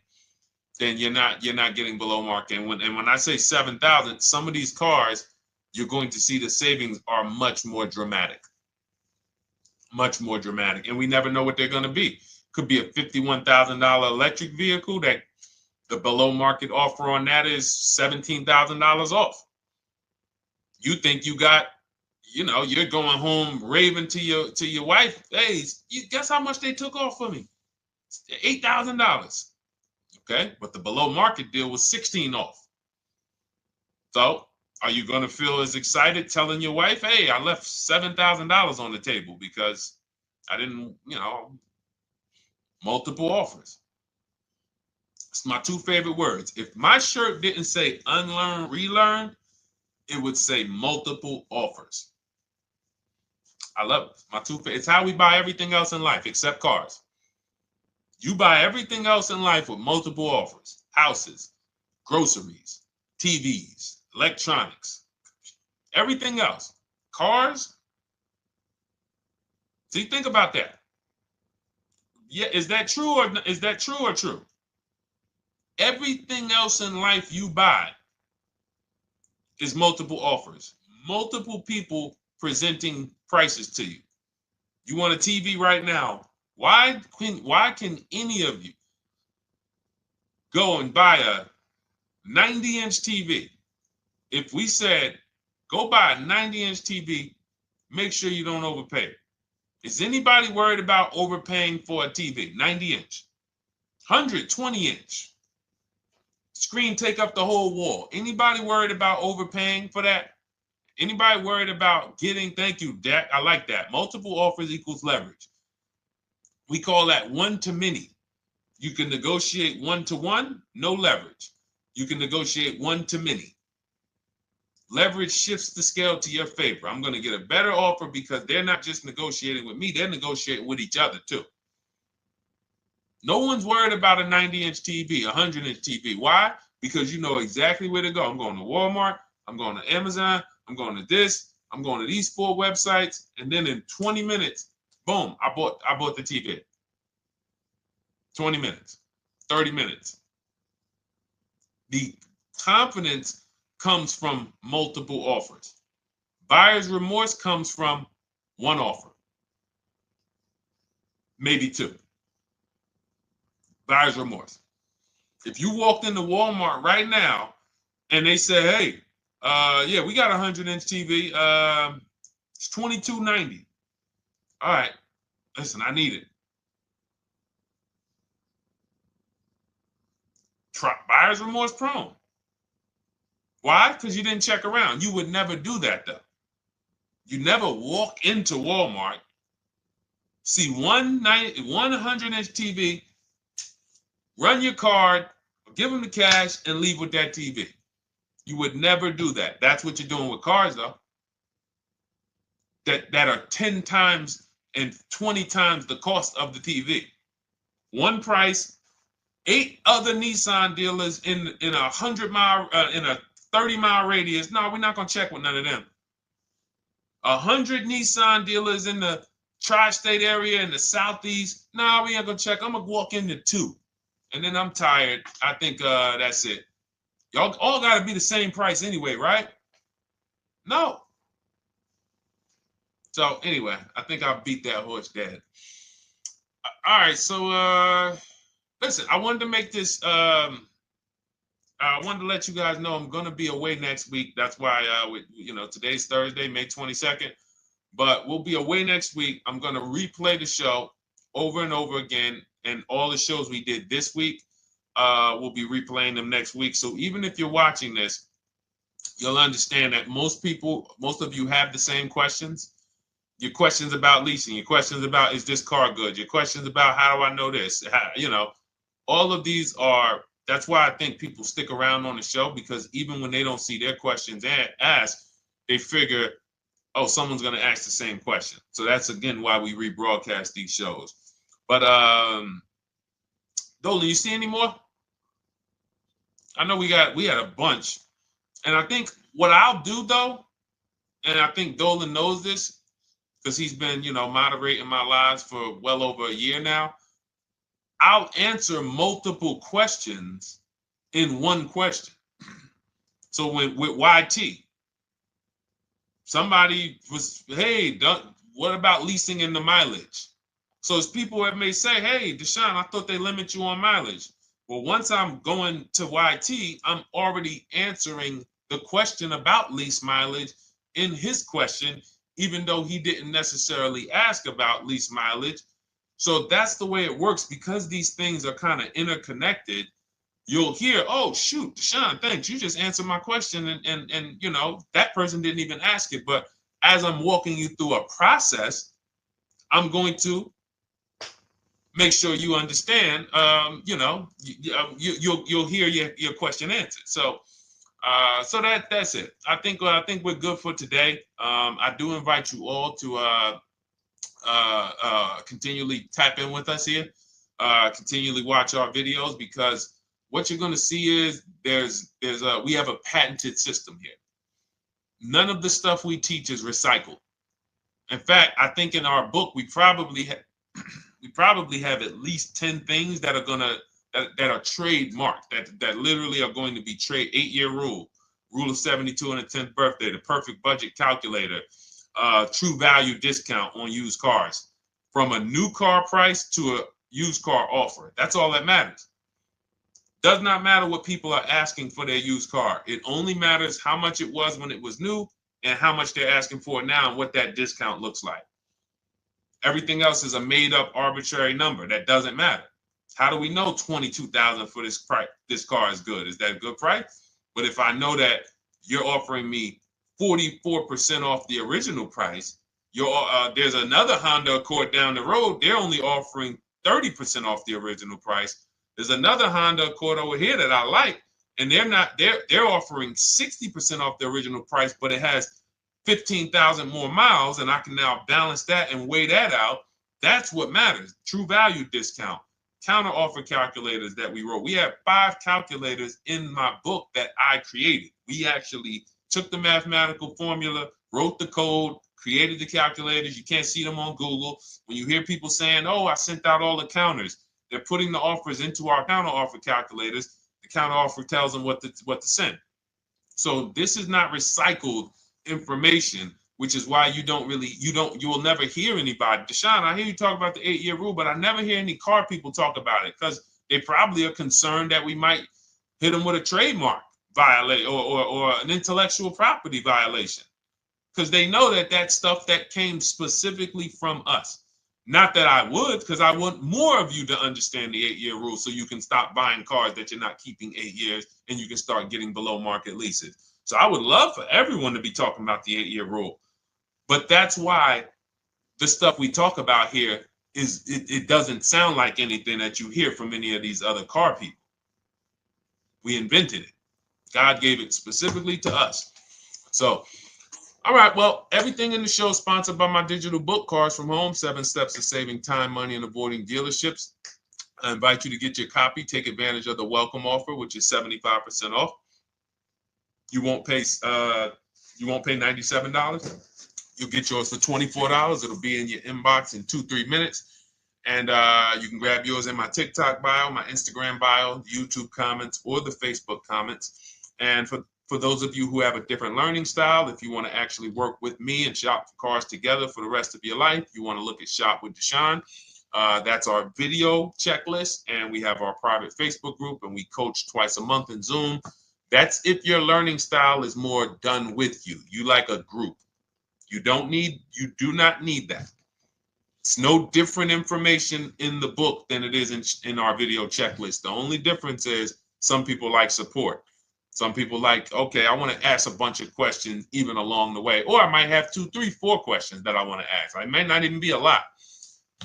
then you're not getting below market. And when I say 7,000, some of these cars, you're going to see the savings are much more dramatic, and we never know what they're going to be. Could be a $51,000 electric vehicle that the below market offer on that is $17,000 off. You think you got, you're going home raving to your wife. Hey, you guess how much they took off for me? $8,000. Okay, but the below market deal was 16 off. So are you going to feel as excited telling your wife, hey, I left $7,000 on the table because I didn't, multiple offers? It's my two favorite words. If my shirt didn't say unlearn, relearn, it would say multiple offers. I love it. My two favorite. It's how we buy everything else in life except cars. You buy everything else in life with multiple offers: houses, groceries, TVs, electronics, everything else. Cars. See, think about that. Yeah, is that true or true? Everything else in life you buy is multiple offers, multiple people presenting prices to you. You want a TV right now? Why can any of you go and buy a 90-inch TV? If we said, go buy a 90-inch TV, make sure you don't overpay. Is anybody worried about overpaying for a TV? 90-inch, 120-inch. Screen take up the whole wall. Anybody worried about overpaying for that? Anybody worried about getting, thank you, Dak, I like that. Multiple offers equals leverage. We call that one to many. You can negotiate 1-to-1, no leverage. You can negotiate 1 to many. Leverage shifts the scale to your favor. I'm going to get a better offer because they're not just negotiating with me, they're negotiating with each other too. No one's worried about a 90-inch TV, a 100-inch TV. Why? Because you know exactly where to go. I'm going to Walmart, I'm going to Amazon, I'm going to this, I'm going to these 4 websites, and then in 20 minutes, boom, I bought the TV. 20 minutes, 30 minutes. The confidence comes from multiple offers. Buyer's remorse comes from one offer, maybe 2. Buyer's remorse. If you walked into Walmart right now and they say, hey, yeah, we got a 100-inch TV. It's $22.90. All right, listen, I need it. Buyer's remorse prone. Why? Because you didn't check around. You would never do that, though. You never walk into Walmart, see one 100-inch TV, run your card, give them the cash, and leave with that TV. You would never do that. That's what you're doing with cars, though. That are 10 times and 20 times the cost of the TV. One price, 8 other Nissan dealers in a 100-mile, in a 30-mile radius. No, we're not gonna check with none of them. 100 Nissan dealers in the tri-state area in the southeast. No, we ain't gonna check. I'm gonna walk into 2. And then I'm tired. I think that's it. Y'all all gotta be the same price anyway, right? No. So anyway, I think I beat that horse dead. All right, so listen, I wanted to make this I wanted to let you guys know I'm gonna be away next week. That's why today's Thursday, May 22nd. But we'll be away next week. I'm gonna replay the show over and over again, and all the shows we did this week, we'll be replaying them next week. So even if you're watching this you'll understand that most of you have the same questions. Your questions about leasing, your questions about, is this car good? Your questions about, how do I know this? All of these are, that's why I think people stick around on the show, because even when they don't see their questions asked, they figure, oh, someone's going to ask the same question. So that's, again, why we rebroadcast these shows. But Dolan, you see any more? I know we had a bunch. And I think what I'll do, though, and I think Dolan knows this because he's been, moderating my lives for well over a year now, I'll answer multiple questions in one question. So with YT, somebody was, hey, what about leasing in the mileage? So it's people that may say, hey, Deshone, I thought they limit you on mileage. Well, once I'm going to YT, I'm already answering the question about lease mileage in his question, even though he didn't necessarily ask about lease mileage. So that's the way it works. Because these things are kind of interconnected, you'll hear, oh, shoot, Deshone, thanks. You just answered my question. And that person didn't even ask it. But as I'm walking you through a process, I'm going to make sure you understand, you'll hear your question answered. So that's it. I think we're good for today. I do invite you all to continually tap in with us here, continually watch our videos, because what you're going to see is we have a patented system here. None of the stuff we teach is recycled. In fact, I think in our book we probably have at least 10 things that are trademarked, that literally are going to be 8-year rule of 72 on the 10th birthday, the perfect budget calculator, true value discount on used cars, from a new car price to a used car offer. That's all that matters. Does not matter what people are asking for their used car. It only matters how much it was when it was new and how much they're asking for it now and what that discount looks like. Everything else is a made up arbitrary number that doesn't matter. How do we know $22,000 for this price? This car is good. Is that a good price? But if I know that you're offering me 44% off the original price, there's another Honda Accord down the road. They're only offering 30% off the original price. There's another Honda Accord over here that I like, and they're offering 60% off the original price, but it has 15,000 more miles, and I can now balance that and weigh that out. That's what matters. True value discount, counter offer calculators that we wrote. We have 5 calculators in my book that I created. We actually took the mathematical formula, wrote the code, created the calculators. You can't see them on Google. When you hear people saying, oh, I sent out all the counters, they're putting the offers into our counter offer calculators. The counter offer tells them what to send. So this is not recycled information, which is why you will never hear anybody. Deshone, I hear you talk about the 8-year rule, but I never hear any car people talk about it, because they probably are concerned that we might hit them with a trademark violation or an intellectual property violation, because they know that that's stuff that came specifically from us. Not that I would, because I want more of you to understand the 8-year rule, so you can stop buying cars that you're not keeping 8 years, and you can start getting below market leases. So I would love for everyone to be talking about the 8-year rule. But that's why the stuff we talk about here it doesn't sound like anything that you hear from any of these other car people. We invented it. God gave it specifically to us. So, all right, well, everything in the show is sponsored by my digital book, Cars from Home, 7 Steps to Saving Time, Money, and Avoiding Dealerships. I invite you to get your copy. Take advantage of the welcome offer, which is 75% off. You won't pay $97. You'll get yours for $24. It'll be in your inbox in 2-3 minutes. And you can grab yours in my TikTok bio, my Instagram bio, YouTube comments, or the Facebook comments. And for those of you who have a different learning style, if you want to actually work with me and shop for cars together for the rest of your life, you want to look at Shop with Deshone. That's our video checklist. And we have our private Facebook group, and we coach twice a month in Zoom. That's if your learning style is more done with you. You like a group. You do not need that. It's no different information in the book than it is in our video checklist. The only difference is some people like support. Some people like, okay, I want to ask a bunch of questions even along the way, or I might have 2, 3, 4 questions that I want to ask. It may not even be a lot.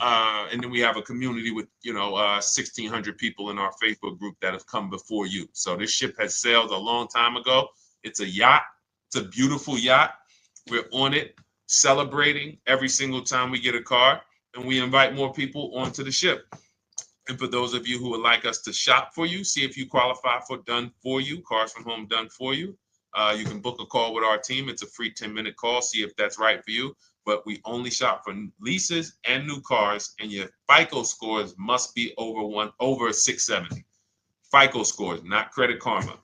And then we have a community with, 1,600 people in our Facebook group that have come before you. So this ship has sailed a long time ago. It's a yacht. It's a beautiful yacht. We're on it, celebrating every single time we get a car, and we invite more people onto the ship. And for those of you who would like us to shop for you, see if you qualify for Done For You, Cars from Home Done For You. You can book a call with our team. It's a free 10-minute call. See if that's right for you. But we only shop for leases and new cars, and your FICO scores must be over 670. FICO scores, not Credit Karma.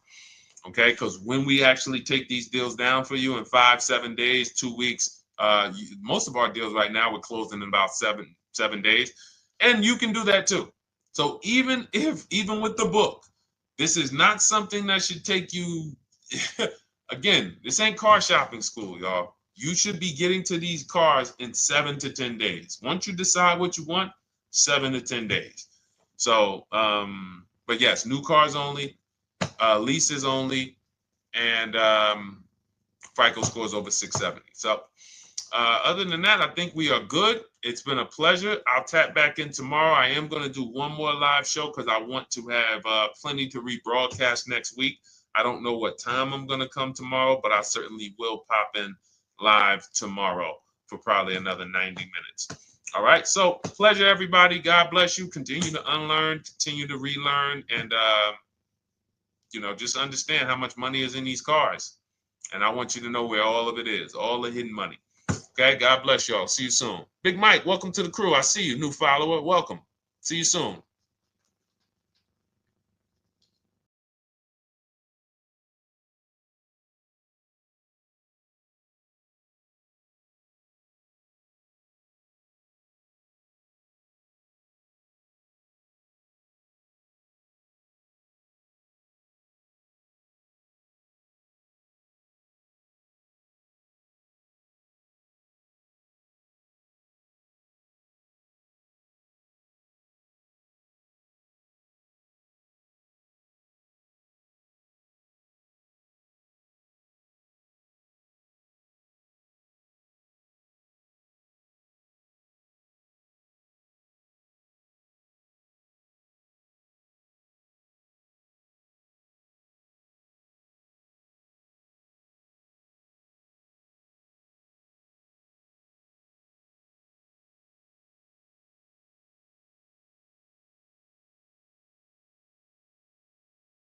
Okay, because when we actually take these deals down for you in 5, 7 days, 2 weeks, most of our deals right now we're closing in about seven days, and you can do that too. So even with the book, this is not something that should take you. Again, this ain't car shopping school, y'all. You should be getting to these cars in 7 to 10 days. Once you decide what you want, 7 to 10 days. So, but yes, new cars only, leases only, and FICO scores over 670. So other than that, I think we are good. It's been a pleasure. I'll tap back in tomorrow. I am going to do one more live show because I want to have plenty to rebroadcast next week. I don't know what time I'm going to come tomorrow, but I certainly will pop in live tomorrow for probably another 90 minutes. All right. So pleasure, everybody. God bless you. Continue to unlearn, continue to relearn, and, just understand how much money is in these cars. And I want you to know where all of it is, all the hidden money. Okay, God bless y'all. See you soon. Big Mike, welcome to the crew. I see you, new follower. Welcome. See you soon.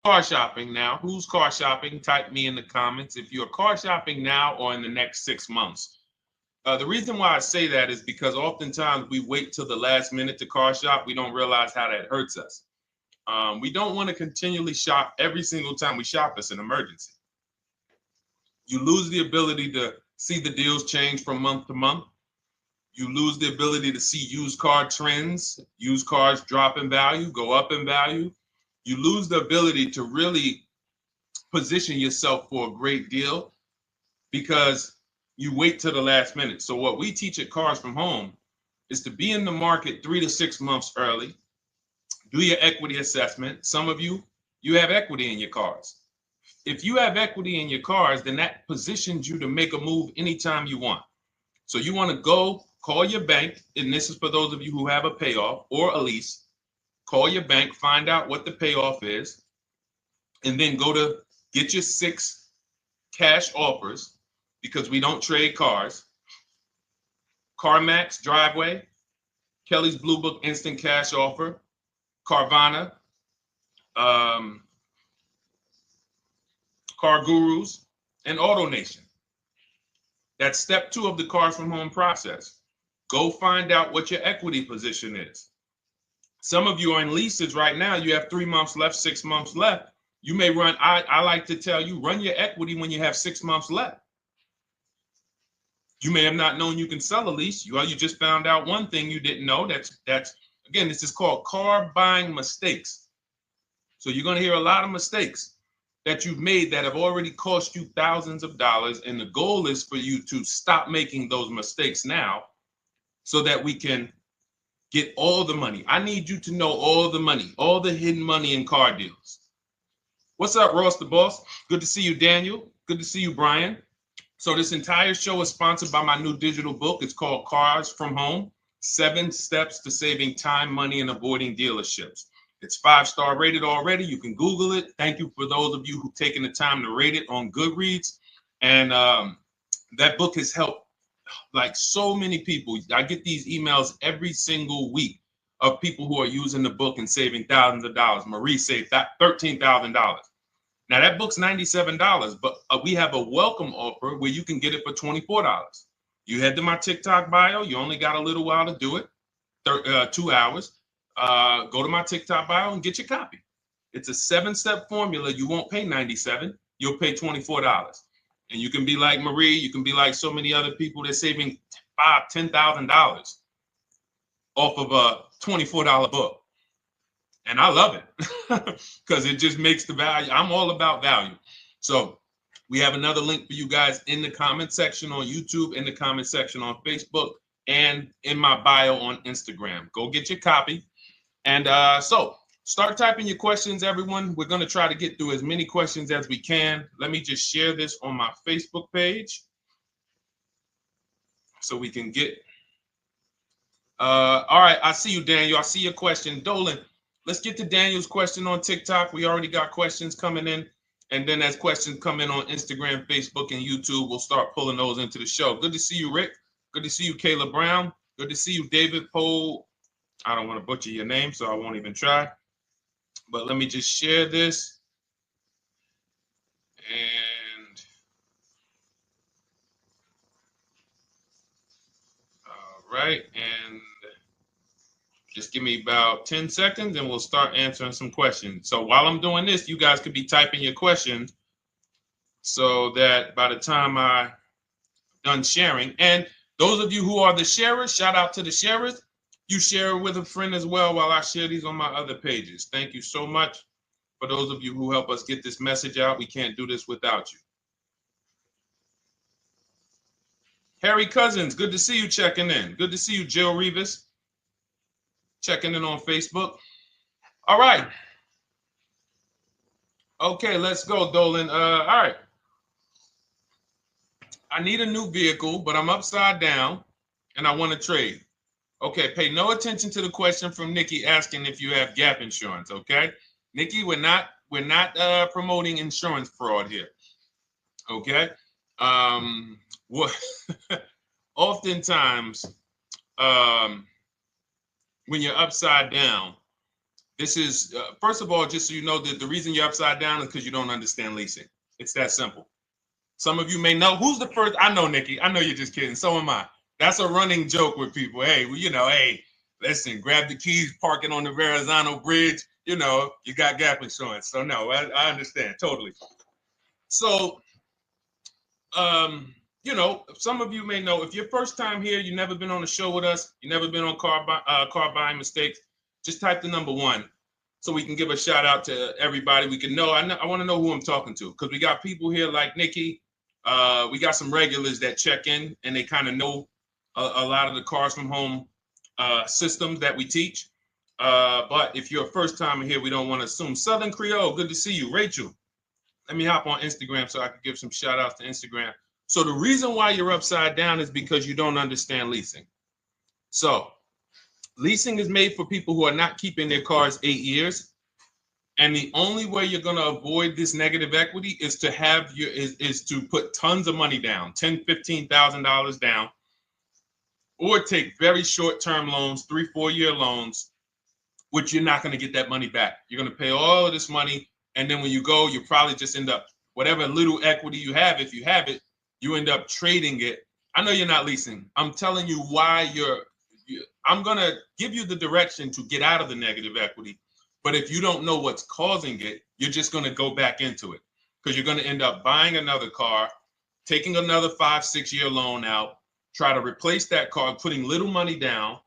Car shopping now. Who's car shopping? Type me in the comments if you're car shopping now or in the next 6 months. The reason why I say that is because oftentimes we wait till the last minute to car shop. We don't realize how that hurts us. We don't want to continually shop every single time we shop. It's an emergency. You lose the ability to see the deals change from month to month. You lose the ability to see used car trends, used cars drop in value, go up in value. You lose the ability to really position yourself for a great deal because you wait till the last minute. So what we teach at Cars from Home is to be in the market 3 to 6 months early. Do your equity assessment. Some of you have equity in your cars. If you have equity in your cars, then that positions you to make a move anytime you want. So you want to go call your bank, and this is for those of you who have a payoff or a lease. Call your bank, find out what the payoff is, and then go to get your 6 cash offers because we don't trade cars. CarMax, Driveway, Kelly's Blue Book Instant Cash Offer, Carvana, Car Gurus, and AutoNation. That's step 2 of the Cars from Home process. Go find out what your equity position is. Some of you are in leases right now. You have 3 months left, 6 months left. You may run, I like to tell you, run your equity when you have 6 months left. You may have not known you can sell a lease. You just found out one thing you didn't know. That's again, this is called car buying mistakes. So you're going to hear a lot of mistakes that you've made that have already cost you thousands of dollars. And the goal is for you to stop making those mistakes now so that we can get all the money. I need you to know all the money, all the hidden money in car deals. What's up, Ross the Boss? Good to see you, Daniel. Good to see you, Brian. So this entire show is sponsored by my new digital book. It's called Cars from Home, 7 Steps to Saving Time, Money, and Avoiding Dealerships. It's 5-star rated already. You can Google it. Thank you for those of you who've taken the time to rate it on Goodreads. And that book has helped like so many people. I get these emails every single week of people who are using the book and saving thousands of dollars. Marie saved $13,000. Now that book's $97, but we have a welcome offer where you can get it for $24. You head to my TikTok bio. You only got a little while to do it, 2 hours. Go to my TikTok bio and get your copy. It's a 7-step formula. You won't pay $97. You'll pay $24. And you can be like Marie. You can be like so many other people. They're saving $5,000, $10,000 off of a $24 book. And I love it because it just makes the value. I'm all about value. So we have another link for you guys in the comment section on YouTube, in the comment section on Facebook, and in my bio on Instagram. Go get your copy. And so start typing your questions, everyone. We're going to try to get through as many questions as we can. Let me just share this on my Facebook page so we can get. All right. I see you, Daniel. I see your question. Dolan, let's get to Daniel's question on TikTok. We already got questions coming in. And then as questions come in on Instagram, Facebook, and YouTube, we'll start pulling those into the show. Good to see you, Rick. Good to see you, Kayla Brown. Good to see you, David Poe. I don't want to butcher your name, so I won't even try. But let me just share this. And all right. And just give me about 10 seconds and we'll start answering some questions. So while I'm doing this, you guys could be typing your questions so that by the time I'm done sharing, and those of you who are the sharers, shout out to the sharers. You share it with a friend as well while I share these on my other pages. Thank you so much for those of you who help us get this message out. We can't do this without you. Harry Cousins, good to see you checking in. Good to see you, Jill Rivas, checking in on Facebook. All right. Okay, let's go, Dolan. All right. I need a new vehicle, but I'm upside down and I want to trade. Okay, pay no attention to the question from Nikki asking if you have gap insurance, okay? Nikki, we're not promoting insurance fraud here, okay? Oftentimes, when you're upside down, this is, first of all, just so you know that the reason you're upside down is because you don't understand leasing. It's that simple. Some of you may know, who's the first? I know, Nikki. I know you're just kidding. So am I. That's a running joke with people. Hey, well, you know, hey, listen, grab the keys, park it on the Verrazano Bridge. You know, you got gap insurance. So no, I understand totally. So, you know, some of you may know, if you're first time here, you've never been on a show with us, you've never been on car buying mistakes, just type the number 1 so we can give a shout out to everybody. We can know. I want to know who I'm talking to because we got people here like Nikki. We got some regulars that check in and they kind of know a lot of the Cars from Home systems that we teach. But if you're a first timer here, we don't want to assume. Southern Creole, good to see you. Rachel, let me hop on Instagram so I can give some shout outs to Instagram. So the reason why you're upside down is because you don't understand leasing. So leasing is made for people who are not keeping their cars 8 years. And the only way you're going to avoid this negative equity is to have is to put tons of money down, $10,000, $15,000 down, or take very short-term loans, 3-4 year loans, which you're not going to get that money back. You're going to pay all of this money. And then when you go, you probably just end up, whatever little equity you have, if you have it, you end up trading it. I know you're not leasing. I'm telling you why I'm going to give you the direction to get out of the negative equity. But if you don't know what's causing it, you're just going to go back into it because you're going to end up buying another car, taking another 5-6 year loan out, try to replace that car, putting little money down,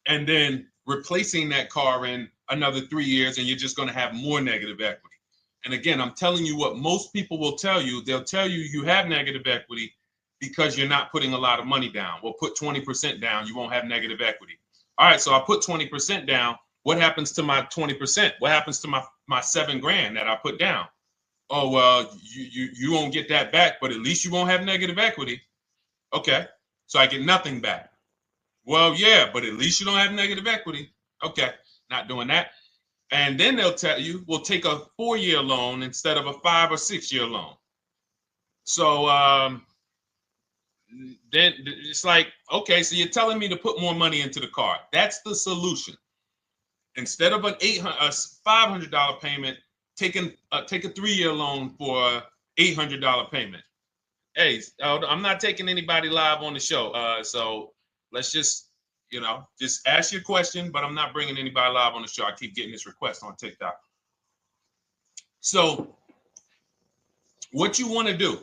and then replacing that car in another 3 years, and you're just going to have more negative equity. And again, I'm telling you what most people will tell you. They'll tell you you have negative equity because you're not putting a lot of money down. Well, put 20% down, you won't have negative equity. All right, so I put 20% down. What happens to my 20%? What happens to my my $7,000 that I put down. Oh, well, you won't get that back, but at least you won't have negative equity. Okay, so I get nothing back. Well, yeah, but at least you don't have negative equity. Okay, not doing that. And then they'll tell you, we'll take a 4-year loan instead of a 5 or 6 year loan. So then it's like, okay, so you're telling me to put more money into the car. That's the solution. Instead of a $500 payment, take a 3-year loan for a $800 payment. Hey, I'm not taking anybody live on the show. So let's just ask your question, but I'm not bringing anybody live on the show. I keep getting this request on TikTok. So what you want to do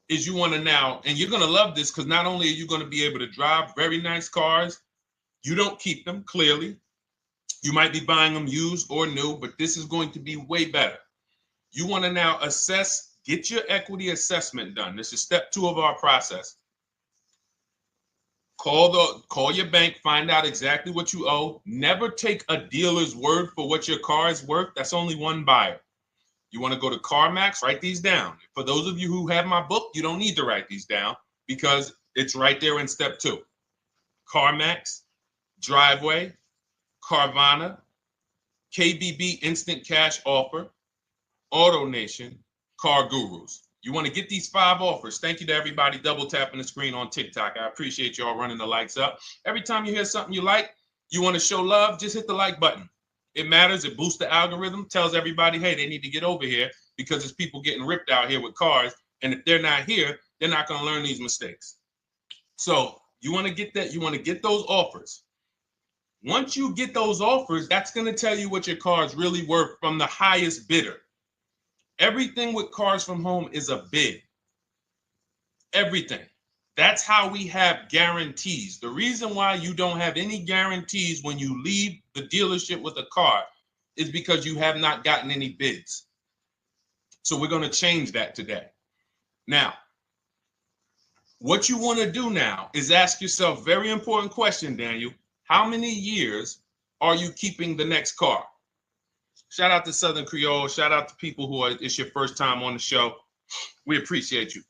is you want to now, and you're going to love this because not only are you going to be able to drive very nice cars, you don't keep them, clearly. You might be buying them used or new, but this is going to be way better. You want to now assess, get your equity assessment done. This is step 2 of our process. Call your bank, find out exactly what you owe. Never take a dealer's word for what your car is worth. That's only one buyer. You want to go to CarMax, write these down. For those of you who have my book, you don't need to write these down because it's right there in step 2. CarMax, Driveway, Carvana, KBB Instant Cash Offer, AutoNation, Car Gurus. You want to get these 5 offers. Thank you to everybody double tapping the screen on TikTok. I appreciate y'all running the likes up. Every time you hear something you like, you want to show love, just hit the like button. It matters. It boosts the algorithm, tells everybody, hey, they need to get over here because there's people getting ripped out here with cars. And if they're not here, they're not going to learn these mistakes. So you want to get that. You want to get those offers. Once you get those offers, that's going to tell you what your car is really worth from the highest bidder. Everything with Cars from Home is a bid. Everything. That's how we have guarantees. The reason why you don't have any guarantees when you leave the dealership with a car is because you have not gotten any bids. So we're going to change that today. Now, what you want to do now is ask yourself, very important question, Daniel. How many years are you keeping the next car? Shout out to Southern Creole. Shout out to people who it's your first time on the show. We appreciate you.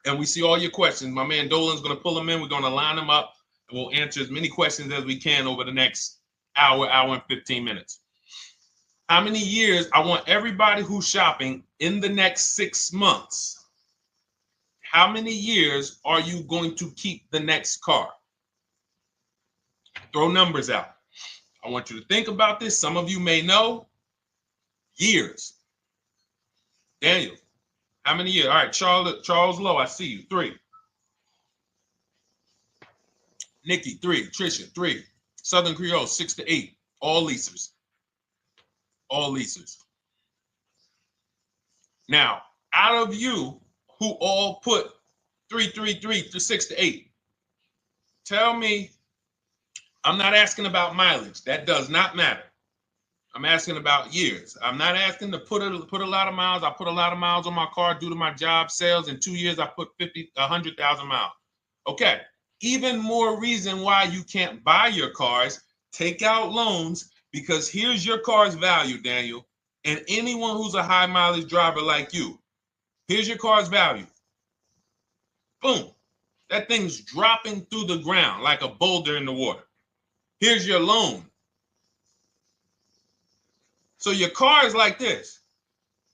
And we see all your questions. My man Dolan's going to pull them in. We're going to line them up. And we'll answer as many questions as we can over the next hour and 15 minutes. How many years? I want everybody who's shopping in the next 6 months. How many years are you going to keep the next car? Throw numbers out. I want you to think about this. Some of you may know. Years. Daniel, how many years? All right, Charles Lowe, I see you. 3. Nikki, 3. Trisha, 3. Southern Creole, 6 to 8. All leasers. All leasers. Now, out of you who all put 3 to 6 to 8, tell me. I'm not asking about mileage. That does not matter. I'm asking about years. I'm not asking to put a lot of miles. I put a lot of miles on my car due to my job sales. In 2 years, I put 100,000 miles. Okay. Even more reason why you can't buy your cars. Take out loans because here's your car's value, Daniel. And anyone who's a high mileage driver like you, here's your car's value. Boom. That thing's dropping through the ground like a boulder in the water. Here's your loan. So your car is like this,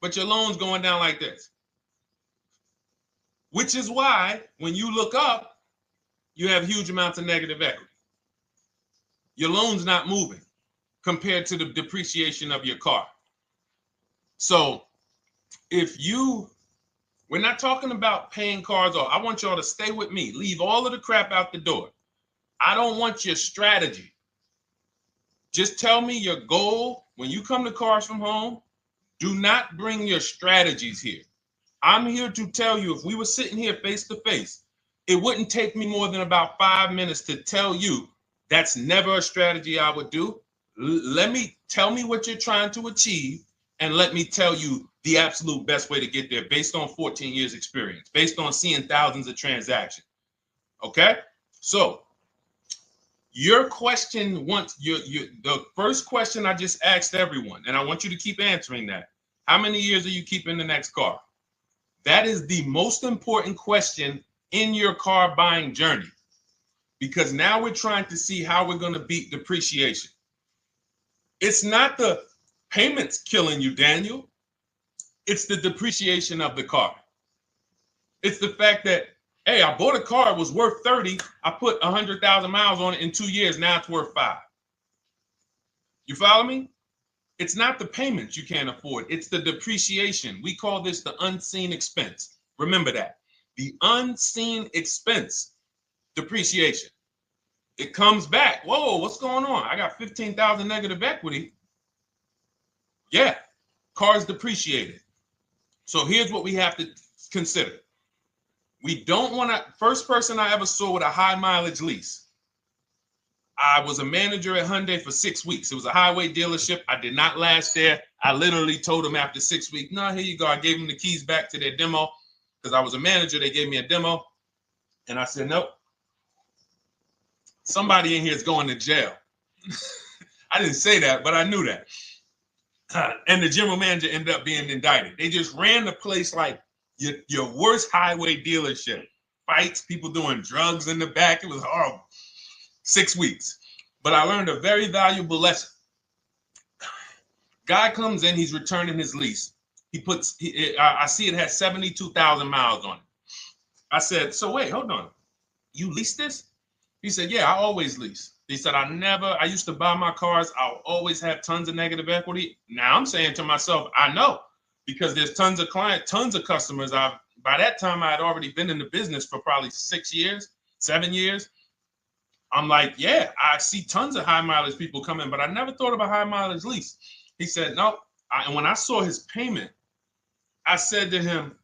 but your loan's going down like this. Which is why when you look up, you have huge amounts of negative equity. Your loan's not moving compared to the depreciation of your car. So we're not talking about paying cars off. I want y'all to stay with me. Leave all of the crap out the door. I don't want your strategy. Just tell me your goal. When you come to Cars from Home, do not bring your strategies here. I'm here to tell you, if we were sitting here face to face, it wouldn't take me more than about 5 minutes to tell you that's never a strategy I would do. Tell me what you're trying to achieve, and let me tell you the absolute best way to get there based on 14 years experience, based on seeing thousands of transactions. Okay? So Your question the first question I just asked everyone, and I want you to keep answering that. How many years are you keeping the next car? That is the most important question in your car buying journey, because now we're trying to see how we're going to beat depreciation. It's not the payments killing you, Daniel. It's the depreciation of the car. It's the fact that, hey, I bought a car, it was worth 30. I put 100,000 miles on it in 2 years. Now it's worth 5. You follow me? It's not the payments you can't afford. It's the depreciation. We call this the unseen expense. Remember that. The unseen expense, depreciation. It comes back. Whoa, what's going on? I got 15,000 negative equity. Yeah, car's depreciated. So here's what we have to consider. We don't want to, first person I ever saw with a high mileage lease. I was a manager at Hyundai for 6 weeks. It was a highway dealership. I did not last there. I literally told them after 6 weeks, no, here you go. I gave them the keys back to their demo because I was a manager. They gave me a demo. And I said, nope. Somebody in here is going to jail. I didn't say that, but I knew that. And the general manager ended up being indicted. They just ran the place like your worst highway dealership. Fights, people doing drugs in the back. It was horrible. 6 weeks. But I learned a very valuable lesson. Guy comes in, he's returning his lease. I see it has 72,000 miles on it. I said, so wait, hold on. You leased this? He said, yeah, I always lease. He said, I used to buy my cars. I'll always have tons of negative equity. Now I'm saying to myself, I know, because there's tons of clients, tons of customers. By that time, I had already been in the business for probably 6 years, 7 years. I'm like, yeah, I see tons of high mileage people coming, but I never thought of a high mileage lease. He said, no. And when I saw his payment, I said to him,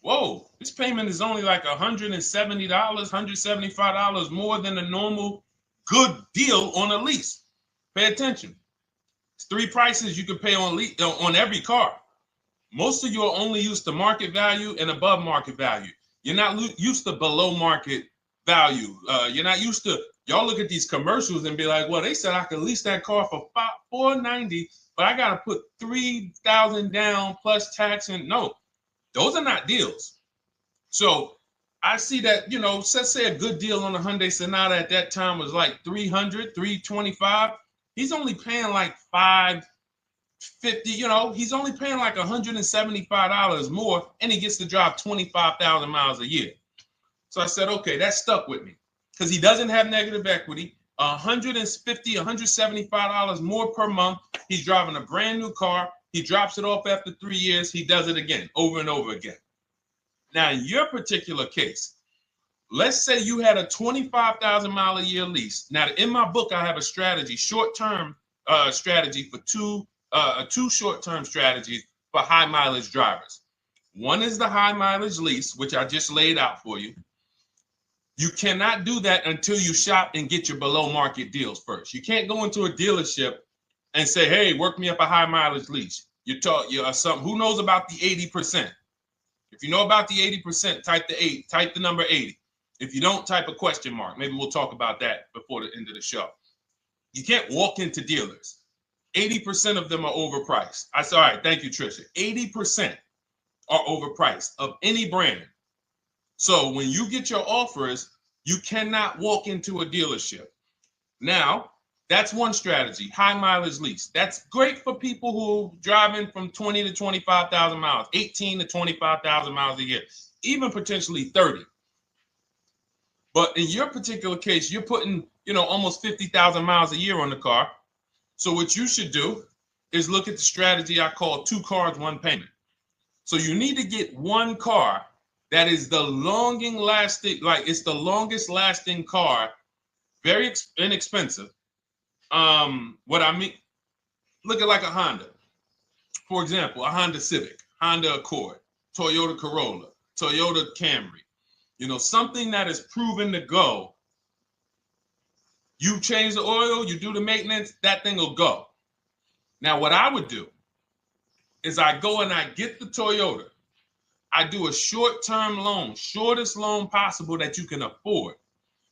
whoa, this payment is only like $170, $175 more than a normal good deal on a lease. Pay attention. It's 3 prices you can pay on every car. Most of you are only used to market value and above market value. You're not used to below market value. You're not used to, y'all look at these commercials and be like, well, they said I could lease that car for $490, but I got to put $3,000 down plus tax. And no, those are not deals. So I see that, let's say a good deal on a Hyundai Sonata at that time was like $300, $325. He's only paying like $550, he's only paying like $175 more, and he gets to drive 25,000 miles a year. So I said, okay, that stuck with me because he doesn't have negative equity. $150, $175 more per month. He's driving a brand new car. He drops it off after 3 years. He does it again, over and over again. Now, in your particular case, let's say you had a 25,000 mile a year lease. Now, in my book, I have a strategy, short-term strategy for two short-term strategies for high mileage drivers. One is the high mileage lease, which I just laid out for you. You cannot do that until you shop and get your below market deals first. You can't go into a dealership and say, hey, work me up a high mileage lease. Who knows about the 80%? If you know about the 80%, type the number 80. If you don't, type a question mark. Maybe we'll talk about that before the end of the show. You can't walk into dealers. 80% of them are overpriced. I said, all right, thank you, Trisha. 80% are overpriced of any brand. So when you get your offers, you cannot walk into a dealership. Now, that's one strategy, high mileage lease. That's great for people who are driving from 20 to 25,000 miles, 18 to 25,000 miles a year, even potentially 30. But in your particular case, you're putting, almost 50,000 miles a year on the car. So what you should do is look at the strategy I call 2 cars, 1 payment. So you need to get one car that is the longest lasting car, very inexpensive. What I mean, look at like a Honda. For example, a Honda Civic, Honda Accord, Toyota Corolla, Toyota Camry. Something that is proven to go. You change the oil, you do the maintenance, that thing will go. Now, what I would do is I go and I get the Toyota. I do a short-term loan, shortest loan possible that you can afford.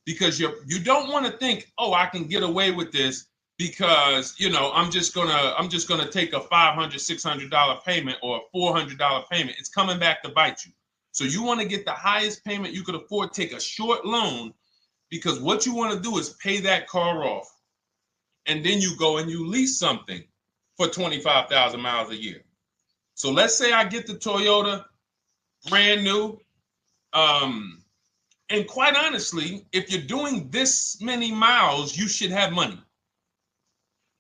because you don't want to think, oh, I can get away with this because, you know, I'm just gonna take a $500, $600 payment or a $400 payment. It's coming back to bite you. So you want to get the highest payment you could afford, take a short loan, because what you want to do is pay that car off. And then you go and you lease something for 25,000 miles a year. So let's say I get the Toyota brand new. And quite honestly, if you're doing this many miles, you should have money.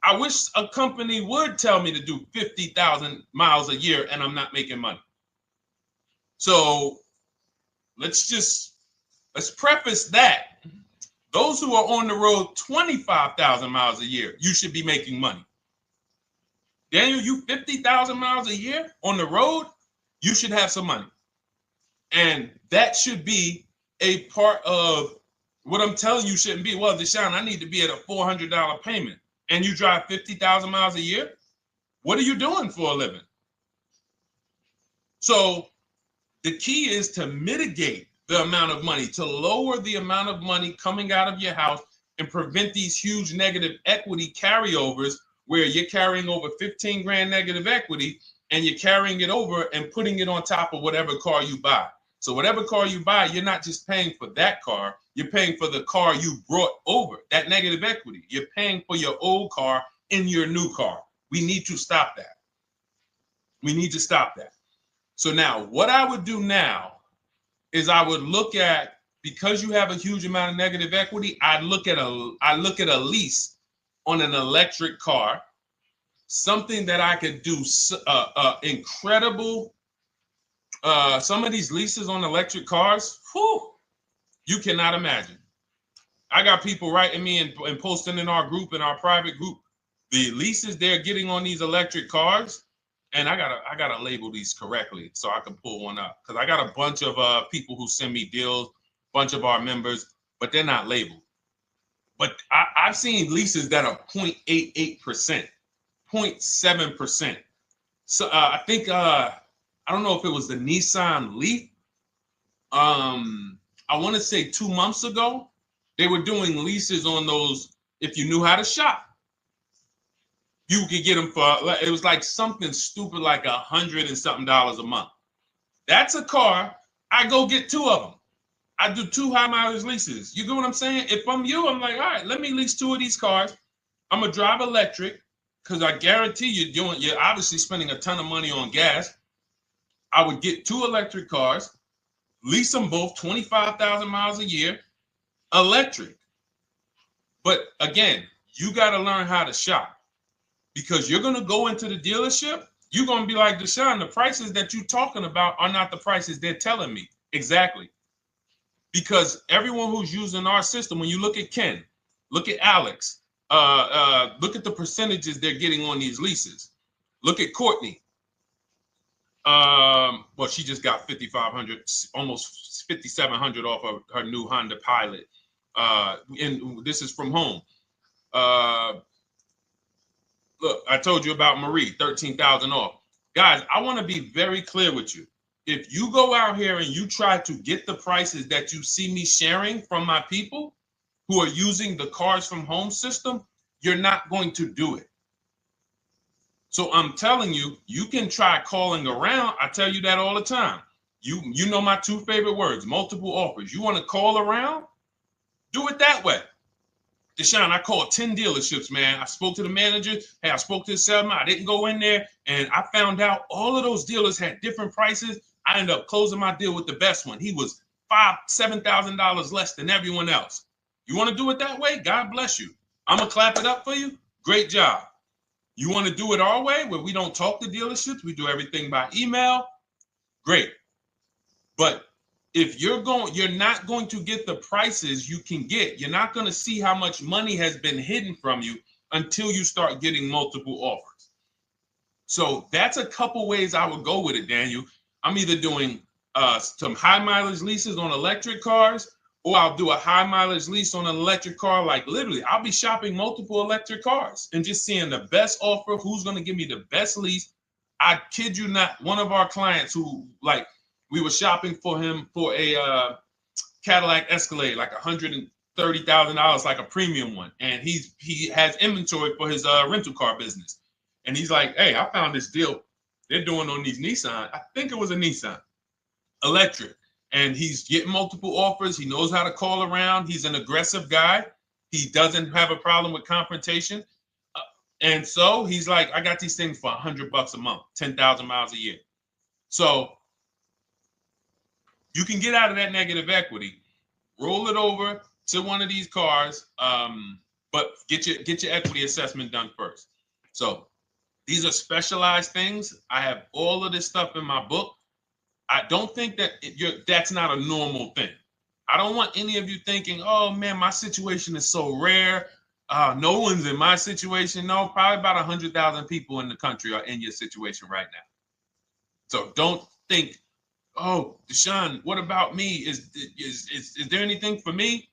I wish a company would tell me to do 50,000 miles a year and I'm not making money. So let's preface that. Those who are on the road 25,000 miles a year, you should be making money. Daniel, you 50,000 miles a year on the road, you should have some money. And that should be a part of what I'm telling you shouldn't be. Well, Deshone, I need to be at a $400 payment. And you drive 50,000 miles a year? What are you doing for a living? So the key is to mitigate the amount of money, to lower the amount of money coming out of your house and prevent these huge negative equity carryovers where you're carrying over 15 grand negative equity and you're carrying it over and putting it on top of whatever car you buy. So whatever car you buy, you're not just paying for that car, you're paying for the car you brought over, that negative equity. You're paying for your old car in your new car. We need to stop that. We need to stop that. So now what I would do now is I would look at, because you have a huge amount of negative equity, I look at a lease on an electric car, something that I could do incredible. Some of these leases on electric cars, whew, you cannot imagine. I got people writing me and posting in our group, in our private group, the leases they're getting on these electric cars. And I gotta label these correctly so I can pull one up, because I got a bunch of people who send me deals, bunch of our members, but they're not labeled. But I've seen leases that are 0.88%, 0.7%. So I think I don't know if it was the Nissan Leaf. I want to say 2 months ago, they were doing leases on those. If you knew how to shop, you could get them for, it was like something stupid like $100 and something a month. That's a car. I go get 2 of them. I do 2 high mileage leases. You get what I'm saying? If I'm you, I'm like, all right, let me lease 2 of these cars. I'm gonna drive electric, because I guarantee you're obviously spending a ton of money on gas. I would get 2 electric cars, lease them both 25,000 miles a year, electric. But again, you got to learn how to shop, because you're going to go into the dealership. You're going to be like, Deshone, the prices that you're talking about are not the prices they're telling me. Exactly. Because everyone who's using our system, when you look at Ken, look at Alex, look at the percentages they're getting on these leases. Look at Courtney. Well, she just got 5,500, almost 5,700 off of her new Honda Pilot. And this is from home. Look, I told you about Marie, 13,000 off. Guys, I want to be very clear with you. If you go out here and you try to get the prices that you see me sharing from my people who are using the Cars from Home system, you're not going to do it. So I'm telling you, you can try calling around. I tell you that all the time. You know my 2 favorite words, multiple offers. You want to call around? Do it that way. Deshone, I called 10 dealerships, man. I spoke to the manager. Hey, I spoke to the salesman. I didn't go in there, and I found out all of those dealers had different prices. I ended up closing my deal with the best one. He was $5,000, $7,000 less than everyone else. You want to do it that way? God bless you. I'm going to clap it up for you. Great job. You want to do it our way, where we don't talk to dealerships, we do everything by email? Great. But if you're not going to get the prices you can get. You're not going to see how much money has been hidden from you until you start getting multiple offers. So that's a couple ways I would go with it, Daniel. I'm either doing some high mileage leases on electric cars, or I'll do a high mileage lease on an electric car. Like literally, I'll be shopping multiple electric cars and just seeing the best offer, who's going to give me the best lease. I kid you not, one of our clients who, like, we were shopping for him for a Cadillac Escalade, like $30,000, like a premium one, and he has inventory for his rental car business, and he's like, hey, I found this deal they're doing on these Nissan. I think it was a Nissan electric, and he's getting multiple offers. He knows how to call around. He's an aggressive guy. He doesn't have a problem with confrontation, and so he's like, I got these things for $100 a month, 10,000 miles a year. So you can get out of that negative equity, roll it over to one of these cars, but get your equity assessment done first. So these are specialized things. I have all of this stuff in my book. I don't think that that's not a normal thing. I don't want any of you thinking, oh man, my situation is so rare. No one's in my situation. No, probably about 100,000 people in the country are in your situation right now. So don't think, oh, Deshone, what about me? Is there anything for me?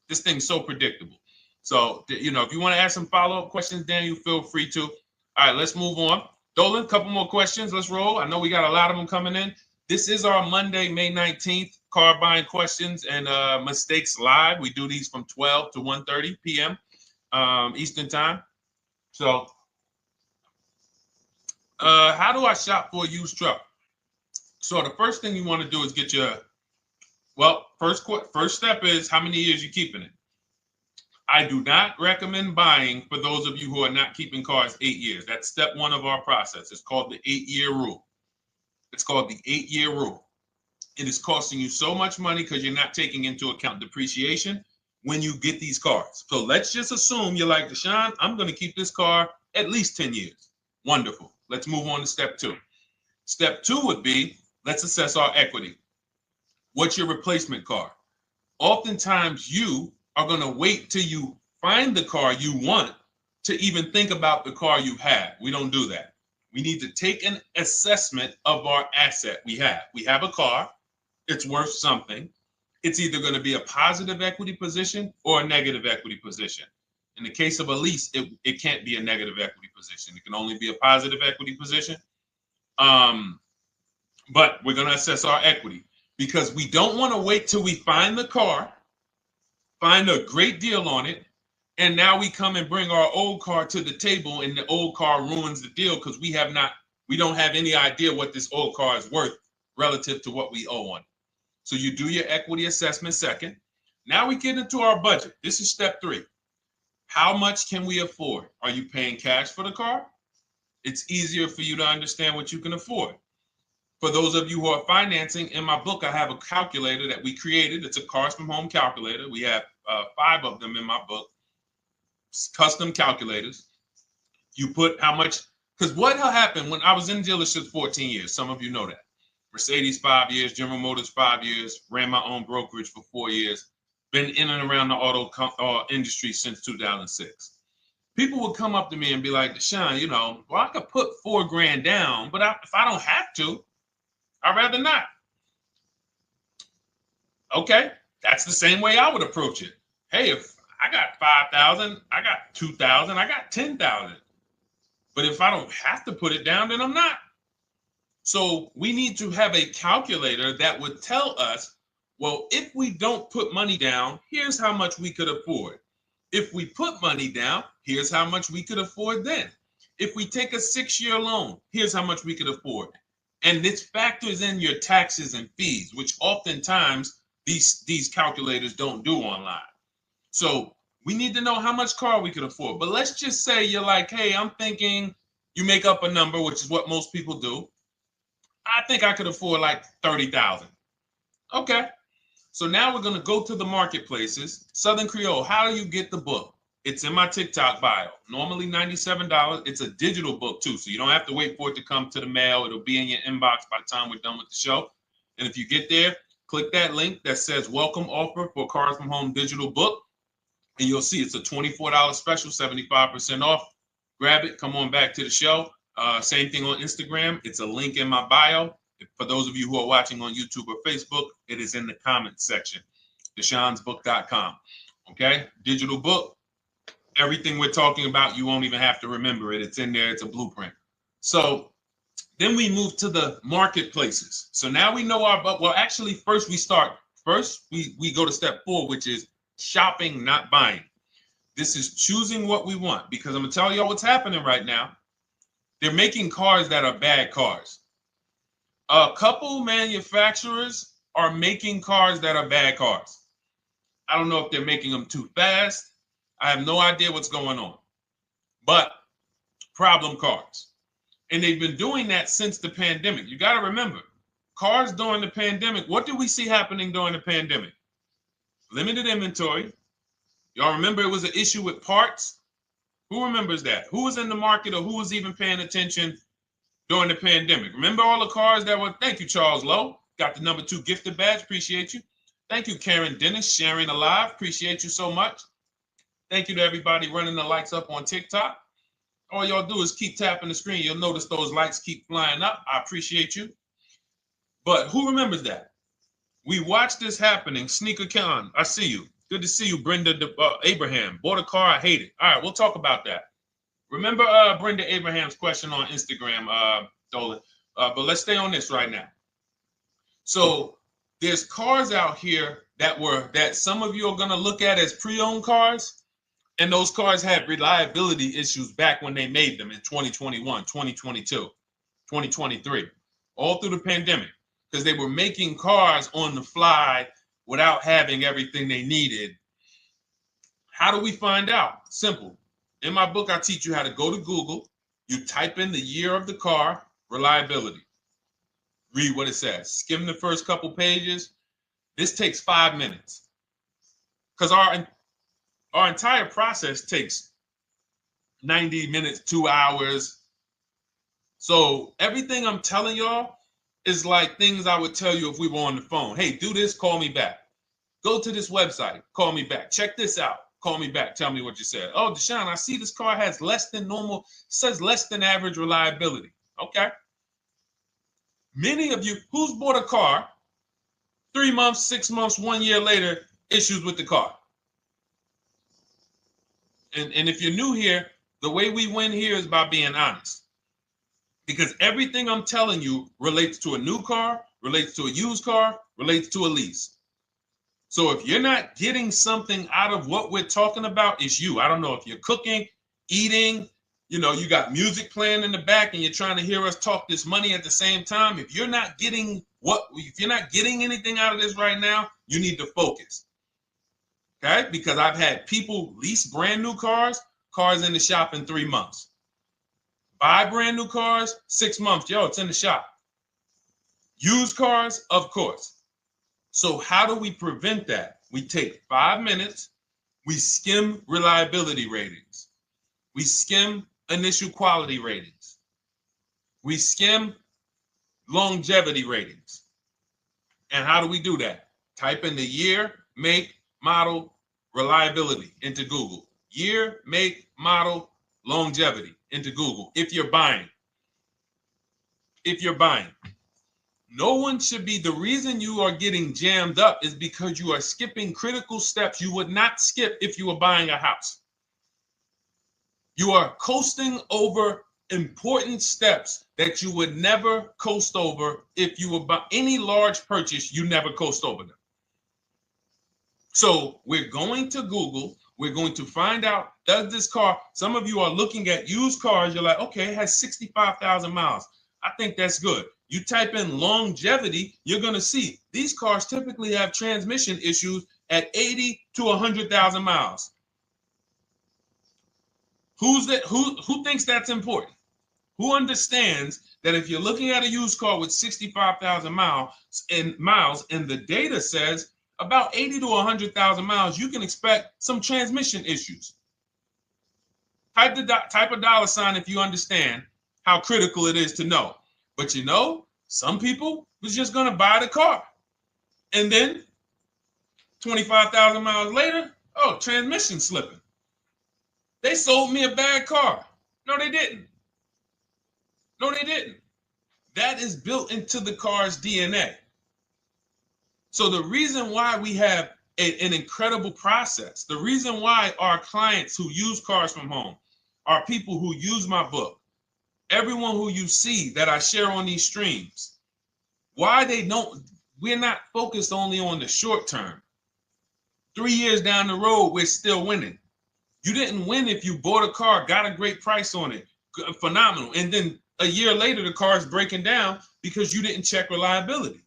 This thing's so predictable. So, if you want to ask some follow-up questions, Daniel, feel free to. All right, let's move on. Dolan, a couple more questions. Let's roll. I know we got a lot of them coming in. This is our Monday, May 19th, car buying questions and mistakes live. We do these from 12 to 1:30 p.m. Eastern time. So, how do I shop for a used truck? So the first thing you want to do is get your, first step is how many years you keeping it. I do not recommend buying for those of you who are not keeping cars 8 years. That's step one of our process. It's called the 8-year rule. It's called the 8-year rule. It is costing you so much money because you're not taking into account depreciation when you get these cars. So let's just assume you're like, Deshone, I'm going to keep this car at least 10 years. Wonderful. Let's move on to step two. Step two would be, let's assess our equity. What's your replacement car? Oftentimes you are going to wait till you find the car you want to even think about the car you have. We don't do that. We need to take an assessment of our asset we have. We have a car. It's worth something. It's either going to be a positive equity position or a negative equity position. In the case of a lease, it can't be a negative equity position. It can only be a positive equity position. But we're going to assess our equity because we don't want to wait till we find the car, find a great deal on it, and now we come and bring our old car to the table and the old car ruins the deal because we don't have any idea what this old car is worth relative to what we owe on it. So you do your equity assessment second. Now we get into our budget. This is step three. How much can we afford? Are you paying cash for the car? It's easier for you to understand what you can afford. For those of you who are financing, in my book, I have a calculator that we created. It's a Cars from Home calculator. We have 5 of them in my book, custom calculators. You put how much, because what happened when I was in dealerships 14 years, some of you know that. Mercedes 5 years, General Motors 5 years, ran my own brokerage for 4 years, been in and around the auto industry since 2006. People would come up to me and be like, Deshone, I could put $4,000 down, but if I don't have to, I'd rather not. Okay, that's the same way I would approach it. Hey, if I got 5,000, I got 2,000, I got 10,000. But if I don't have to put it down, then I'm not. So we need to have a calculator that would tell us, well, if we don't put money down, here's how much we could afford. If we put money down, here's how much we could afford then. If we take a 6-year loan, here's how much we could afford. And this factors in your taxes and fees, which oftentimes these calculators don't do online. So we need to know how much car we could afford. But let's just say you're like, hey, I'm thinking, you make up a number, which is what most people do. I think I could afford like 30,000. Okay. So now we're going to go to the marketplaces. Southern Creole, how do you get the book? It's in my TikTok bio. Normally $97. It's a digital book too, so you don't have to wait for it to come to the mail. It'll be in your inbox by the time we're done with the show. And if you get there, click that link that says welcome offer for Cars from Home digital book. And you'll see it's a $24 special, 75% off. Grab it. Come on back to the show. Same thing on Instagram. It's a link in my bio. For those of you who are watching on YouTube or Facebook, it is in the comments section. DeshonesBook.com. Okay? Digital book. Everything we're talking about, you won't even have to remember it. It's in there. It's a blueprint. So then we move to the marketplaces. So now we know actually first we go to step 4, which is shopping, not buying. This is choosing what we want, because I'm gonna tell y'all what's happening right now. They're making cars that are bad cars. A couple manufacturers are making cars that are bad cars. I don't know if they're making them too fast. I have no idea what's going on, but problem cars. And they've been doing that since the pandemic. You got to remember, cars during the pandemic, what did we see happening during the pandemic? Limited inventory. Y'all remember it was an issue with parts? Who remembers that? Who was in the market, or who was even paying attention during the pandemic? Remember all the cars that were, thank you, Charles Lowe. Got the #2 gifted badge, appreciate you. Thank you, Karen Dennis, sharing alive, appreciate you so much. Thank you to everybody running the likes up on TikTok. All y'all do is keep tapping the screen. You'll notice those likes keep flying up. I appreciate you. But who remembers that? We watched this happening. Sneaker Con, I see you. Good to see you, Brenda Abraham. Bought a car, I hate it. All right, we'll talk about that. Remember Brenda Abraham's question on Instagram, Dolan. But let's stay on this right now. So there's cars out here that some of you are going to look at as pre-owned cars, and those cars had reliability issues back when they made them in 2021, 2022, 2023, all through the pandemic, because they were making cars on the fly without having everything they needed. How do we find out? Simple. In my book, I teach you how to go to Google. You type in the year of the car, reliability. Read what it says. Skim the first couple pages. This takes 5 minutes, because our entire process takes 90 minutes, 2 hours. So everything I'm telling y'all is like things I would tell you if we were on the phone. Hey, do this, call me back. Go to this website, call me back. Check this out, call me back. Tell me what you said. Oh, Deshone, I see this car has less than normal, says less than average reliability. Okay. Many of you, who's bought a car 3 months, 6 months, 1 year later, issues with the car? And if you're new here, the way we win here is by being honest. Because everything I'm telling you relates to a new car, relates to a used car, relates to a lease. So if you're not getting something out of what we're talking about, it's you. I don't know if you're cooking, eating, you got music playing in the back and you're trying to hear us talk this money at the same time. If you're not getting anything out of this right now, you need to focus. Okay? Because I've had people lease brand new cars in the shop in 3 months. Buy brand new cars, 6 months. Yo, it's in the shop. Used cars, of course. So how do we prevent that? We take 5 minutes. We skim reliability ratings. We skim initial quality ratings. We skim longevity ratings. And how do we do that? Type in the year, make, model, reliability into Google. Year, make, model, longevity into Google. If you're buying. No one should be, the reason you are getting jammed up is because you are skipping critical steps you would not skip if you were buying a house. You are coasting over important steps that you would never coast over if you were buying any large purchase. You never coast over them. So we're going to Google. We're going to find out, does this car, some of you are looking at used cars. You're like, okay, it has 65,000 miles. I think that's good. You type in longevity, you're going to see these cars typically have transmission issues at 80 to 100,000 miles. Who thinks that's important? Who understands that if you're looking at a used car with 65,000 miles and the data says about 80 to 100,000 miles, you can expect some transmission issues. Type a dollar sign if you understand how critical it is to know. But some people was just going to buy the car. And then 25,000 miles later, transmission slipping. They sold me a bad car. No, they didn't. That is built into the car's DNA. So the reason why we have an incredible process, the reason why our clients who use cars from home are people who use my book, everyone who you see that I share on these streams, we're not focused only on the short term. 3 years down the road, we're still winning. You didn't win if you bought a car, got a great price on it, phenomenal, and then a year later the car is breaking down because you didn't check reliability.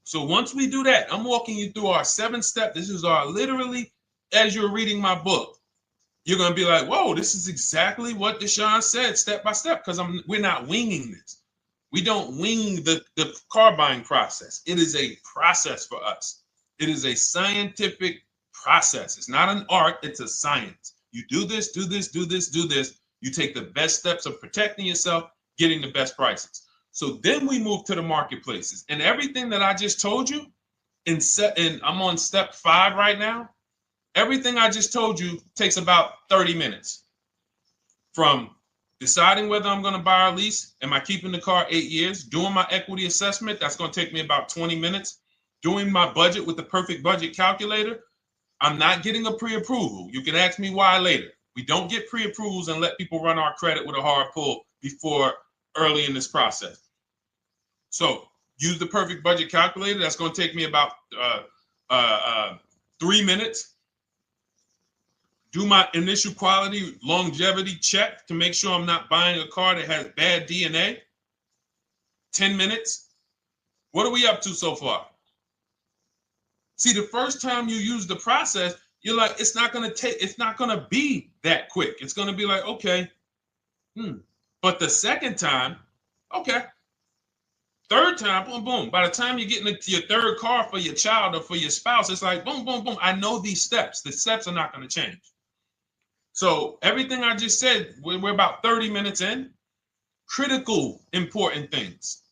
So once we do that, I'm walking you through our 7-step. This is our literally, as you're reading my book, you're going to be like, whoa, this is exactly what Deshone said, step by step, because we're not winging this. We don't wing the car buying process. It is a process for us. It is a scientific process. It's not an art, it's a science. You do this, do this, do this, do this. You take the best steps of protecting yourself, getting the best prices. So then we move to the marketplaces. And everything that I just told you, and I'm on step 5 right now, everything I just told you takes about 30 minutes. From deciding whether I'm going to buy or lease, am I keeping the car 8 years, doing my equity assessment, that's going to take me about 20 minutes, doing my budget with the perfect budget calculator. I'm not getting a pre-approval. You can ask me why later. We don't get pre-approvals and let people run our credit with a hard pull before early in this process. So use the perfect budget calculator. That's going to take me about 3 minutes. Do my initial quality longevity check to make sure I'm not buying a car that has bad DNA. 10 minutes. What are we up to so far? See, the first time you use the process, you're like, it's not going to be that quick. It's going to be like, okay. But the second time, okay. Third time, boom, boom. By the time you're getting into your third car for your child or for your spouse, it's like, boom, boom, boom. I know these steps. The steps are not going to change. So everything I just said, we're about 30 minutes in. Critical, important things.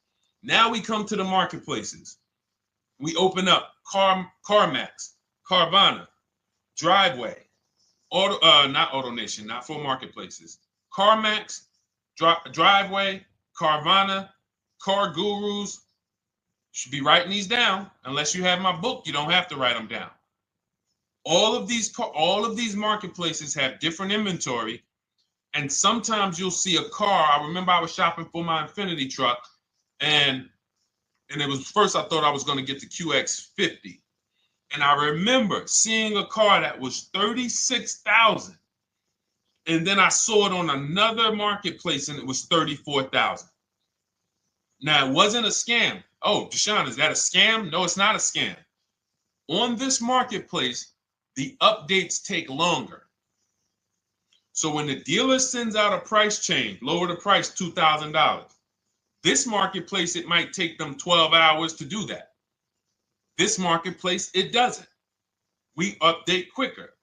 Now we come to the marketplaces. We open up CarMax, Carvana, Driveway, not AutoNation, not for marketplaces. CarMax, Driveway, Carvana, Car Gurus. Should be writing these down. Unless you have my book, you don't have to write them down. All of these marketplaces have different inventory, and sometimes you'll see a car. I remember I was shopping for my Infinity truck, and it was first I thought I was going to get the QX50. And I remember seeing a car that was $36,000. And then I saw it on another marketplace and it was $34,000. Now, it wasn't a scam. Oh, Deshone, is that a scam? No, it's not a scam. On this marketplace, the updates take longer. So when the dealer sends out a price change, lower the price $2,000. This marketplace, it might take them 12 hours to do that. This marketplace, it doesn't. We update quicker.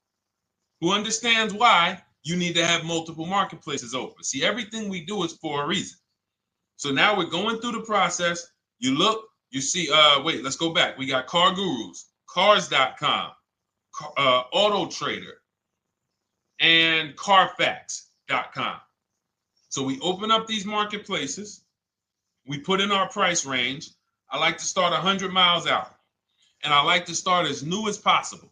Who understands why you need to have multiple marketplaces open? See, everything we do is for a reason. So now we're going through the process. You look, you see, wait, let's go back. We got Car Gurus, Cars.com, Auto Trader, and Carfax.com. So we open up these marketplaces. We put in our price range. I like to start 100 miles out. And I like to start as new as possible.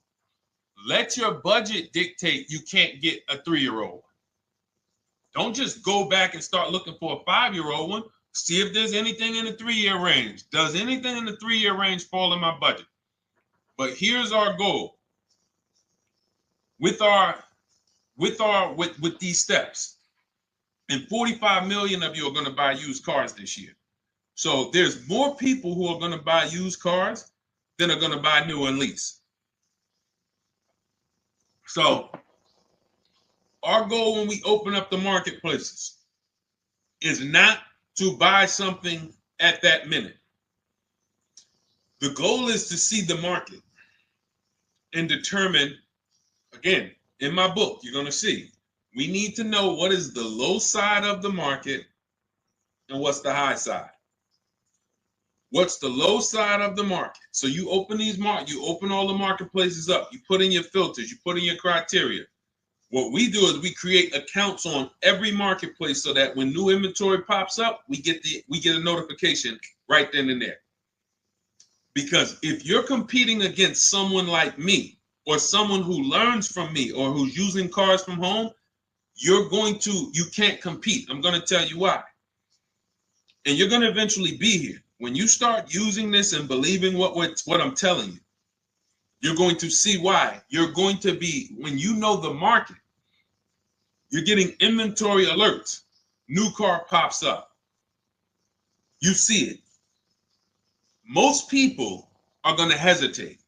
Let your budget dictate you can't get a 3-year-old. Don't just go back and start looking for a 5-year-old one. See if there's anything in the 3-year range. Does anything in the 3-year range fall in my budget? But here's our goal. With these steps, and 45 million of you are going to buy used cars this year. So there's more people who are going to buy used cars than are going to buy new and lease. So our goal when we open up the marketplaces is not to buy something at that minute. The goal is to see the market and determine, again, in my book, you're going to see, we need to know what is the low side of the market and what's the high side. What's the low side of the market? So you open you open all the marketplaces up. You put in your filters. You put in your criteria. What we do is we create accounts on every marketplace so that when new inventory pops up, we get a notification right then and there. Because if you're competing against someone like me or someone who learns from me or who's using cars from home, you can't compete. I'm going to tell you why. And you're going to eventually be here. When you start using this and believing what I'm telling you, You're going to see why. You're going to be, when you know the market, you're getting inventory alerts. New car pops up. You see it. Most people are going to hesitate.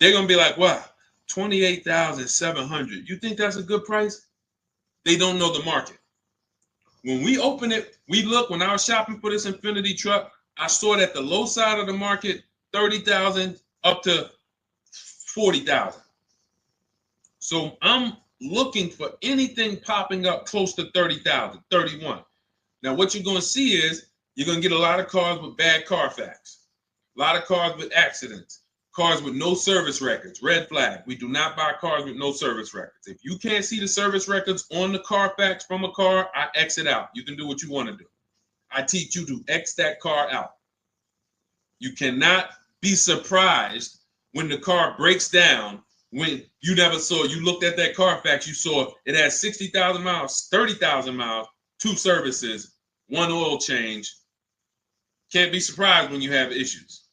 They're going to be like, wow, 28,700. You think that's a good price? They don't know the market. When we open it, we look, when I was shopping for this Infinity truck, I saw it at the low side of the market, 30,000 up to 40,000. So I'm looking for anything popping up close to 30,000, 31. Now, what you're going to see is you're going to get a lot of cars with bad Carfax, a lot of cars with accidents, cars with no service records, red flag. We do not buy cars with no service records. If you can't see the service records on the Carfax from a car, I exit out. You can do what you want to do. I teach you to X that car out. You cannot be surprised when the car breaks down, when you never saw, you looked at that Carfax, you saw it has 60,000 miles, 30,000 miles, 2 services, 1 oil change. Can't be surprised when you have issues.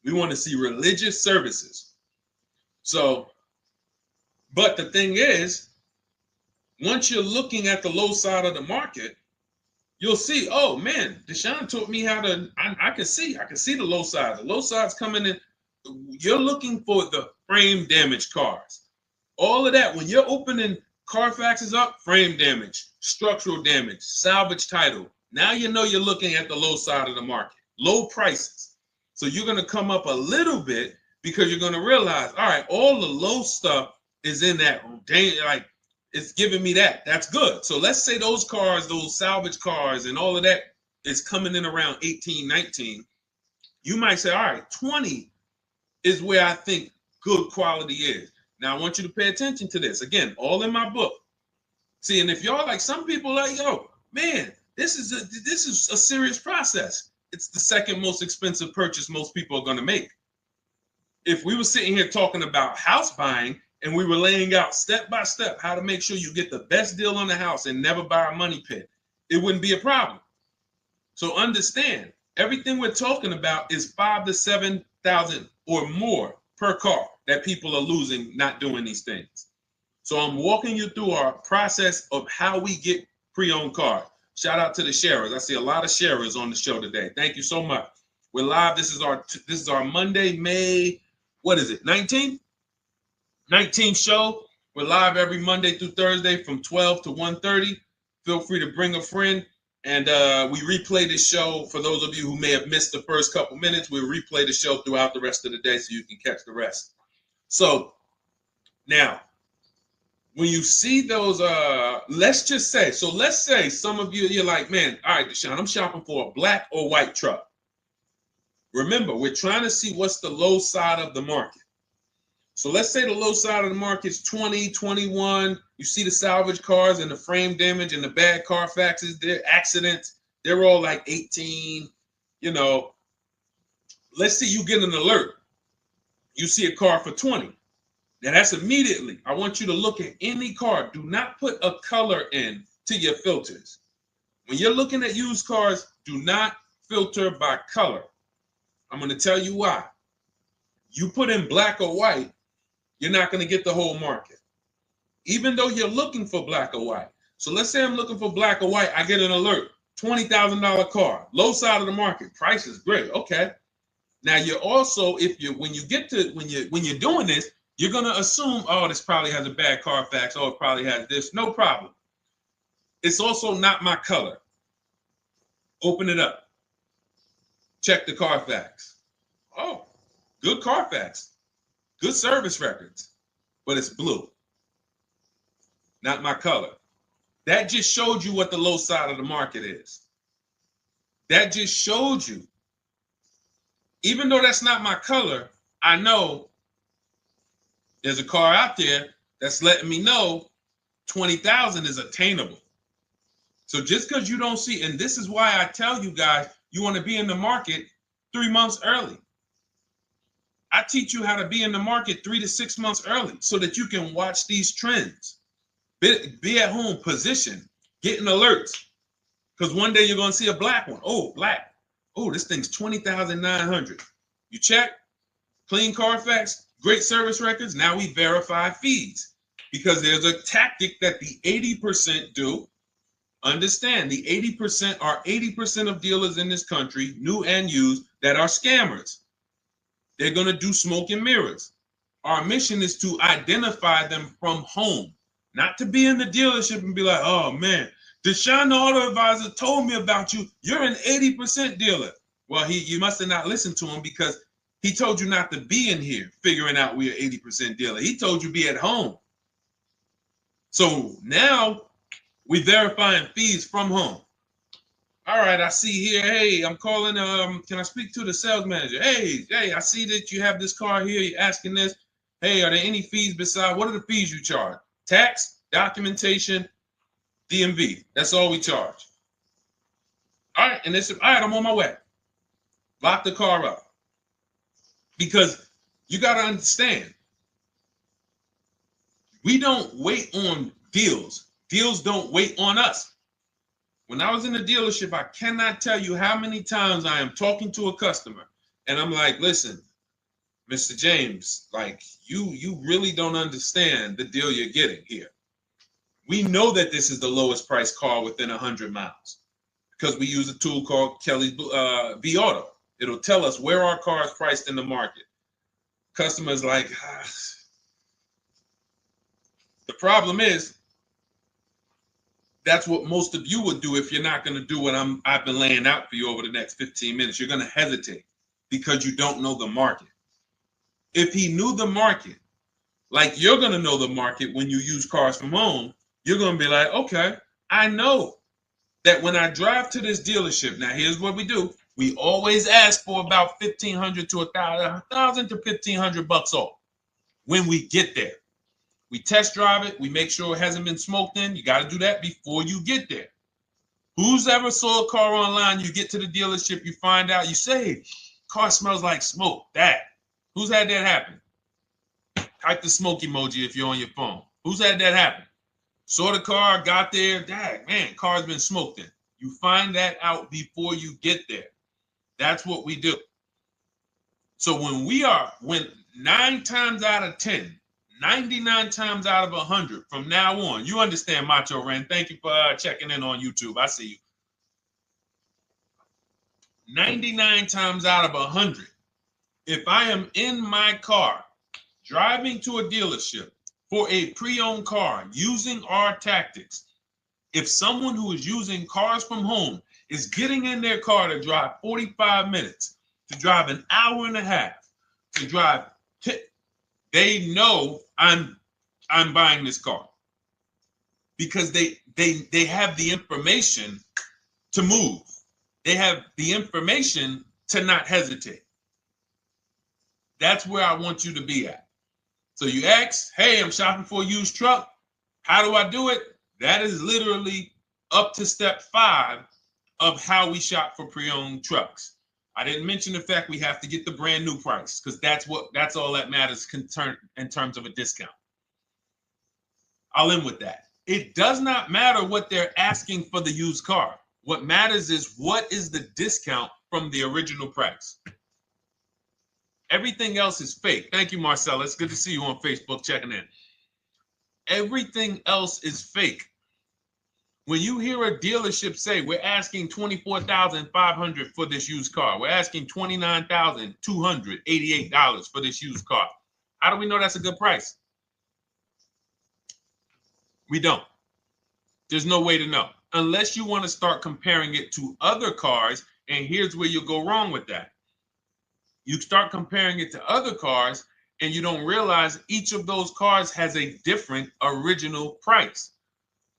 We want to see religious services. So, but the thing is, once you're looking at the low side of the market, you'll see, oh man, Deshone taught me how to, I can see the low side. The low side's coming in. You're looking for the frame damage cars. All of that, when you're opening Carfaxes up, frame damage, structural damage, salvage title. Now you know you're looking at the low side of the market, low prices. So you're going to come up a little bit because you're going to realize, all right, all the low stuff is in that, like, it's giving me that. That's good. So let's say those cars, those salvage cars and all of that is coming in around 18, 19. You might say, all right, 20 is where I think good quality is. Now, I want you to pay attention to this. Again, all in my book. See, and if y'all like, some people like, yo, man, this is a serious process. It's the second most expensive purchase most people are going to make. If we were sitting here talking about house buying and we were laying out step by step how to make sure you get the best deal on the house and never buy a money pit, it wouldn't be a problem. So understand, everything we're talking about is 5,000 to 7,000 or more per car that people are losing not doing these things. So I'm walking you through our process of how we get pre-owned cars. Shout out to the sharers. I see a lot of sharers on the show today. Thank you so much. We're live. This is our Monday, May, what is it, 19th? 19th show. We're live every Monday through Thursday from 12 to 1:30. Feel free to bring a friend. And we replay this show. For those of you who may have missed the first couple minutes, we'll replay the show throughout the rest of the day so you can catch the rest. So now, when you see those, let's say some of you, you're like, man, all right, Deshone, I'm shopping for a black or white truck. Remember, we're trying to see what's the low side of the market. So let's say the low side of the market is 20, 21. You see the salvage cars and the frame damage and the bad Carfaxes, their accidents, they're all like 18, you know. Let's say you get an alert. You see a car for 20. Now that's immediately, I want you to look at any car. Do not put a color in to your filters. When you're looking at used cars, do not filter by color. I'm going to tell you why. You put in black or white, you're not going to get the whole market, even though you're looking for black or white. So let's say I'm looking for black or white. I get an alert, $20,000 car, low side of the market. Price is great. Okay. Now you're also, when you're doing this, you're going to assume, oh, this probably has a bad Carfax. Oh, it probably has this. No problem. It's also not my color. Open it up. Check the Carfax. Oh, good Carfax. Good service records. But it's blue. Not my color. That just showed you what the low side of the market is. That just showed you. Even though that's not my color, I know there's a car out there that's letting me know 20,000 is attainable. So just because you don't see, and this is why I tell you guys, you want to be in the market 3 months early. I teach you how to be in the market 3 to 6 months early so that you can watch these trends. Be at home, position, getting alerts. Because one day you're going to see a black one. Oh, black. Oh, this thing's 20,900. You check. clean Carfax, great service records. Now we verify fees because there's a tactic that the 80% do. Understand, the 80% are 80% of dealers in this country, new and used, that are scammers. They're going to do smoke and mirrors. Our mission is to identify them from home, not to be in the dealership and be like, oh man, Deshone the Auto Advisor told me about you. You're an 80% dealer. Well, you must have not listened to him because he told you not to be in here figuring out we're 80% dealer. He told you be at home. So now we verifying fees from home. All right, I see here. Hey, I'm calling. Can I speak to the sales manager? Hey, I see that you have this car here. You're asking this. Hey, are there any fees besides? What are the fees you charge? Tax, documentation, DMV. That's all we charge. All right, and they said, all right, I'm on my way. Lock the car up. Because you got to understand, we don't wait on deals. Deals don't wait on us. When I was in the dealership, I cannot tell you how many times I am talking to a customer and I'm like, listen, Mr. James, like you really don't understand the deal you're getting here. We know that this is the lowest price car within 100 miles because we use a tool called Kelly's V Auto. It'll tell us where our car is priced in the market. Customers like, the problem is, that's what most of you would do if you're not going to do what I've been laying out for you over the next 15 minutes. You're going to hesitate because you don't know the market. If he knew the market, like you're going to know the market when you use cars from home, you're going to be like, okay, I know that when I drive to this dealership, now here's what we do. We always ask for about $1,500 to $1,000 to $1,500 off when we get there. We test drive it. We make sure it hasn't been smoked in. You got to do that before you get there. Who's ever saw a car online? You get to the dealership, you find out, you say, car smells like smoke. That. Who's had that happen? Type the smoke emoji if you're on your phone. Who's had that happen? Saw the car, got there, dang, man, car's been smoked in. You find that out before you get there. That's what we do. So when 9 times out of 10, 99 times out of 100 from now on, you understand, Macho Ren. Thank you for checking in on YouTube. I see you. 99 times out of 100, if I am in my car driving to a dealership for a pre-owned car using our tactics, if someone who is using cars from home is getting in their car to drive 45 minutes, to drive an hour and a half, to drive, they know I'm buying this car because they have the information to move. They have the information to not hesitate. That's where I want you to be at. So you ask, hey, I'm shopping for a used truck. How do I do it? That is literally up to step 5 of how we shop for pre-owned trucks. I didn't mention the fact we have to get the brand new price because that's all that matters in terms of a discount. I'll end with that. It does not matter what they're asking for the used car. What matters is what is the discount from the original price. Everything else is fake. Thank you, Marcella. It's good to see you on Facebook checking in. Everything else is fake. When you hear a dealership say, we're asking $24,500 for this used car, we're asking $29,288 for this used car, how do we know that's a good price? We don't. There's no way to know. Unless you want to start comparing it to other cars, and here's where you'll go wrong with that. You start comparing it to other cars, and you don't realize each of those cars has a different original price.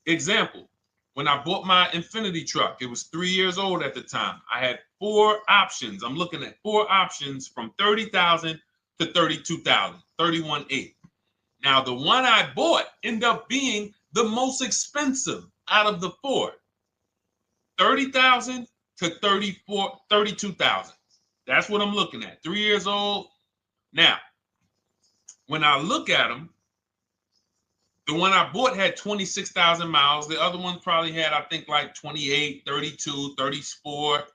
Example. When I bought my Infinity truck, it was 3 years old at the time. I had 4 options. I'm looking at 4 options from $30,000 to $32,000, $31,800. Now, the one I bought ended up being the most expensive out of the 4. $30,000 to $32,000. That's what I'm looking at. 3 years old. Now, when I look at them, the one I bought had 26,000 miles. The other one probably had, I think, like 28, 32, 34.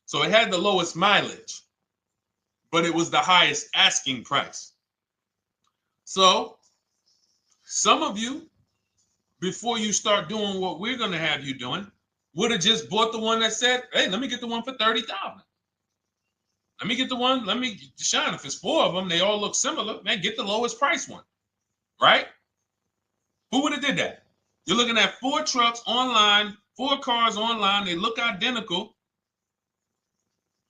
So it had the lowest mileage. but it was the highest asking price. So some of you, before you start doing what we're going to have you doing, would have just bought the one that said, hey, let me get the one for 30,000. Let me get the one, Deshone, if it's 4 of them, they all look similar, man, get the lowest price one, right? Who would have did that? You're looking at 4 trucks online, 4 cars online, they look identical.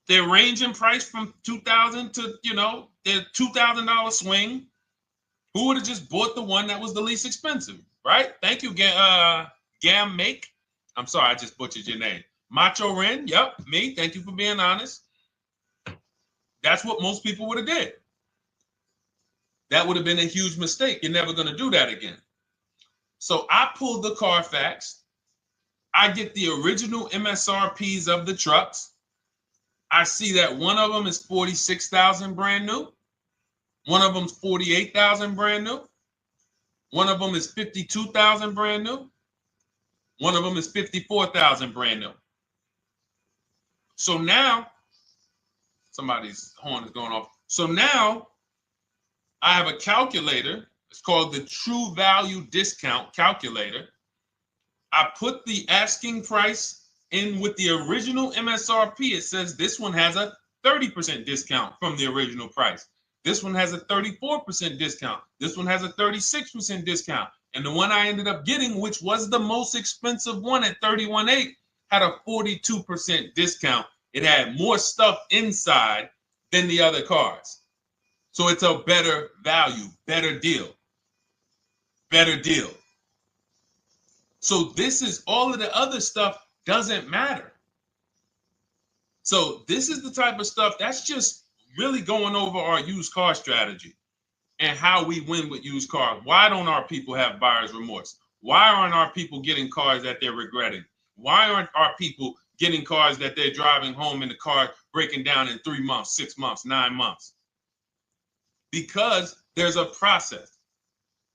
They're ranging price from $2,000 to, their $2,000 swing. Who would have just bought the one that was the least expensive, right? Thank you, Gam Make. I'm sorry, I just butchered your name. Macho Ren, yep, me. Thank you for being honest. That's what most people would have did. That would have been a huge mistake. You're never going to do that again. So I pulled the Carfax. I get the original MSRPs of the trucks. I see that one of them is 46,000 brand new. One of them's 48,000 brand new. One of them is 52,000 brand new. One of them is 54,000 brand new. So now, somebody's horn is going off. So now I have a calculator. It's called the True Value Discount Calculator. I put the asking price in with the original MSRP. It says this one has a 30% discount from the original price. This one has a 34% discount. This one has a 36% discount. And the one I ended up getting, which was the most expensive one at $31,800, had a 42% discount. It had more stuff inside than the other cars. So it's a better value, better deal. Better deal. So this is all of the other stuff doesn't matter. So this is the type of stuff that's just really going over our used car strategy and how we win with used cars. Why don't our people have buyer's remorse? Why aren't our people getting cars that they're regretting? Why aren't our people getting cars that they're driving home and the car breaking down in 3 months, 6 months, 9 months? Because there's a process.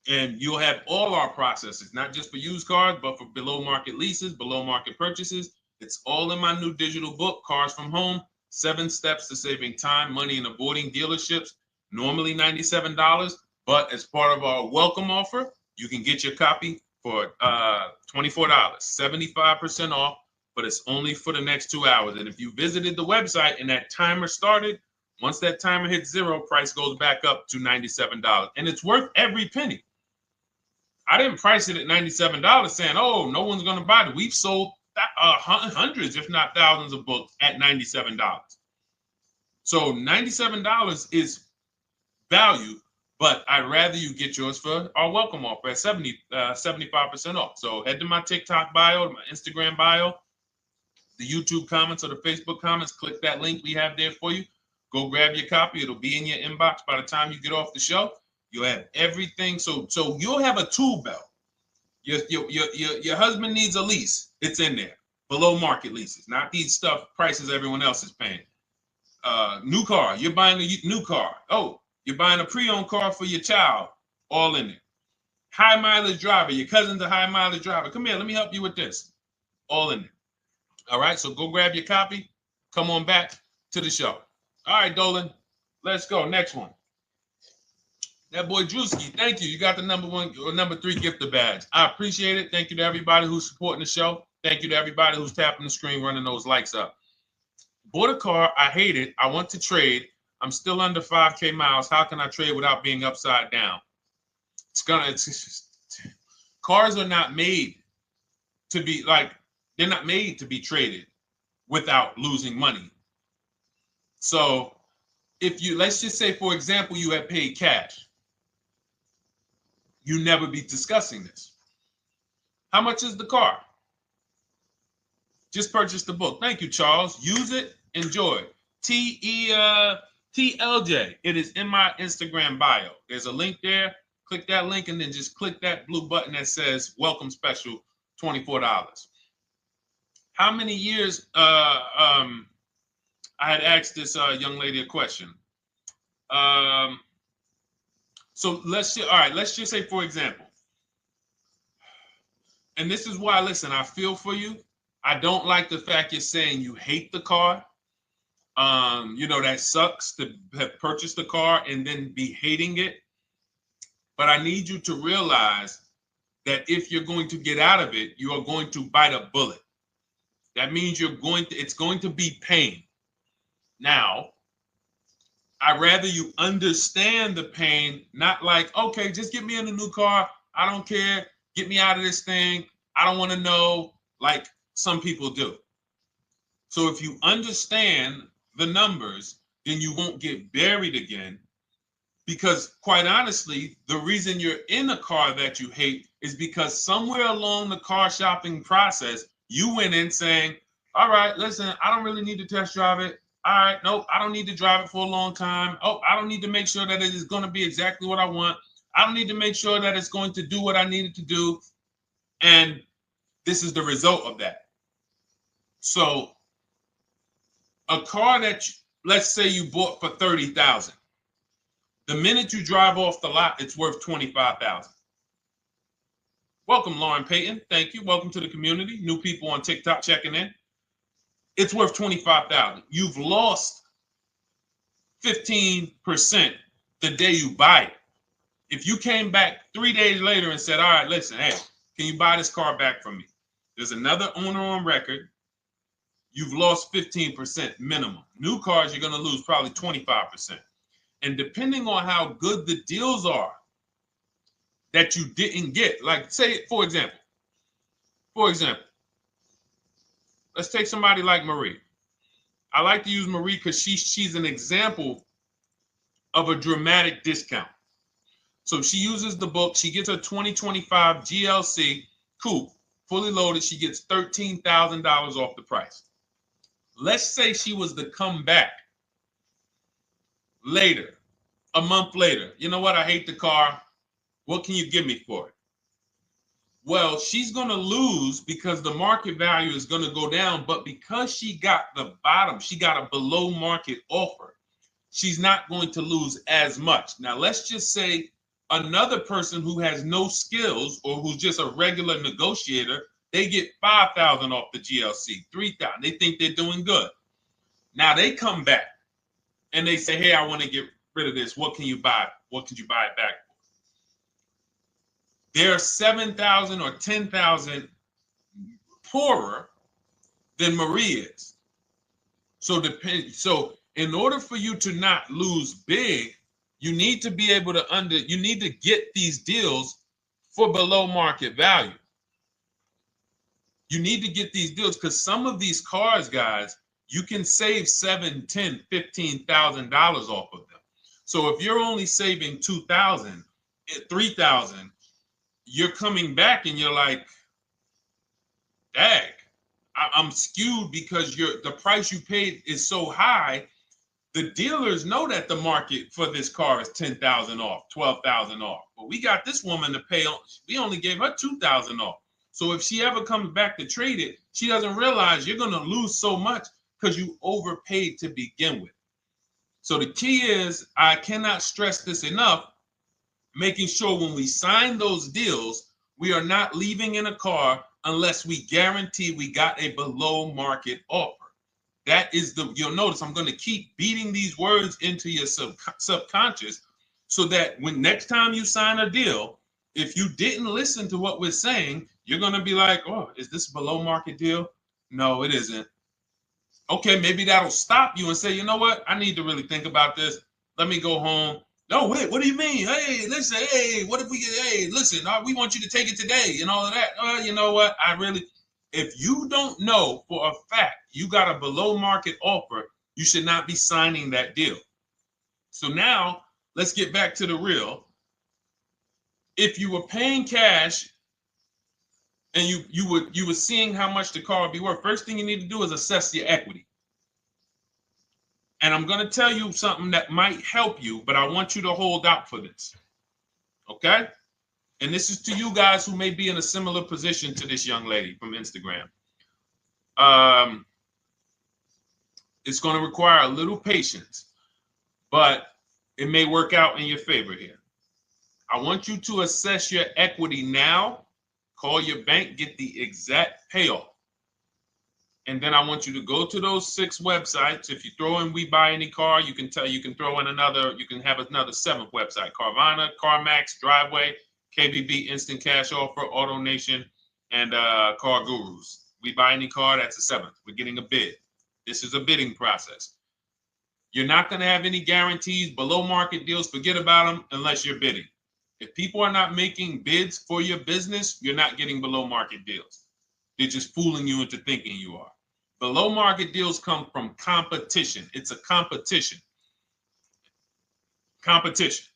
And you'll have all our processes, not just for used cars, but for below market leases, below market purchases. It's all in my new digital book, Cars from Home, 7 Steps to Saving Time, Money, and Avoiding Dealerships. Normally $97, but as part of our welcome offer, you can get your copy for $24, 75% off, but it's only for the next 2 hours. And if you visited the website and that timer started, once that timer hits 0, price goes back up to $97. And it's worth every penny. I didn't price it at $97 saying, oh, no one's going to buy it. We've sold hundreds, if not thousands of books at $97. So $97 is value, but I'd rather you get yours for our welcome offer at 75% off. So head to my TikTok bio, my Instagram bio, the YouTube comments or the Facebook comments, click that link we have there for you. Go grab your copy. It'll be in your inbox by the time you get off the show. You'll have everything. So you'll have a tool belt. Your husband needs a lease. It's in there. Below market leases, not these stuff prices everyone else is paying. New car. You're buying a new car. Oh, you're buying a pre-owned car for your child. All in there. High mileage driver. Your cousin's a high mileage driver. Come here. Let me help you with this. All in there. All right. So go grab your copy. Come on back to the show. All right, Dolan. Let's go. Next one. That boy Drewski, thank you. You got the number 1 or number 3 gifter badge. I appreciate it. Thank you to everybody who's supporting the show. Thank you to everybody who's tapping the screen, running those likes up. Bought a car. I hate it. I want to trade. I'm still under 5K miles. How can I trade without being upside down? Cars are not made to be they're not made to be traded without losing money. So if you, let's just say, for example, you had paid cash, you never be discussing this. How much is the car? Just purchase the book. Thank you, Charles. Use it, enjoy it. TLJ. It is in my Instagram bio. There's a link there. Click that link and then just click that blue button that says welcome special, $24. How many years I had asked this young lady a question. So let's just say, for example, and this is why, listen, I feel for you. I don't like the fact you're saying you hate the car. That sucks to have purchased a car and then be hating it. But I need you to realize that if you're going to get out of it, you are going to bite a bullet. That means it's going to be pain. Now, I'd rather you understand the pain, not like, okay, just get me in a new car. I don't care. Get me out of this thing. I don't want to know, like some people do. So if you understand the numbers, then you won't get buried again. Because quite honestly, the reason you're in a car that you hate is because somewhere along the car shopping process, you went in saying, all right, listen, I don't really need to test drive it. All right, nope, I don't need to drive it for a long time. Oh, I don't need to make sure that it is going to be exactly what I want. I don't need to make sure that it's going to do what I need it to do. And this is the result of that. So a car that, let's say you bought for $30,000. The minute you drive off the lot, it's worth $25,000. Welcome, Lauren Payton. Thank you. Welcome to the community. New people on TikTok checking in. It's worth $25,000. You've lost 15% the day you buy it. If you came back 3 days later and said, all right, listen, hey, can you buy this car back from me? There's another owner on record. You've lost 15% minimum. New cars, you're going to lose probably 25%. And depending on how good the deals are that you didn't get, like say, for example, let's take somebody like Marie. I like to use Marie because she's an example of a dramatic discount. So she uses the book. She gets her 2025 GLC coupe, fully loaded. She gets $13,000 off the price. Let's say she was to come back later, a month later. You know what? I hate the car. What can you give me for it? Well, she's going to lose because the market value is going to go down. But because she got the bottom, she got a below market offer, she's not going to lose as much. Now, let's just say another person who has no skills or who's just a regular negotiator, they get $5,000 off the GLC, $3,000. They think they're doing good. Now they come back and they say, hey, I want to get rid of this. What can you buy? What could you buy it back for? They're 7,000 or 10,000 poorer than Marie is. So in order for you to not lose big, you need to be able to you need to get these deals for below market value. You need to get these deals because some of these cars, guys, you can save $7,000, $10,000, $15,000 off of them. So if you're only saving $2,000, $3,000, you're coming back and you're like, dang, I'm skewed because the price you paid is so high. The dealers know that the market for this car is $10,000 off, $12,000 off. But we got this woman to pay. We only gave her $2,000 off. So if she ever comes back to trade it, she doesn't realize you're going to lose so much because you overpaid to begin with. So the key is, I cannot stress this enough, making sure when we sign those deals, we are not leaving in a car unless we guarantee we got a below market offer. That is you'll notice I'm going to keep beating these words into your subconscious so that when next time you sign a deal, if you didn't listen to what we're saying, you're going to be like, oh, is this a below market deal? No, it isn't. Okay, maybe that'll stop you and say, you know what? I need to really think about this. Let me go home. No, wait, what do you mean? Hey, listen, hey, what if we get, hey, listen, we want you to take it today and all of that. You know what? If you don't know for a fact you got a below market offer, you should not be signing that deal. So now let's get back to the real. If you were paying cash and you were seeing how much the car would be worth, first thing you need to do is assess your equity. And I'm going to tell you something that might help you, but I want you to hold out for this. Okay? And this is to you guys who may be in a similar position to this young lady from Instagram. It's going to require a little patience, but it may work out in your favor here. I want you to assess your equity now. Call your bank, get the exact payoff. And then I want you to go to those 6 websites. If you throw in We Buy Any Car, you can throw in another, you can have another 7th website: Carvana, CarMax, Driveway, KBB, Instant Cash Offer, AutoNation, and Car Gurus. We Buy Any Car, that's the 7th. We're getting a bid. This is a bidding process. You're not going to have any guarantees, below market deals. Forget about them unless you're bidding. If people are not making bids for your business, you're not getting below market deals. They're just fooling you into thinking you are. Below market deals come from competition. It's a competition. Competition.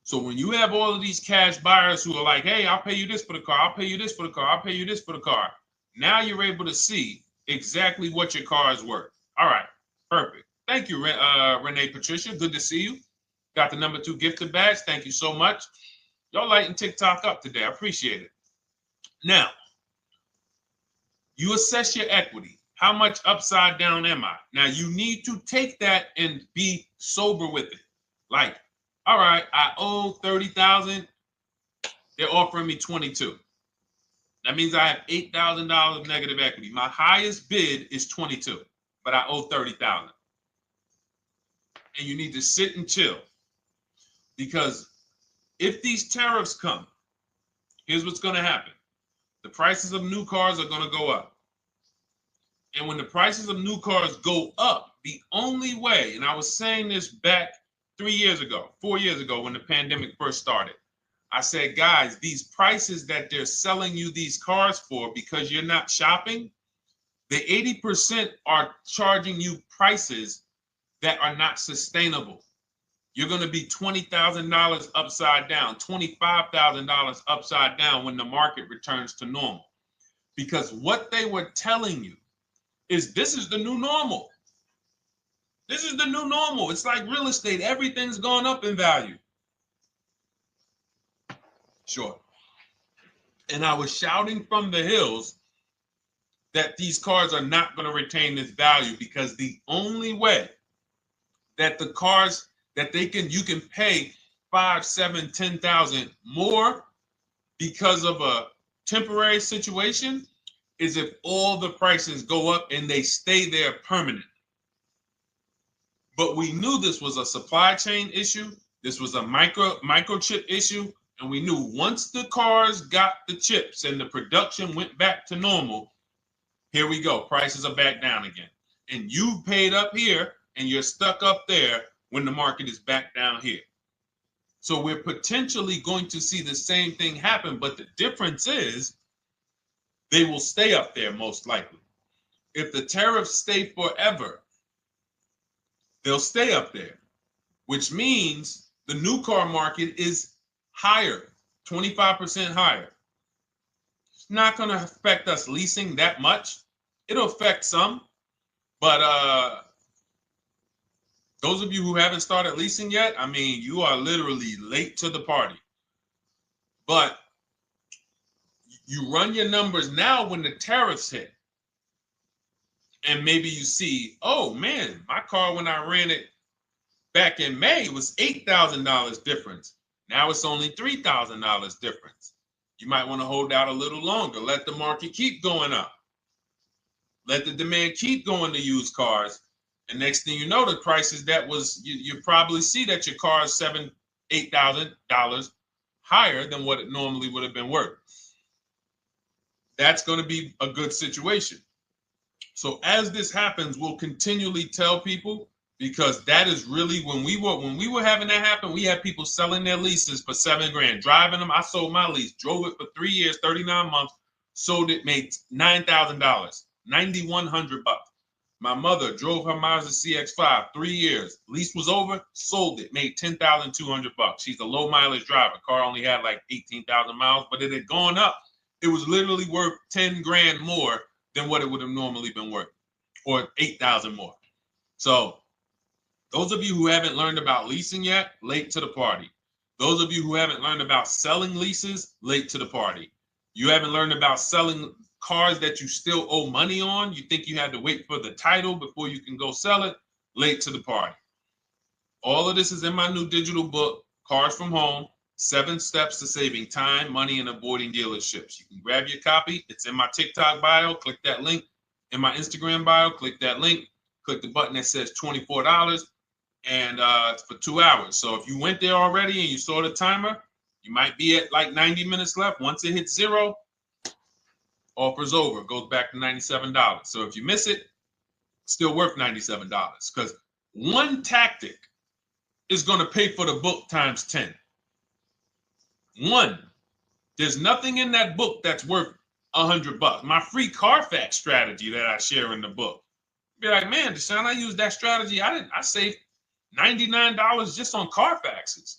So when you have all of these cash buyers who are like, hey, I'll pay you this for the car, I'll pay you this for the car, I'll pay you this for the car. Now you're able to see exactly what your car is worth. All right, perfect. Thank you, Renee Patricia. Good to see you. Got the number 2 gifted badge. Thank you so much. Y'all lighting TikTok up today. I appreciate it. Now, you assess your equity. How much upside down am I? Now, you need to take that and be sober with it. Like, all right, I owe $30,000. They're offering me 22. That means I have $8,000 of negative equity. My highest bid is 22, but I owe 30,000. And you need to sit and chill, because if these tariffs come, here's what's going to happen. The prices of new cars are going to go up. And when the prices of new cars go up, the only way, and I was saying this back 4 years ago, when the pandemic first started, I said, guys, these prices that they're selling you these cars for because you're not shopping, the 80% are charging you prices that are not sustainable. You're going to be $20,000 upside down, $25,000 upside down when the market returns to normal. Because what they were telling you is this is the new normal. This is the new normal. It's like real estate. Everything's gone up in value. Sure. And I was shouting from the hills that these cars are not going to retain this value, because the only way that the cars that you can pay 5, 7, 10,000 more because of a temporary situation is if all the prices go up and they stay there permanently. But we knew this was a supply chain issue. This was a microchip issue. And we knew once the cars got the chips and the production went back to normal, here we go. Prices are back down again. And you paid up here and you're stuck up there when the market is back down here. So we're potentially going to see the same thing happen, but the difference is they will stay up there most likely. If the tariffs stay forever, they'll stay up there, which means the new car market is higher, 25% higher. It's not going to affect us leasing that much. It'll affect some, but those of you who haven't started leasing yet, I mean, you are literally late to the party. But you run your numbers now when the tariffs hit. And maybe you see, oh man, my car when I ran it back in May was $8,000 difference. Now it's only $3,000 difference. You might want to hold out a little longer. Let the market keep going up. Let the demand keep going to used cars. And next thing you know, the prices that was, you probably see that your car is $7,000, $8,000 higher than what it normally would have been worth. That's going to be a good situation. So as this happens, we'll continually tell people, because that is really when we were having that happen, we had people selling their leases for $7,000, driving them. I sold my lease, drove it for 3 years, 39 months, sold it, made $9,000, $9,100. My mother drove her Mazda CX-5, 3 years. Lease was over, sold it, made $10,200. She's a low mileage driver. Car only had like 18,000 miles, but it had gone up. It was literally worth $10,000 more than what it would have normally been worth, or 8,000 more. So those of you who haven't learned about leasing yet, late to the party. Those of you who haven't learned about selling leases, late to the party. You haven't learned about selling cars that you still owe money on. You think you had to wait for the title before you can go sell it, late to the party. All of this is in my new digital book, Cars from Home, 7 Steps to Saving Time, Money, and Avoiding Dealerships. You can grab your copy. It's in my TikTok bio. Click that link in my Instagram bio. Click that link. Click the button that says $24, and it's for 2 hours. So if you went there already and you saw the timer, you might be at like 90 minutes left. Once it hits 0, offer's over. It goes back to $97. So if you miss it, still worth $97, because one tactic is going to pay for the book times 10. One. There's nothing in that book that's worth $100. My free Carfax strategy that I share in the book. Be like, man, Deshone, I used that strategy. I saved $99 just on Carfaxes.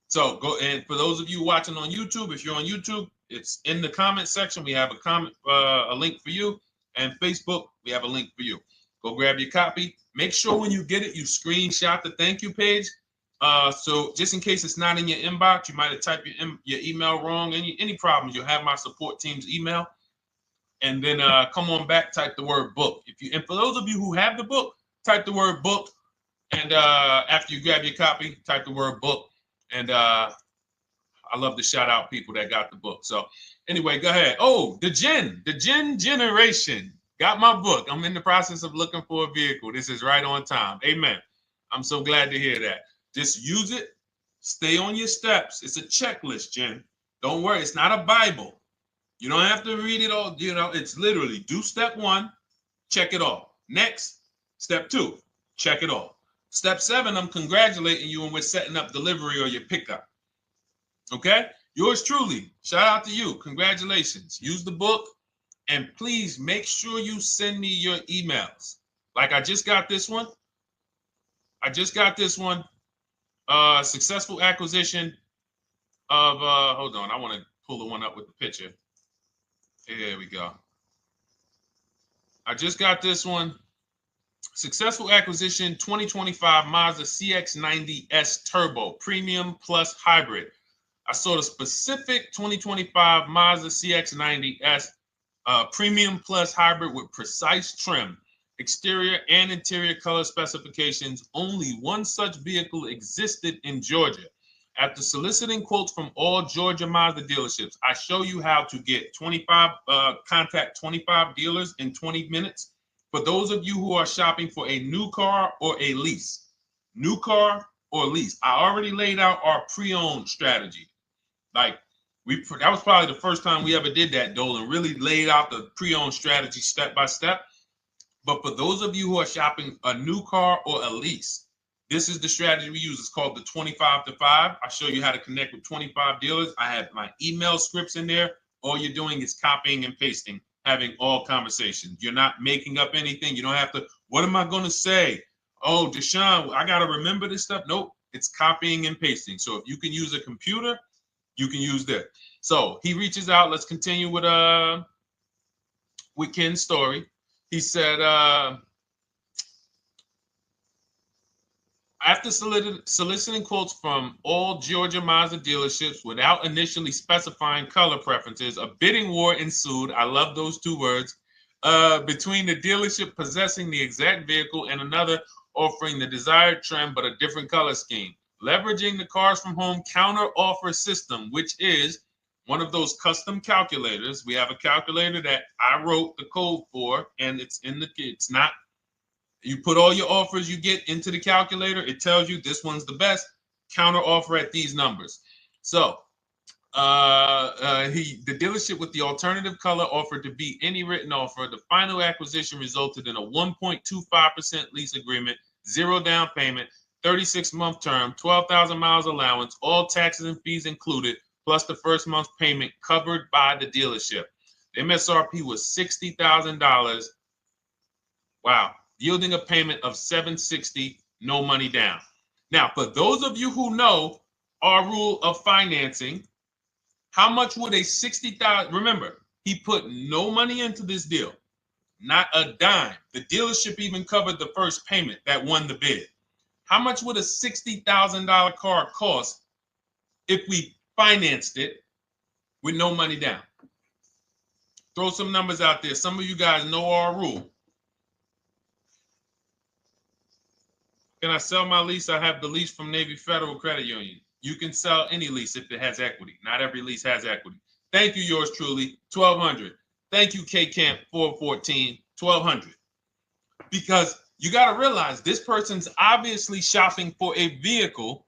So go, and for those of you watching on YouTube, if you're on YouTube, it's in the comment section. We have a link for you, and Facebook, we have a link for you. Go grab your copy. Make sure when you get it, you screenshot the thank you page. So just in case it's not in your inbox, you might have typed your email wrong. Any problems, you'll have my support team's email. And then come on back, type the word book. And for those of you who have the book, type the word book. And after you grab your copy, type the word book. And I love to shout out people that got the book. So anyway, go ahead. Oh, the Gen Generation got my book. I'm in the process of looking for a vehicle. This is right on time. Amen. I'm so glad to hear that. Just use it. Stay on your steps. It's a checklist, Jen. Don't worry. It's not a Bible. You don't have to read it all. You know, it's literally do step 1, check it off. Next, step 2, check it off. Step 7, I'm congratulating you and we're setting up delivery or your pickup. Okay? Yours truly. Shout out to you. Congratulations. Use the book, and please make sure you send me your emails. Like I just got this one. Successful acquisition of, hold on, I want to pull the one up with the picture. There we go. I just got this one. Successful acquisition 2025 Mazda CX-90S Turbo Premium Plus Hybrid. I saw the specific 2025 Mazda CX-90S Premium Plus Hybrid with precise trim, exterior and interior color specifications. Only one such vehicle existed in Georgia. After soliciting quotes from all Georgia Mazda dealerships, I show you how to get contact 25 dealers in 20 minutes. For those of you who are shopping for a new car or a lease, new car or lease, I already laid out our pre-owned strategy. Like that was probably the first time we ever did that, Dolan, really laid out the pre-owned strategy step by step. But for those of you who are shopping a new car or a lease, this is the strategy we use. It's called the 25 to 5. I show you how to connect with 25 dealers. I have my email scripts in there. All you're doing is copying and pasting, having all conversations. You're not making up anything. You don't have to, what am I going to say? Oh, Deshone, I got to remember this stuff. Nope, it's copying and pasting. So if you can use a computer, you can use that. So he reaches out. Let's continue with Ken's story. He said, after soliciting quotes from all Georgia Mazda dealerships without initially specifying color preferences, a bidding war ensued. I love those 2 words. Between the dealership possessing the exact vehicle and another offering the desired trim but a different color scheme. Leveraging the Cars from Home counter offer system, which is one of those custom calculators. We have a calculator that I wrote the code for, and it's not. You put all your offers you get into the calculator. It tells you this one's the best. Counter offer at these numbers. So the dealership with the alternative color offered to beat any written offer. The final acquisition resulted in a 1.25% lease agreement, 0 down payment, 36-month term, 12,000 miles allowance, all taxes and fees included, plus the first month's payment covered by the dealership. The MSRP was $60,000. Wow. Yielding a payment of $760, no money down. Now, for those of you who know our rule of financing, how much would a $60,000, remember, he put no money into this deal, not a dime. The dealership even covered the first payment that won the bid. How much would a $60,000 car cost if we financed it with no money down? Throw some numbers out there. Some of you guys know our rule. Can I sell my lease? I have the lease from Navy Federal Credit Union. You can sell any lease if it has equity. Not every lease has equity. Thank you, yours truly, 1200. Thank you, K Camp 414. $1,200. Because you got to realize this person's obviously shopping for a vehicle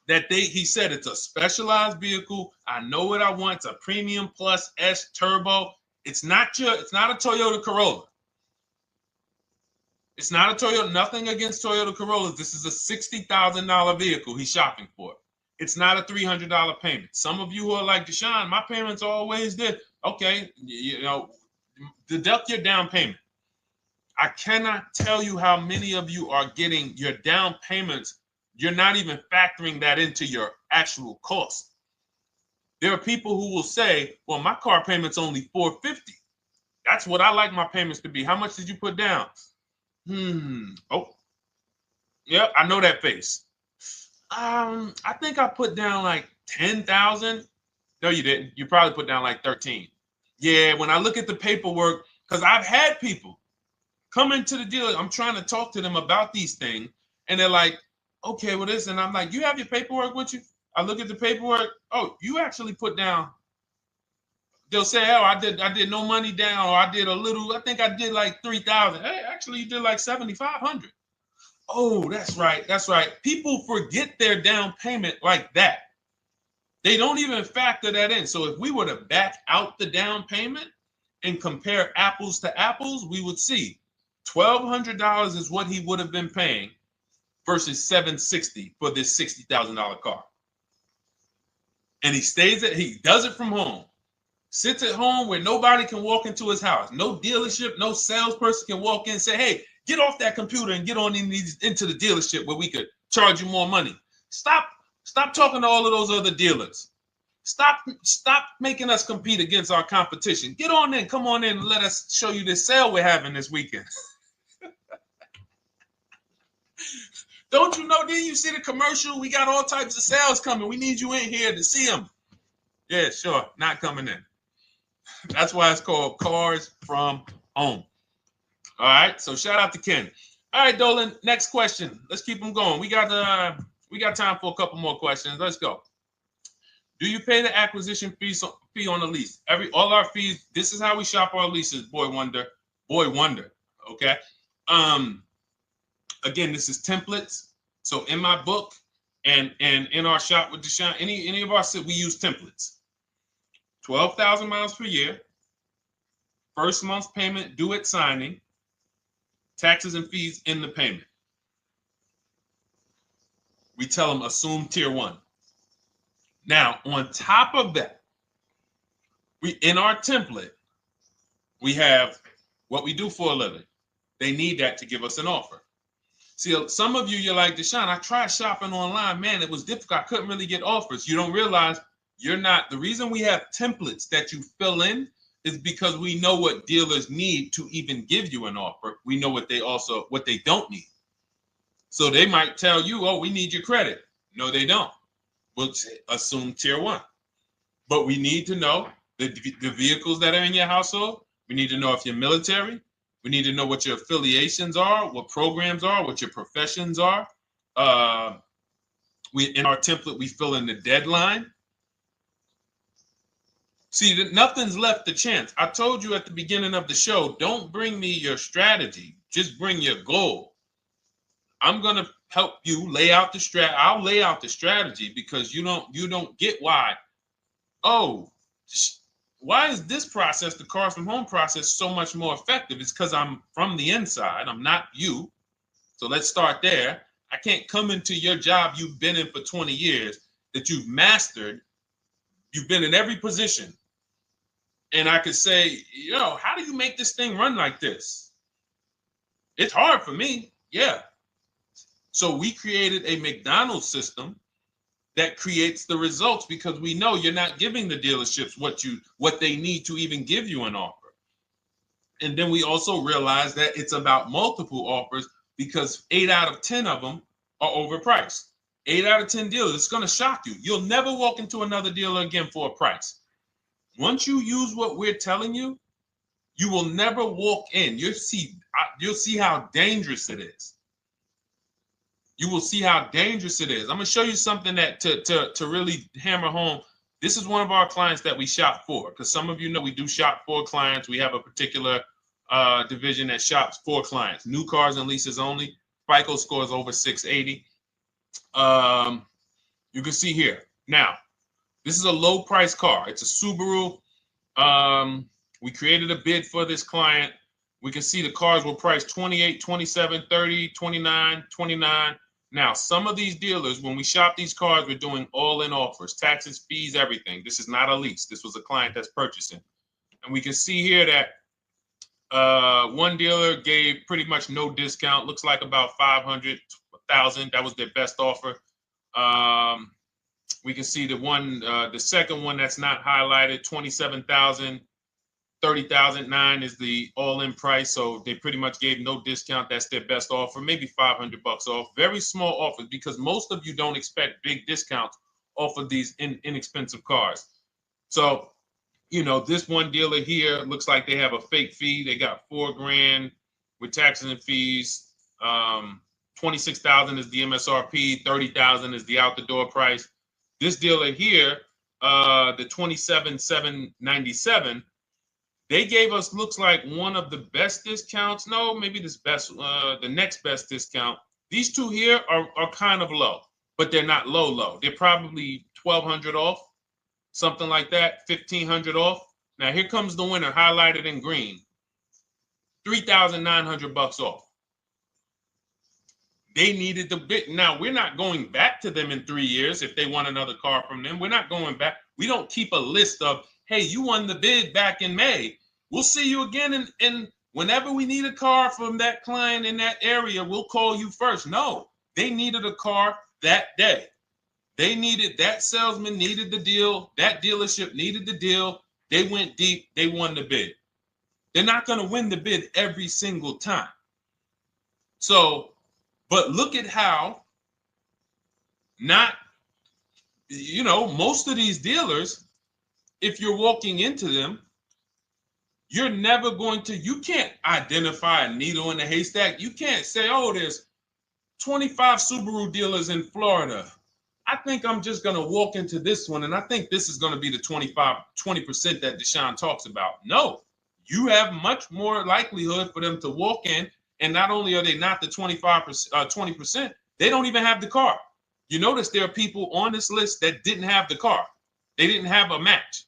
that he said it's a specialized vehicle. I know what I want. It's a premium plus S turbo. It's not a Toyota Corolla. It's not a Toyota, nothing against Toyota Corollas. This is a $60,000 vehicle he's shopping for. It's not a $300 payment. Some of you who are like, Deshone, my payments are always there. Okay, deduct your down payment. I cannot tell you how many of you are getting your down payments. You're not even factoring that into your actual cost. There are people who will say, well, my car payment's only $450. That's what I like my payments to be. How much did you put down? Oh, yeah, I know that face. I think I put down like 10,000. No, you didn't. You probably put down like 13. Yeah, when I look at the paperwork, because I've had people come into the dealer, I'm trying to talk to them about these things, and they're like, okay, well, this, and I'm like, you have your paperwork with you? I look at the paperwork. Oh, you actually put down. They'll say, oh, I did no money down, or I did a little. I think I did like 3,000. Hey, actually, you did like 7,500. Oh, that's right. That's right. People forget their down payment like that. They don't even factor that in. So if we were to back out the down payment and compare apples to apples, we would see $1,200 is what he would have been paying versus $760 for this $60,000 car. And he does it from home. Sits at home where nobody can walk into his house. No dealership, no salesperson can walk in and say, hey, get off that computer and get on into the dealership where we could charge you more money. Stop talking to all of those other dealers. Stop making us compete against our competition. Get on in, come on in and let us show you this sale we're having this weekend. Don't you know, didn't you see the commercial? We got all types of sales coming. We need you in here to see them. Yeah, sure, not coming in. That's why it's called Cars from Home. All right, so shout out to Ken. All right, Dolan, next question. Let's keep them going. We got time for a couple more questions. Let's go. Do you pay the acquisition fee on the lease? All our fees, this is how we shop our leases, Boy Wonder. Okay. Again, this is templates. So in my book and in our shop with Deshone, any of our, we use templates. 12,000 miles per year, first month's payment due at signing, taxes and fees in the payment. We tell them assume tier 1. Now, on top of that, in our template, we have what we do for a living. They need that to give us an offer. See, some of you, you're like, Deshone, I tried shopping online. Man, it was difficult. I couldn't really get offers. You don't realize you're not. The reason we have templates that you fill in is because we know what dealers need to even give you an offer. We know what they don't need. So they might tell you, oh, we need your credit. No, they don't. We'll assume tier 1. But we need to know the vehicles that are in your household. We need to know if you're military. We need to know what your affiliations are, what programs are, what your professions are. In our template, we fill in the deadline. See, nothing's left to chance. I told you at the beginning of the show, don't bring me your strategy. Just bring your goal. I'm going to help you lay out the strat. I'll lay out the strategy because you don't get why. Oh, why is this process, the Cars from Home process, so much more effective? It's because I'm from the inside. I'm not you. So let's start there. I can't come into your job you've been in for 20 years that you've mastered. You've been in every position. And I could say, how do you make this thing run like this? It's hard for me. Yeah. So we created a McDonald's system that creates the results because we know you're not giving the dealerships what they need to even give you an offer. And then we also realize that it's about multiple offers because 8 out of 10 of them are overpriced. 8 out of 10 dealers, it's going to shock you. You'll never walk into another dealer again for a price. Once you use what we're telling you, you will never walk in. You'll see how dangerous it is. You will see how dangerous it is. I'm going to show you something that to really hammer home. This is one of our clients that we shop for because some of you know we do shop for clients. We have a particular division that shops for clients. New cars and leases only. FICO scores over 680. You can see here. Now, this is a low price car. It's a Subaru. We created a bid for this client. We can see the cars were priced 28, 27, 30, 29, 29. Now, some of these dealers, when we shop these cars, we're doing all-in offers, taxes, fees, everything. This is not a lease. This was a client that's purchasing. And we can see here that one dealer gave pretty much no discount. Looks like about 500,000. That was their best offer. We can see the second one that's not highlighted, 27,000. 30,009 is the all-in price, so they pretty much gave no discount. That's their best offer, maybe $500 off. Very small offers, because most of you don't expect big discounts off of these inexpensive cars. So, you know, this one dealer here looks like they have a fake fee. They got $4,000 with taxes and fees. 26,000 is the MSRP. 30,000 is the out the door price. This dealer here, the 27,797. They gave us, looks like, one of the best discounts. No, maybe the next best discount. These two here are kind of low, but they're not low. They're probably 1,200 off, something like that, 1,500 off. Now here comes the winner, highlighted in green, 3,900 bucks off. They needed the bid. Now we're not going back to them in 3 years if they want another car from them. We're not going back. We don't keep a list of, hey, you won the bid back in May. We'll see you again. And whenever we need a car from that client in that area, we'll call you first. No, they needed a car that day. They needed, that salesman needed the deal. That dealership needed the deal. They went deep. They won the bid. They're not going to win the bid every single time. So, but look at how most of these dealers, if you're walking into them, you're never going to, you can't identify a needle in a haystack. You can't say, oh, there's 25 Subaru dealers in Florida. I think I'm just going to walk into this one, and I think this is going to be the 20% that Deshone talks about. No, you have much more likelihood for them to walk in, and not only are they not the 20%, they don't even have the car. You notice there are people on this list that didn't have the car. They didn't have a match.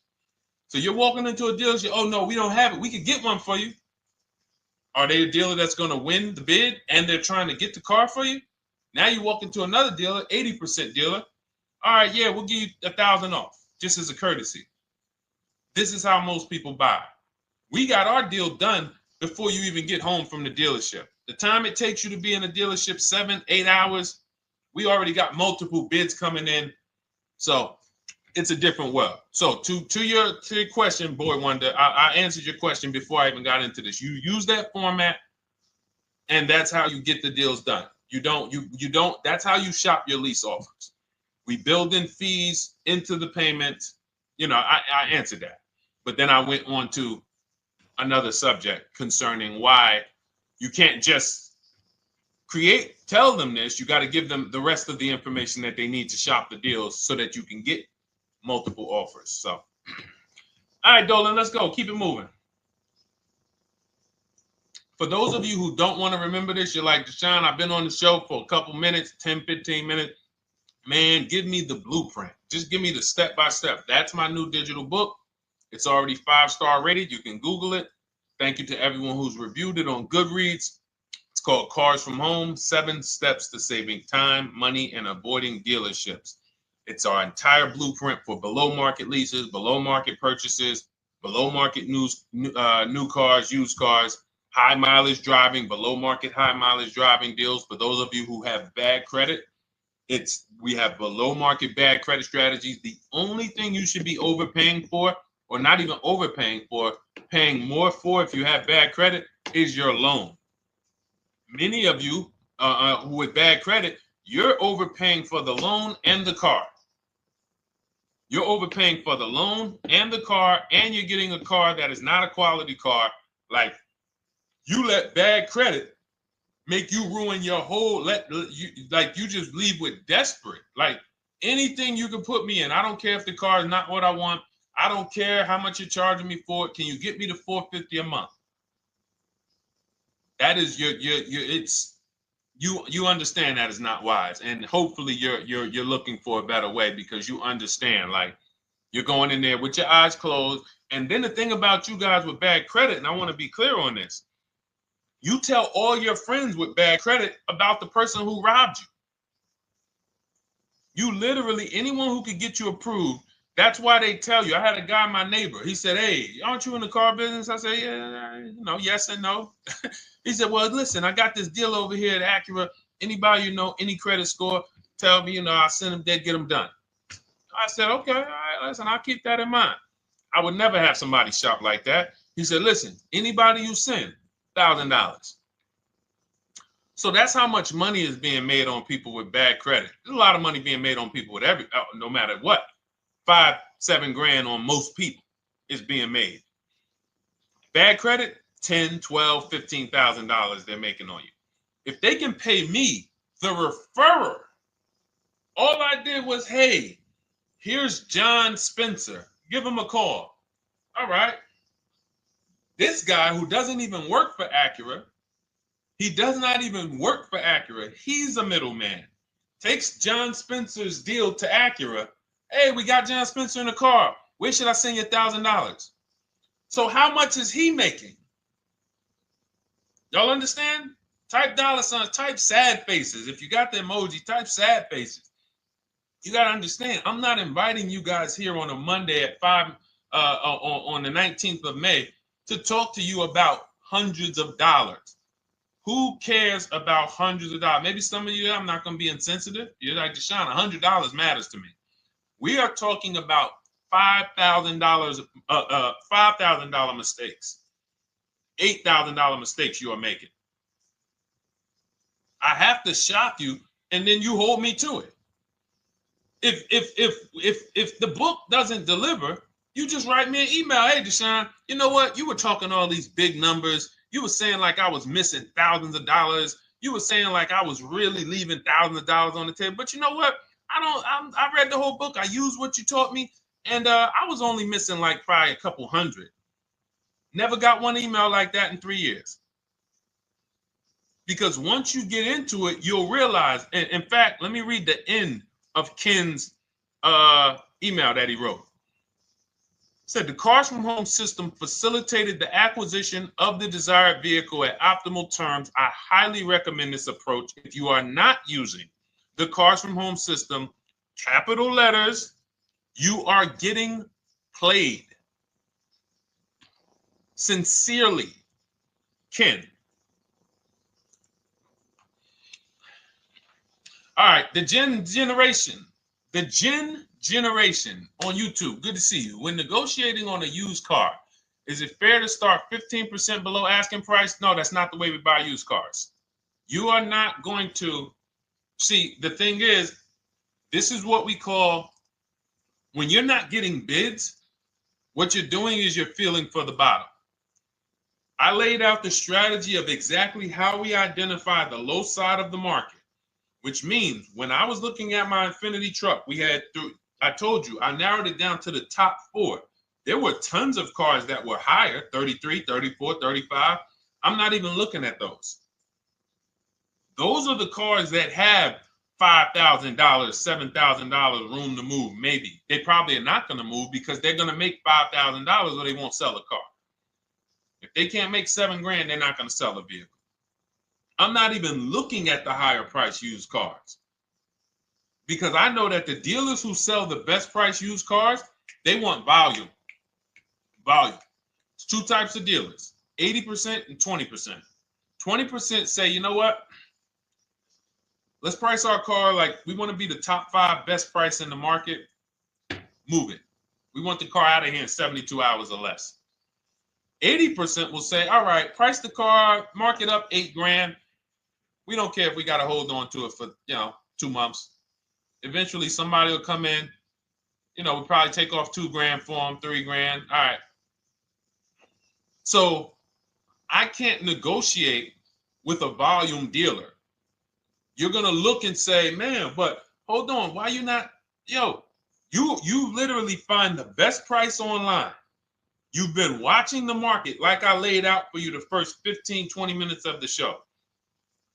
So you're walking into a dealership, oh no, we don't have it. We could get one for you. Are they a dealer that's going to win the bid and they're trying to get the car for you? Now you walk into another dealer, 80% dealer. All right, yeah, we'll give you 1,000 off, just as a courtesy. This is how most people buy. We got our deal done before you even get home from the dealership. The time it takes you to be in a dealership, 7-8 hours, we already got multiple bids coming in. So it's a different world. So to your question, Boy Wonder, I answered your question before I even got into this. You use that format, and that's how you get the deals done. You don't, that's how you shop your lease offers. We build in fees into the payments. I answered that. But then I went on to another subject concerning why you can't just tell them this. You got to give them the rest of the information that they need to shop the deals so that you can get multiple offers. So, all right, Dolan, let's go. Keep it moving. For those of you who don't want to remember this, you're like, Deshone, I've been on the show for a couple minutes, 10, 15 minutes. Man, give me the blueprint. Just give me the step-by-step. That's my new digital book. It's already 5-star rated. You can Google it. Thank you to everyone who's reviewed it on Goodreads. It's called Cars from Home, 7 Steps to Saving Time, Money, and Avoiding Dealerships. It's our entire blueprint for below market leases, below market purchases, below market new cars, used cars, high mileage driving, below market high mileage driving deals. For those of you who have bad credit, we have below market bad credit strategies. The only thing you should be overpaying for, or not even overpaying for, paying more for if you have bad credit, is your loan. Many of you who with bad credit, you're overpaying for the loan and the car. You're overpaying for the loan and the car, and you're getting a car that is not a quality car. Like, you let bad credit make you ruin your whole, you just leave with desperate. Like, anything you can put me in. I don't care if the car is not what I want. I don't care how much you're charging me for it. Can you get me to $450 a month? That is you understand that is not wise, and hopefully you're looking for a better way, because you understand, like, you're going in there with your eyes closed. And then the thing about you guys with bad credit, and I want to be clear on this, you tell all your friends with bad credit about the person who robbed you. You literally, anyone who could get you approved, that's why they tell you. I had a guy, my neighbor, he said, "Hey, aren't you in the car business?" I said, "Yeah, yes and no." He said, "Well, listen, I got this deal over here at Acura. Anybody any credit score, tell me, I'll send them there, get them done." I said, "Okay, all right, listen, I'll keep that in mind." I would never have somebody shop like that. He said, "Listen, anybody you send, $1,000. So that's how much money is being made on people with bad credit. There's a lot of money being made on people with no matter what. 5, 7 grand on most people is being made. Bad credit, $10, $12, $15,000 they're making on you. If they can pay me, the referrer, all I did was, hey, here's John Spencer. Give him a call. All right. This guy who doesn't even work for Acura, he does not even work for Acura. He's a middleman. Takes John Spencer's deal to Acura. Hey, we got John Spencer in the car. Where should I send you $1,000? So how much is he making? Y'all understand? Type dollar signs, type sad faces. If you got the emoji, type sad faces. You got to understand, I'm not inviting you guys here on a Monday at 5 on the 19th of May to talk to you about hundreds of dollars. Who cares about hundreds of dollars? Maybe some of you, I'm not going to be insensitive. You're like, Deshone, $100 matters to me. We are talking about $5,000, $5,000 mistakes, $8,000 mistakes you are making. I have to shock you, and then you hold me to it. If the book doesn't deliver, you just write me an email. Hey, Deshone, you know what? You were talking all these big numbers. You were saying like I was missing thousands of dollars. You were saying like I was really leaving thousands of dollars on the table. But you know what? I read the whole book. I used what you taught me. And I was only missing like probably a couple hundred. Never got one email like that in 3 years. Because once you get into it, you'll realize. And in fact, let me read the end of Ken's email that he wrote. Said the Cars from Home system facilitated the acquisition of the desired vehicle at optimal terms. I highly recommend this approach. If you are not using the Cars from Home system, capital letters, you are getting played. Sincerely, Ken. All right, the Gen Generation on YouTube. Good to see you. When negotiating on a used car, is it fair to start 15% below asking price? No, that's not the way we buy used cars. You are not going to see. The thing is, this is what we call, when you're not getting bids, what you're doing is you're feeling for the bottom. I laid out the strategy of exactly how we identify the low side of the market, which means when I was looking at my Infiniti truck, I told you, I narrowed it down to the top 4. There were tons of cars that were higher, 33, 34, 35. I'm not even looking at those. Those are the cars that have $5,000, $7,000 room to move, maybe. They probably are not going to move because they're going to make $5,000 or they won't sell a car. If they can't make $7 grand, they're not going to sell a vehicle. I'm not even looking at the higher price used cars because I know that the dealers who sell the best price used cars, they want volume. Volume. It's 2 types of dealers, 80% and 20%. 20% say, you know what? Let's price our car like we want to be the top 5 best price in the market. Move it. We want the car out of here in 72 hours or less. 80% will say, all right, price the car, mark it up $8 grand. We don't care if we got to hold on to it for, 2 months. Eventually, somebody will come in. We'll probably take off $2 grand for them, $3 grand. All right. So I can't negotiate with a volume dealer. You're going to look and say, man, but hold on. Why you not? You literally find the best price online. You've been watching the market like I laid out for you the first 15, 20 minutes of the show.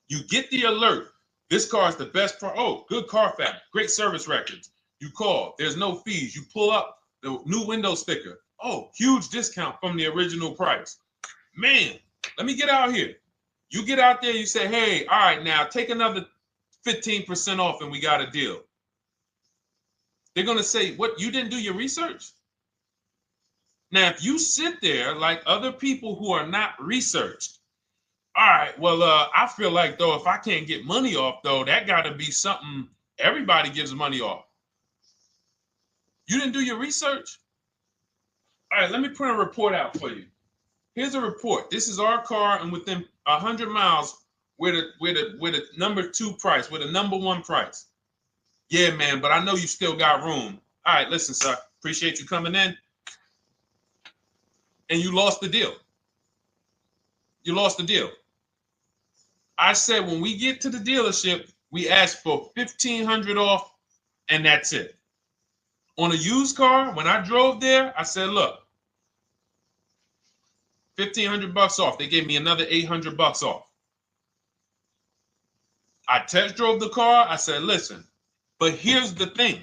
You get the alert. This car is the best. Oh, good Carfax, great service records. You call. There's no fees. You pull up the new window sticker. Oh, huge discount from the original price. Man, let me get out here. You get out there. You say, hey, all right, now take another 15% off and we got a deal. They're going to say, what, you didn't do your research? Now, if you sit there like other people who are not researched, all right, well, I feel like, though, if I can't get money off, though, that got to be something everybody gives money off. You didn't do your research? All right, let me print a report out for you. Here's a report. This is our car, and within 100 miles, we're the number 2 price, we're the number 1 price. Yeah, man, but I know you still got room. All right, listen, sir, appreciate you coming in. And you lost the deal. You lost the deal. I said when we get to the dealership, we ask for $1,500 off, and that's it. On a used car, when I drove there, I said, look, $1,500 off. They gave me another $800 off. I test drove the car. I said, listen, but here's the thing.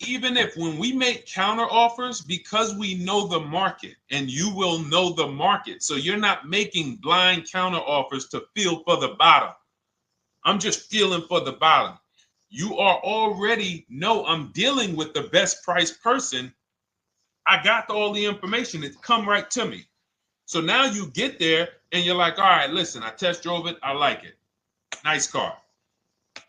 Even if when we make counter offers, because we know the market, and you will know the market, so you're not making blind counter offers to feel for the bottom. I'm just feeling for the bottom. You are already know I'm dealing with the best price person. I got all the information. It come right to me. So now you get there and you're like, all right, listen, I test drove it. I like it. Nice car.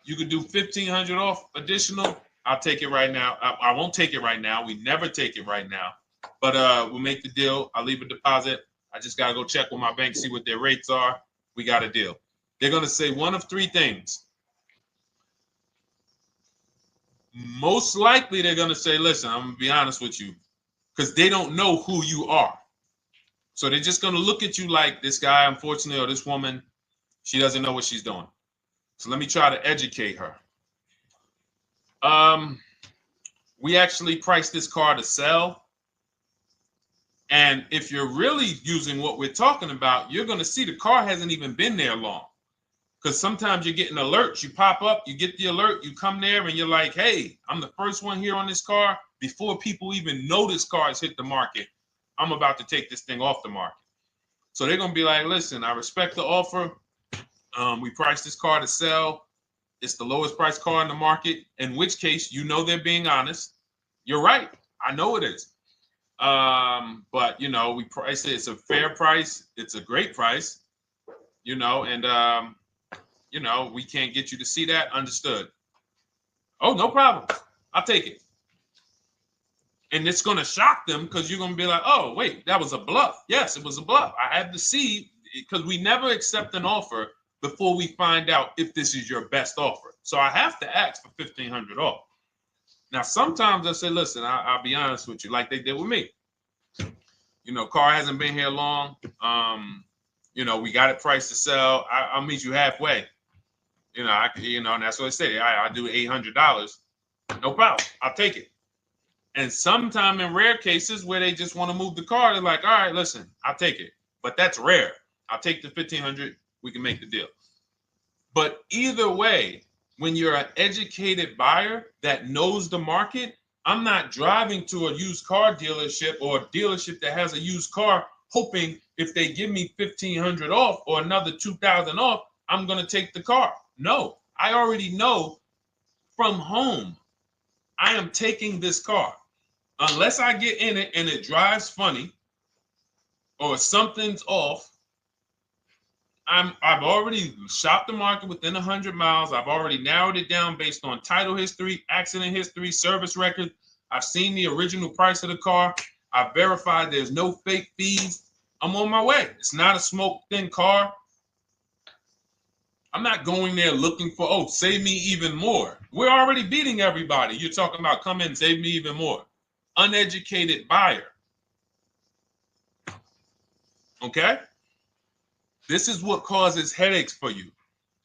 You could do $1,500 off additional. I'll take it right now. I won't take it right now. We never take it right now. But we'll make the deal. I'll leave a deposit. I just got to go check with my bank, see what their rates are. We got a deal. They're going to say one of 3 things. Most likely they're going to say, listen, I'm going to be honest with you, because they don't know who you are. So they're just going to look at you like this guy, unfortunately, or this woman, she doesn't know what she's doing. So let me try to educate her. We actually priced this car to sell. And if you're really using what we're talking about, you're going to see the car hasn't even been there long. Because sometimes you're getting alerts. You pop up, you get the alert, you come there, and you're like, hey, I'm the first one here on this car. Before people even know this car has hit the market, I'm about to take this thing off the market. So they're going to be like, listen, I respect the offer. We priced this car to sell. It's the lowest price car in the market, in which case, you know, they're being honest. You're right. I know it is. But, you know, we price it. It's a fair price. It's a great price, you know, and, you know, we can't get you to see that. Understood. Oh, no problem. I'll take it. And it's going to shock them because you're going to be like, oh, wait, that was a bluff. Yes, it was a bluff. I had to see, because we never accept an offer before we find out if this is your best offer. So I have to ask for $1,500 off. Now, sometimes I say, listen, I'll be honest with you, like they did with me. You know, car hasn't been here long. You know, we got it priced to sell. I'll meet you halfway. You know, and that's what I say. I do $800. No problem. I'll take it. And sometime in rare cases where they just want to move the car, they're like, all right, listen, I'll take it. But that's rare. I'll take the $1,500. We can make the deal. But either way, when you're an educated buyer that knows the market, I'm not driving to a used car dealership or a dealership that has a used car hoping if they give me $1,500 off or another $2,000 off, I'm going to take the car. No, I already know from home I am taking this car. Unless I get in it and it drives funny or something's off, I've already shopped the market within 100 miles. I've already narrowed it down based on title history, accident history, service record. I've seen the original price of the car. I've verified there's no fake fees. I'm on my way. It's not a smoke thin car. I'm not going there looking for, oh, save me even more. We're already beating everybody. You're talking about come in, save me even more. Uneducated buyer. Okay? This is what causes headaches for you.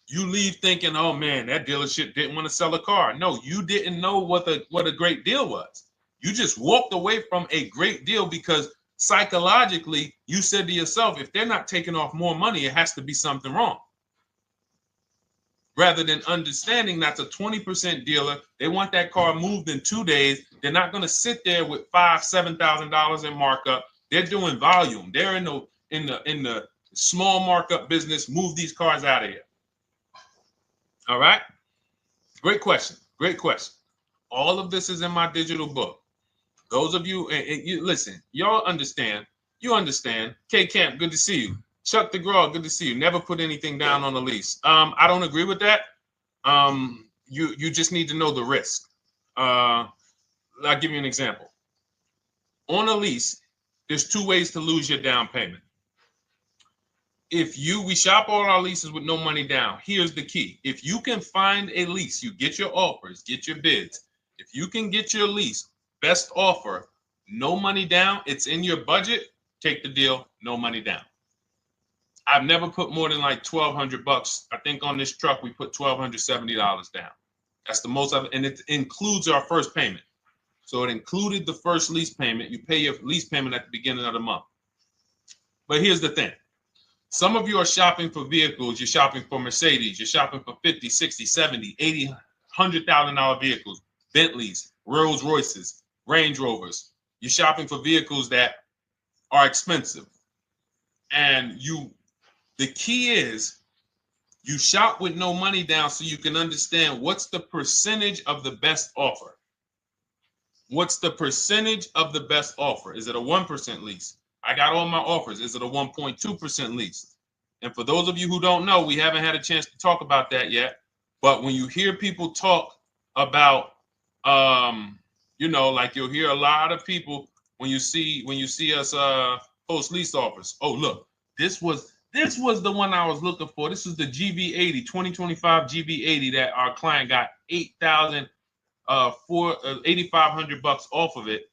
You leave thinking, oh man, that dealership didn't want to sell a car. No, you didn't know what a great deal was. You just walked away from a great deal because psychologically you said to yourself, if they're not taking off more money, it has to be something wrong. Rather than understanding that's a 20% dealer, they want that car moved in 2 days. They're not going to sit there with $5,000-$7,000 in markup. They're doing volume. They're in the small markup business. Move these cars out of here. All right. Great question. Great question. All of this is in my digital book. Those of you, and you listen, y'all understand. You understand. K Camp, good to see you. Chuck DeGraw, good to see you. Never put anything down on a lease. I don't agree with that. You just need to know the risk. I'll give you an example. On a lease, there's 2 ways to lose your down payment. We shop all our leases with no money down. Here's the key. If you can find a lease, you get your offers, get your bids. If you can get your lease, best offer, no money down, it's in your budget, take the deal, no money down. I've never put more than like $1,200. I think on this truck, we put $1,270 down. That's the most of it. And it includes our first payment. So it included the first lease payment. You pay your lease payment at the beginning of the month. But here's the thing. Some of you are shopping for vehicles. You're shopping for Mercedes. You're shopping for 50, 60, 70, 80, $100,000 vehicles, Bentleys, Rolls Royces, Range Rovers. You're shopping for vehicles that are expensive. And the key is you shop with no money down so you can understand what's the percentage of the best offer. What's the percentage of the best offer? Is it a 1% lease? I got all my offers. Is it a 1.2% lease? And for those of you who don't know, we haven't had a chance to talk about that yet. But when you hear people talk about, like you'll hear a lot of people when you see us post lease offers. Oh, look, this was the one I was looking for. This is the GV80, 2025 GV80 that our client got $8,500 off of it,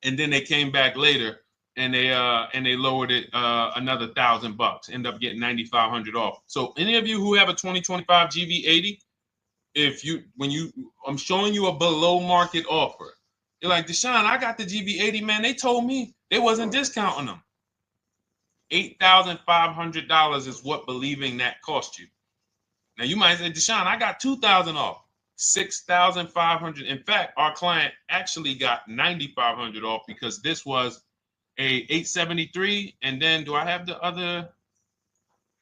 and then they came back later and they lowered it another $1,000. End up getting $9,500 off. So any of you who have a 2025 GV80, I'm showing you a below market offer. You're like, Deshone, I got the GV80, man. They told me they wasn't discounting them. $8,500 is what believing that cost you. Now you might say, Deshone, I got $2,000 off. $6,500. In fact, our client actually got $9,500 off because this was a 873. And then do I have the other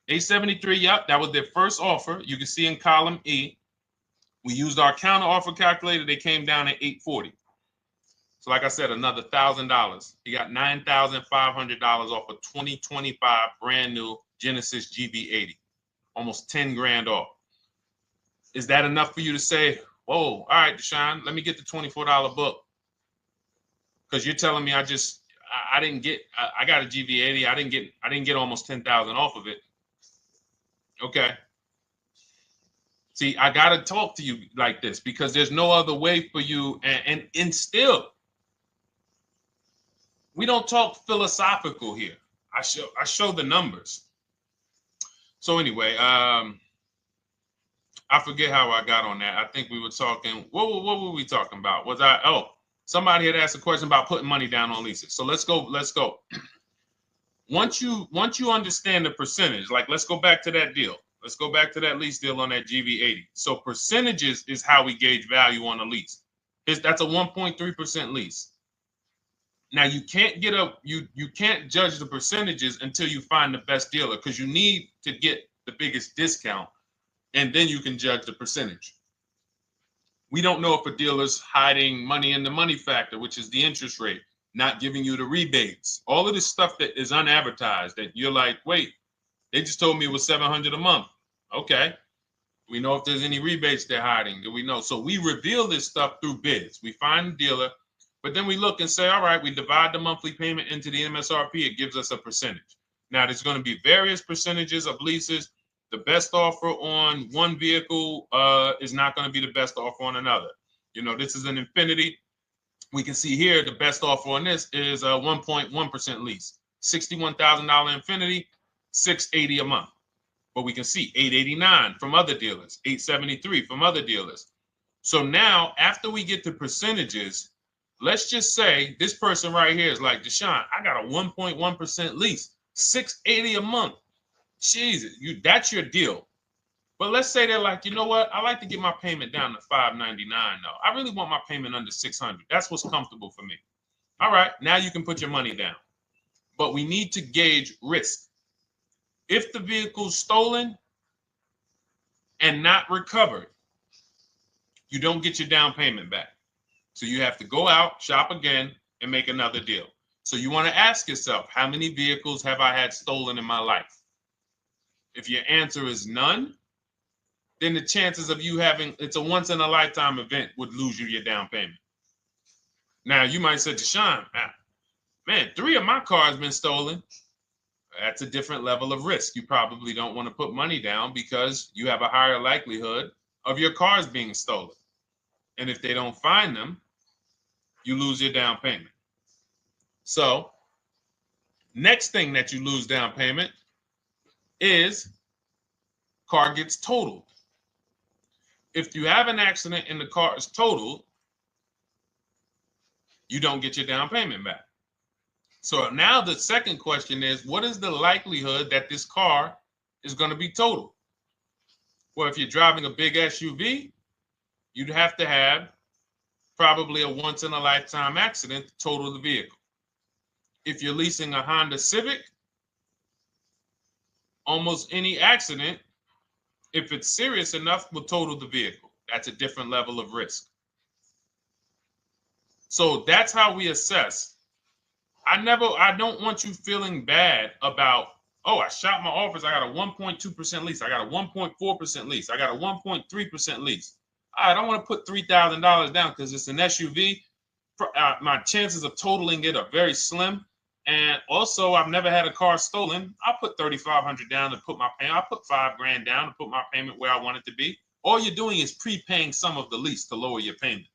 873? Yep, that was their first offer. You can see in column E. We used our counter offer calculator. They came down at 840. So like I said, another $1,000. He got $9,500 off a 2025 brand new Genesis GV80, almost 10 grand off. Is that enough for you to say, whoa, all right, Deshone, let me get the $24 book? Because you're telling me I got a GV80. I didn't get almost 10,000 off of it. Okay. See, I got to talk to you like this because there's no other way for you. And still, we don't talk philosophical here. I show the numbers. So anyway, I forget how I got on that. I think we were talking. What were we talking about? Somebody had asked a question about putting money down on leases. So let's go. Once you understand the percentage, like let's go back to that deal. Let's go back to that lease deal on that GV80. So percentages is how we gauge value on a lease. That's a 1.3% lease. Now you can't you can't judge the percentages until you find the best dealer because you need to get the biggest discount, and then you can judge the percentage. We don't know if a dealer's hiding money in the money factor, which is the interest rate, not giving you the rebates, all of this stuff that is unadvertised that you're like, wait, they just told me it was $700 a month. Okay. We know if there's any rebates they're hiding. Do we know? So we reveal this stuff through bids. We find the dealer, but then we look and say, all right, we divide the monthly payment into the MSRP. It gives us a percentage. Now, there's going to be various percentages of leases. The best offer on one vehicle is not going to be the best offer on another. This is an Infinity. We can see here the best offer on this is a 1.1% lease. $61,000 Infinity, $680 a month. But we can see $889 from other dealers, $873 from other dealers. So now, after we get the percentages, let's just say this person right here is like, Deshone, I got a 1.1% lease, $680 a month. Jesus, that's your deal. But let's say they're like, you know what? I like to get my payment down to $599 though. I really want my payment under $600. That's what's comfortable for me. All right, now you can put your money down. But we need to gauge risk. If the vehicle's stolen and not recovered, you don't get your down payment back. So you have to go out, shop again, and make another deal. So you want to ask yourself, how many vehicles have I had stolen in my life? If your answer is none, then the chances of you having, it's a once in a lifetime event, would lose you your down payment. Now you might say, Deshone, man, 3 of my cars been stolen. That's a different level of risk. You probably don't want to put money down because you have a higher likelihood of your cars being stolen. And if they don't find them, you lose your down payment. So next thing that you lose down payment is car gets totaled. If you have an accident and the car is totaled, you don't get your down payment back. So now the second question is, what is the likelihood that this car is going to be totaled? Well, if you're driving a big SUV, you'd have to have probably a once in a lifetime accident to total the vehicle. If you're leasing a Honda Civic, almost any accident, if it's serious enough, will total the vehicle. That's a different level of risk. So that's how we assess. I don't want you feeling bad about, oh, I shot my office, I got a 1.2% lease, I got a 1.4% lease, I got a 1.3% lease. I don't want to put $3,000 down because it's an SUV. My chances of totaling it are very slim. And also, I've never had a car stolen. I put $3,500 down to put my payment. I put $5,000 down to put my payment where I want it to be. All you're doing is prepaying some of the lease to lower your payment.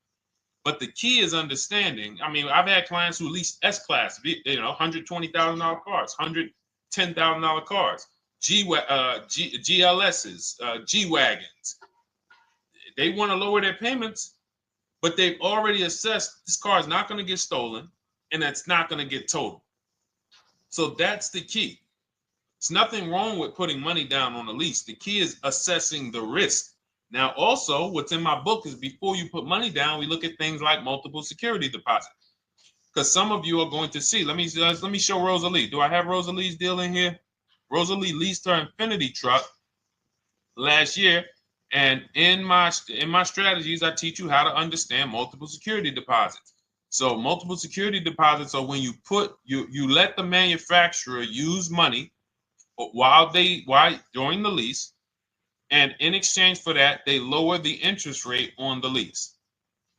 But the key is understanding. I mean, I've had clients who lease S-Class, $120,000 cars, $110,000 cars, GLSs, G-Wagons. They want to lower their payments, but they've already assessed this car is not going to get stolen and it's not going to get totaled. So that's the key. It's nothing wrong with putting money down on a lease. The key is assessing the risk. Now, also, what's in my book is before you put money down, we look at things like multiple security deposit. Because some of you are going to see, let me show Rosalie. Do I have Rosalie's deal in here? Rosalie leased her Infinity truck last year. And in my strategies, I teach you how to understand multiple security deposits. So multiple security deposits are when you let the manufacturer use money during the lease, and in exchange for that, they lower the interest rate on the lease.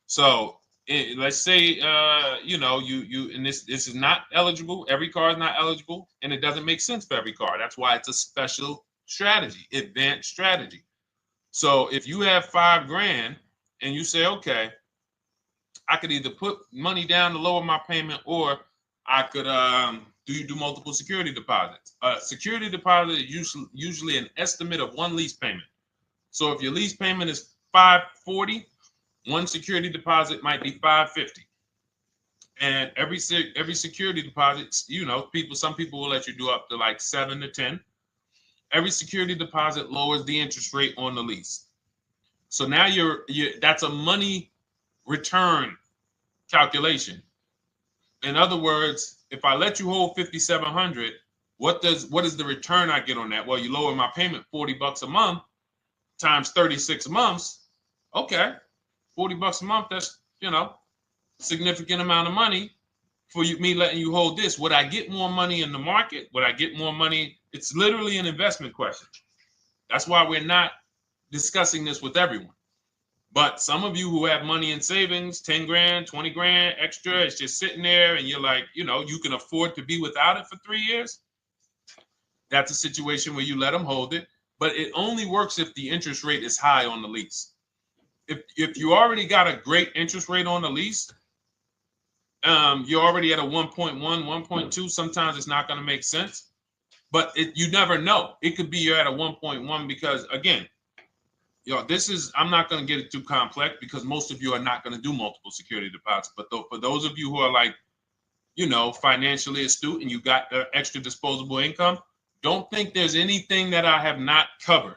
So let's say and this is not eligible. Every car is not eligible, and it doesn't make sense for every car. That's why it's a special strategy, advanced strategy. So if you have $5,000 and you say, okay, I could either put money down to lower my payment, or I could do multiple security deposits. Security deposit is usually an estimate of one lease payment. So if your lease payment is $540, one security deposit might be $550. And every security deposit, some people will let you do up to like 7 to 10. Every security deposit lowers the interest rate on the lease. So now that's a money return calculation. In other words, if I let you hold $5,700, what is the return I get on that? Well, you lower my payment $40 a month times 36 months. Okay, $40 a month. That's significant amount of money for me letting you hold this. Would I get more money in the market? Would I get more money? It's literally an investment question. That's why we're not discussing this with everyone. But some of you who have money in savings, 10 grand, 20 grand extra, it's just sitting there and you're like, you can afford to be without it for 3 years. That's a situation where you let them hold it, but it only works if the interest rate is high on the lease. If you already got a great interest rate on the lease, you're already at a 1.1, 1.2. Sometimes it's not going to make sense, but you never know. It could be you're at a 1.1 because, again, this is, I'm not going to get it too complex because most of you are not going to do multiple security deposits. But for those of you who are like, financially astute and you got extra disposable income, don't think there's anything that I have not covered.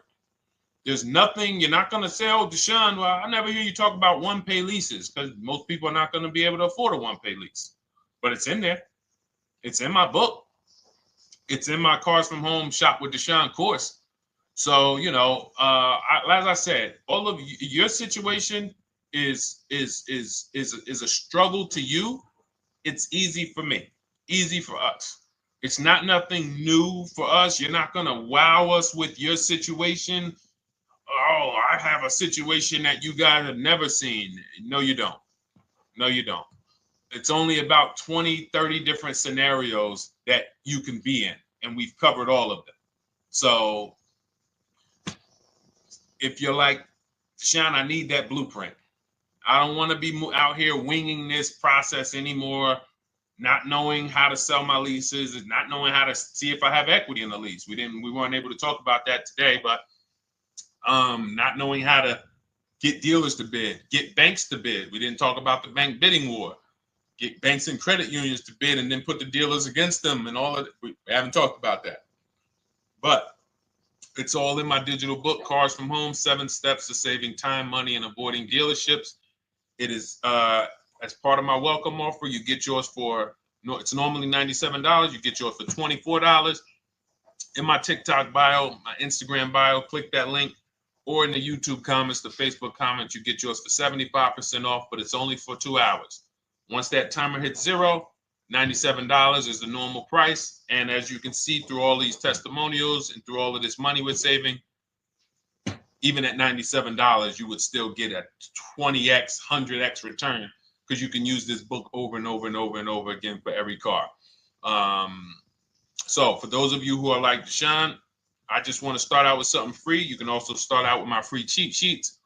There's nothing. You're not going to say, oh, Deshone, well, I never hear you talk about one-pay leases, because most people are not going to be able to afford a one-pay lease. But it's in there. It's in my book. It's in my Cars from Home Shop with Deshone course. So, as I said, all of your situation is a struggle to you. It's easy for me, easy for us. It's not nothing new for us. You're not going to wow us with your situation. Oh, I have a situation that you guys have never seen. No, you don't. No, you don't. It's only about 20, 30 different scenarios that you can be in, and we've covered all of them. So if you're like, Deshone, I need that blueprint. I don't want to be out here winging this process anymore. Not knowing how to sell my leases, and not knowing how to see if I have equity in the lease. We weren't able to talk about that today, but not knowing how to get dealers to bid, get banks to bid. We didn't talk about the bank bidding war. Get banks and credit unions to bid and then put the dealers against them and all of it. We haven't talked about that. But it's all in my digital book, Cars from Home, 7 Steps to Saving Time, Money, and Avoiding Dealerships. It is as part of my welcome offer. You get yours for, it's normally $97. You get yours for $24. In my TikTok bio, my Instagram bio, click that link, or in the YouTube comments, the Facebook comments, you get yours for 75% off, but it's only for 2 hours. Once that timer hits 0, $97 is the normal price. And as you can see through all these testimonials and through all of this money we're saving, even at $97, you would still get a 20x, 100x return, because you can use this book over and over and over and over again for every car. So for those of you who are like, Deshone, I just want to start out with something free, you can also start out with my free cheat sheets.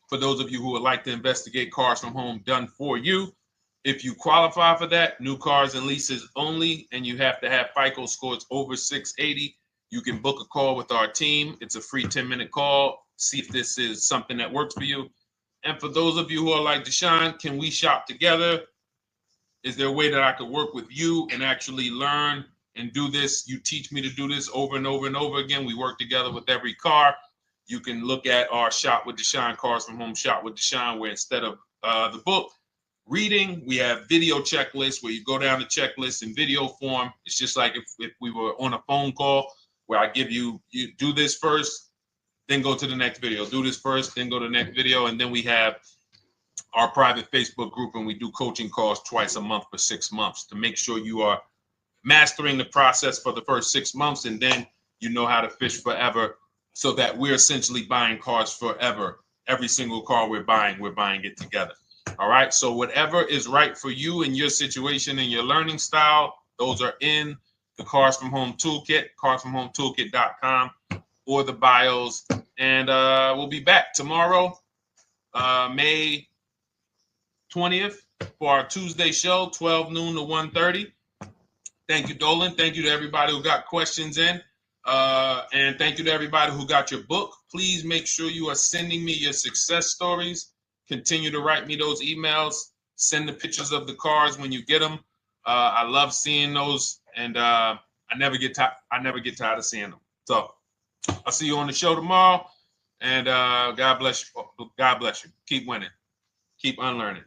For those of you who would like to investigate Cars from Home done for you, if you qualify for that, new cars and leases only, and you have to have FICO scores over 680, you can book a call with our team. It's a free 10-minute call. See if this is something that works for you. And for those of you who are like, Deshone, can we shop together? Is there a way that I could work with you and actually learn and do this? You teach me to do this over and over and over again. We work together with every car. You can look at our Shop with Deshone, Cars from Home Shop with Deshone, where instead of the book reading, we have video checklists where you go down the checklist in video form. It's just like if we were on a phone call, where I give you do this first, then go to the next video. Do this first, then go to the next video. And then we have our private Facebook group, and we do coaching calls twice a month for 6 months to make sure you are mastering the process for the first 6 months, and then you know how to fish forever, so that we're essentially buying cars forever. Every single car we're buying it together. All right. So whatever is right for you and your situation and your learning style, those are in the Cars from Home Toolkit, carsfromhometoolkit.com, or the bios. And we'll be back tomorrow, May 20th, for our Tuesday show, 12 noon to 1:30. Thank you, Dolan. Thank you to everybody who got questions in. And thank you to everybody who got your book. Please make sure you are sending me your success stories. Continue to write me those emails. Send the pictures of the cars when you get them. I love seeing those, and I never get tired of seeing them. So I'll see you on the show tomorrow, and God bless you. God bless you. Keep winning. Keep unlearning.